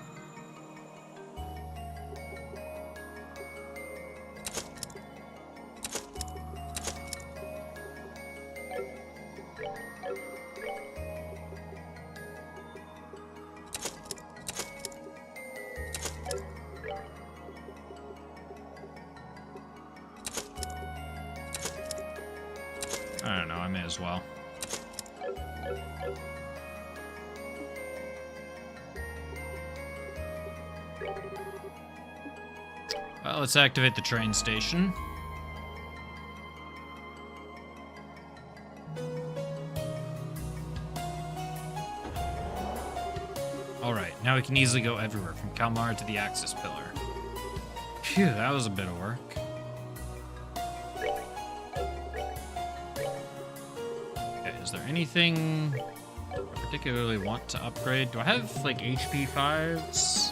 I don't know, I may as well. Well, let's activate the train station. Alright, now we can easily go everywhere, from Kalmar to the Axis Pillar. Phew, that was a bit of work. Is there anything I particularly want to upgrade? Do I have, like, HP 5s?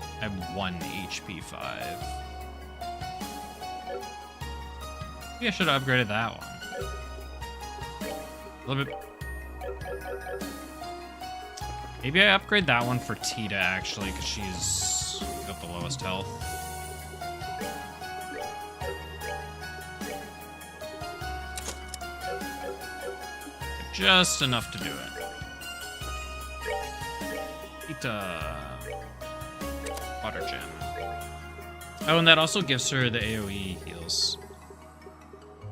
I have 1 HP 5. Maybe I should have upgraded that one. A little bit. Maybe I upgrade that one for Tita, actually, because she's got the lowest health. Just enough to do it. Tita. Water gem. Oh, and that also gives her the AoE heals.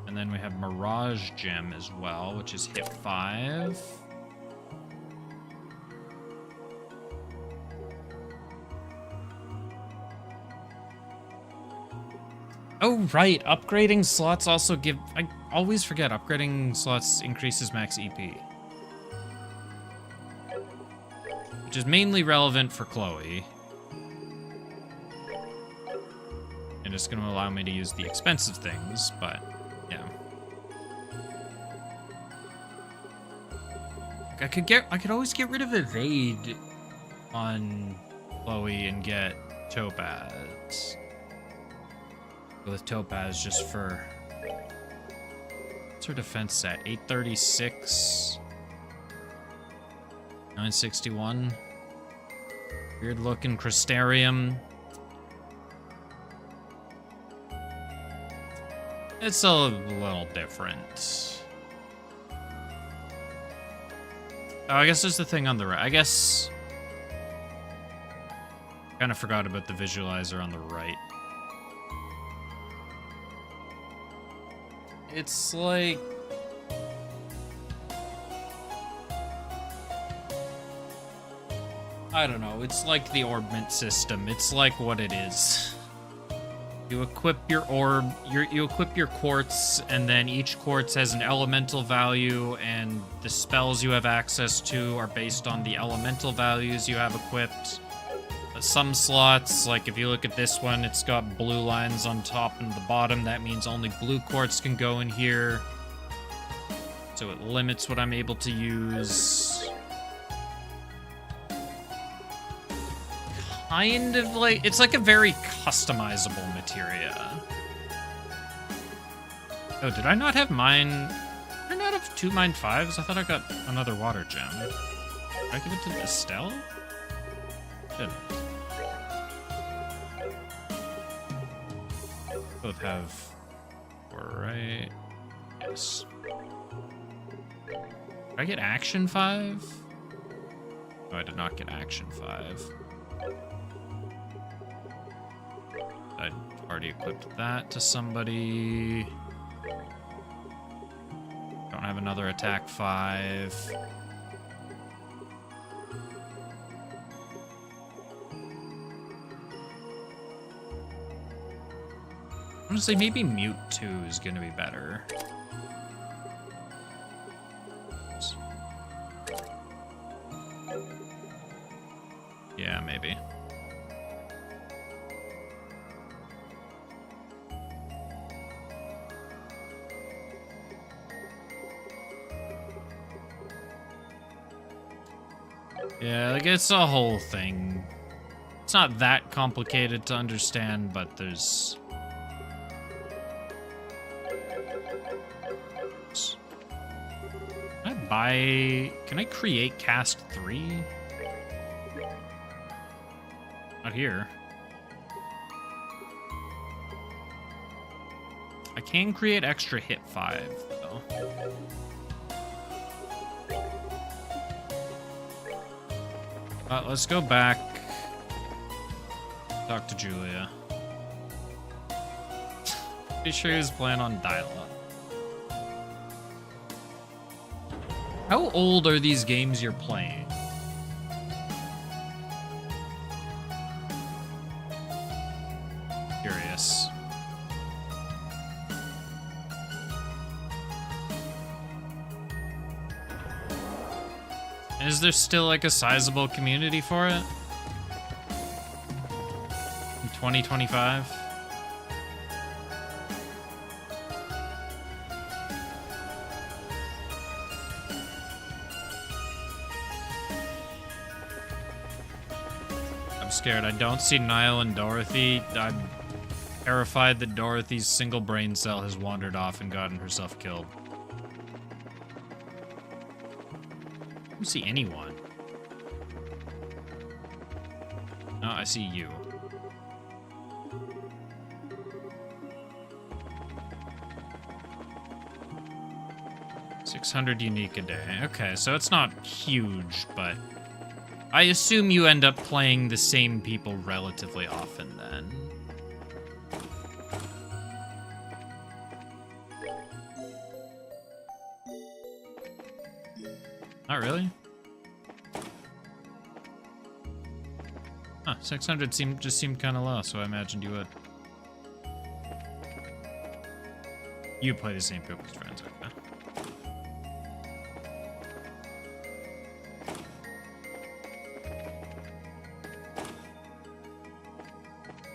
And then we have Mirage Gem as well, which is hit 5. Oh, right. Upgrading slots also give... I always forget. Upgrading slots increases max EP. Which is mainly relevant for Chloe. And it's going to allow me to use the expensive things, but yeah. I could always get rid of Evade on Chloe and get Topaz. Go with Topaz just for... What's her defense at? 836. 961. Weird looking Crystarium. It's a little different. Oh, I guess there's the thing on the right. I guess... Kind of forgot about the visualizer on the right. It's like... I don't know. It's like the orbment system. It's like what it is. You equip your orb, you equip your quartz, and then each quartz has an elemental value, and the spells you have access to are based on the elemental values you have equipped. Some slots, like if you look at this one, it's got blue lines on top and the bottom. That means only blue quartz can go in here. So it limits what I'm able to use. Kind of like, it's like a very customizable materia. Oh, did I not have mine? Did I not have 2 mine 5s? I thought I got another water gem. Did I give it to Estelle? Didn't. Both have 4, right? Yes. Did I get action 5? No, I did not get action 5. I already equipped that to somebody. Don't have another attack 5. Honestly, maybe Mute 2 is gonna be better. Yeah, maybe. Yeah, like, it's a whole thing. It's not that complicated to understand, but there's... Can I create cast 3? Not here. I can create extra hit 5, though. Let's go back. Talk to Julia. Pretty sure he was planning on dial-up. How old are these games you're playing? Curious. Is there still like a sizable community for it? In 2025? I'm scared. I don't see Niall and Dorothy. I'm Terrified that Dorothy's single brain cell has wandered off and gotten herself killed. I don't see anyone. No, I see you. $600 unique a day. Okay, so it's not huge, but I assume you end up playing the same people relatively often then. Not really? Huh, 600 just seemed kind of low, so I imagined you would. You play the same people as friends, okay.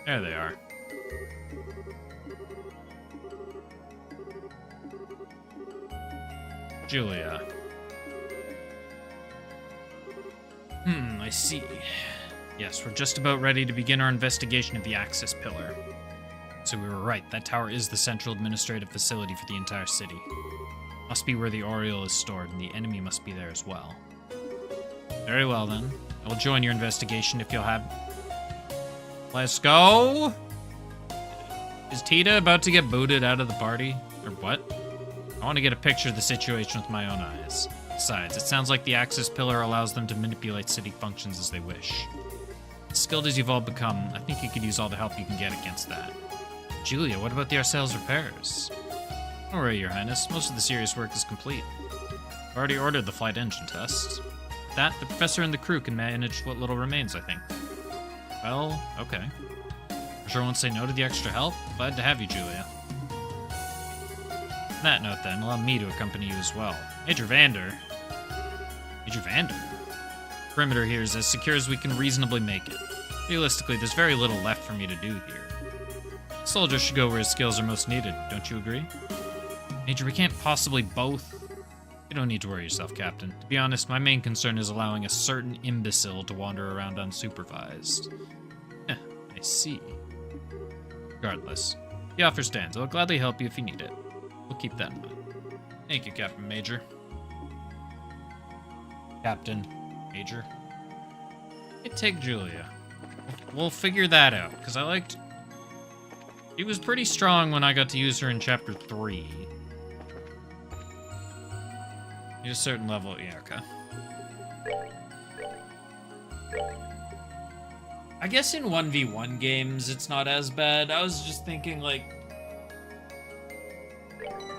There they are. Julia. I see. Yes, we're just about ready to begin our investigation of the Axis Pillar. So we were right, that tower is the central administrative facility for the entire city. Must be where the Oriole is stored, and the enemy must be there as well. Very well then. I will join your investigation if you'll have... Let's go! Is Tita about to get booted out of the party? Or what? I want to get a picture of the situation with my own eyes. Besides, it sounds like the Axis Pillar allows them to manipulate city functions as they wish. As skilled as you've all become, I think you could use all the help you can get against that. Julia, what about the Arcel's repairs? Don't worry, Your Highness. Most of the serious work is complete. I've already ordered the flight engine test. With that, the professor and the crew can manage what little remains, I think. Well, okay. I sure won't say no to the extra help. Glad to have you, Julia. On that note, then, allow me to accompany you as well. Major Vander? Major Vander? Perimeter here is as secure as we can reasonably make it. Realistically, there's very little left for me to do here. A soldier should go where his skills are most needed, don't you agree? Major, we can't possibly both... You don't need to worry yourself, Captain. To be honest, my main concern is allowing a certain imbecile to wander around unsupervised. I see. Regardless, the offer stands. I'll gladly help you if you need it. We'll keep that in mind. Thank you, Captain Major. Captain Major. Hey, take Julia. We'll figure that out, because I liked... She was pretty strong when I got to use her in Chapter 3. At a certain level, yeah, okay. I guess in 1v1 games, it's not as bad. I was just thinking, like...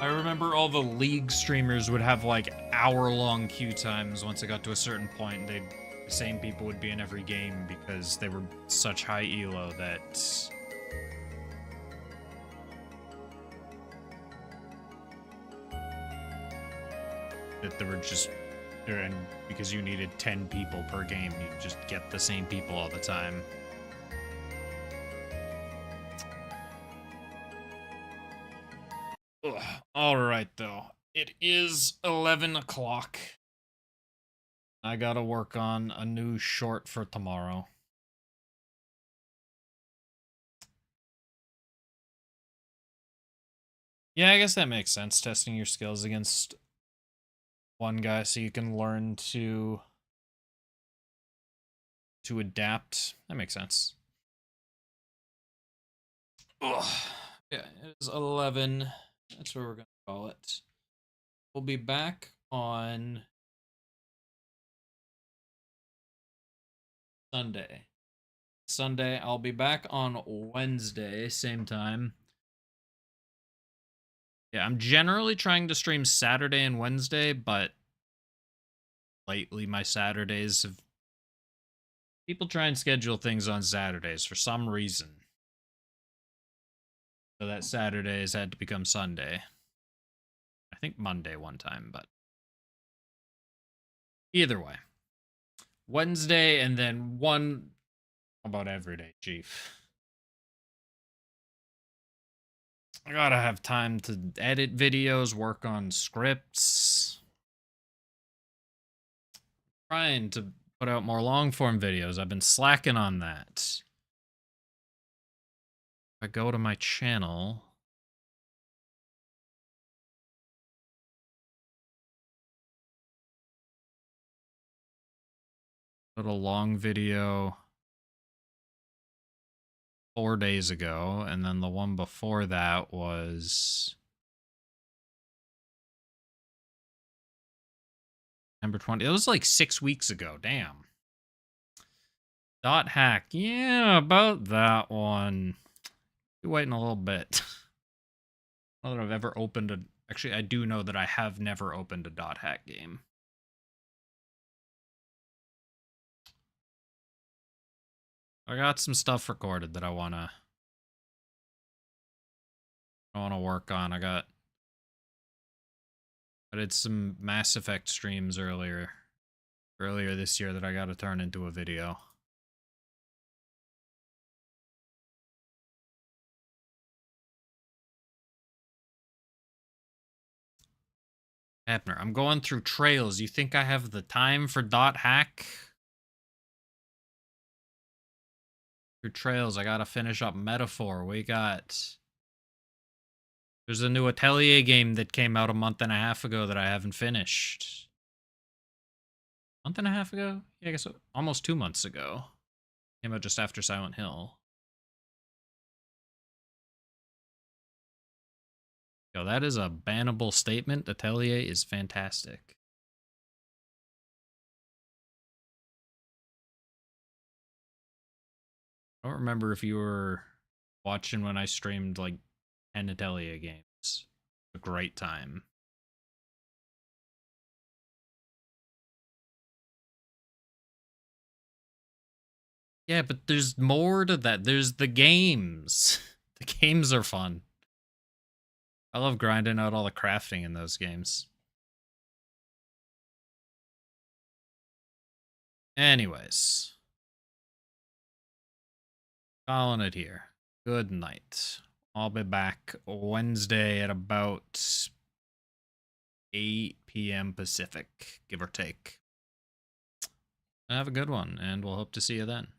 I remember all the League streamers would have, like, hour-long queue times once it got to a certain point. The same people would be in every game because they were such high elo that... there were just... And because you needed 10 people per game, you just get the same people all the time. Ugh. All right, though. It is 11 o'clock. I gotta work on a new short for tomorrow. Yeah, I guess that makes sense, testing your skills against one guy so you can learn to adapt. That makes sense. Ugh. Yeah, it is 11. That's what we're gonna call it. We'll be back on Sunday. I'll be back on Wednesday, same time. Yeah, I'm generally trying to stream Saturday and Wednesday, but lately my Saturdays have... People try and schedule things on Saturdays for some reason. So that Saturday has had to become Sunday. I think Monday one time, but... Either way. Wednesday and then one... How about every day, Chief? I gotta have time to edit videos, work on scripts. Trying to put out more long-form videos. I've been slacking on that. I go to my channel. Little long video 4 days ago, and then the one before that was September 20. It was like 6 weeks ago. Damn. Dot hack. Yeah, about that one. Be waiting a little bit. I don't know that I've ever opened a... Actually, I do know that I have never opened a dot hack game. I got some stuff recorded that I wanna work on. I did some Mass Effect streams earlier this year that I gotta turn into a video. Abner, I'm going through trails. You think I have the time for dot hack? Through trails, I gotta finish up Metaphor. There's a new Atelier game that came out a month and a half ago that I haven't finished. Month and a half ago? Yeah, I guess almost 2 months ago. Came out just after Silent Hill. Yo, that is a bannable statement. Atelier is fantastic. I don't remember if you were watching when I streamed like 10 Atelier games. A great time. Yeah, but there's more to that. There's the games. The games are fun. I love grinding out all the crafting in those games. Anyways. Calling it here. Good night. I'll be back Wednesday at about 8 p.m. Pacific, give or take. Have a good one, and we'll hope to see you then.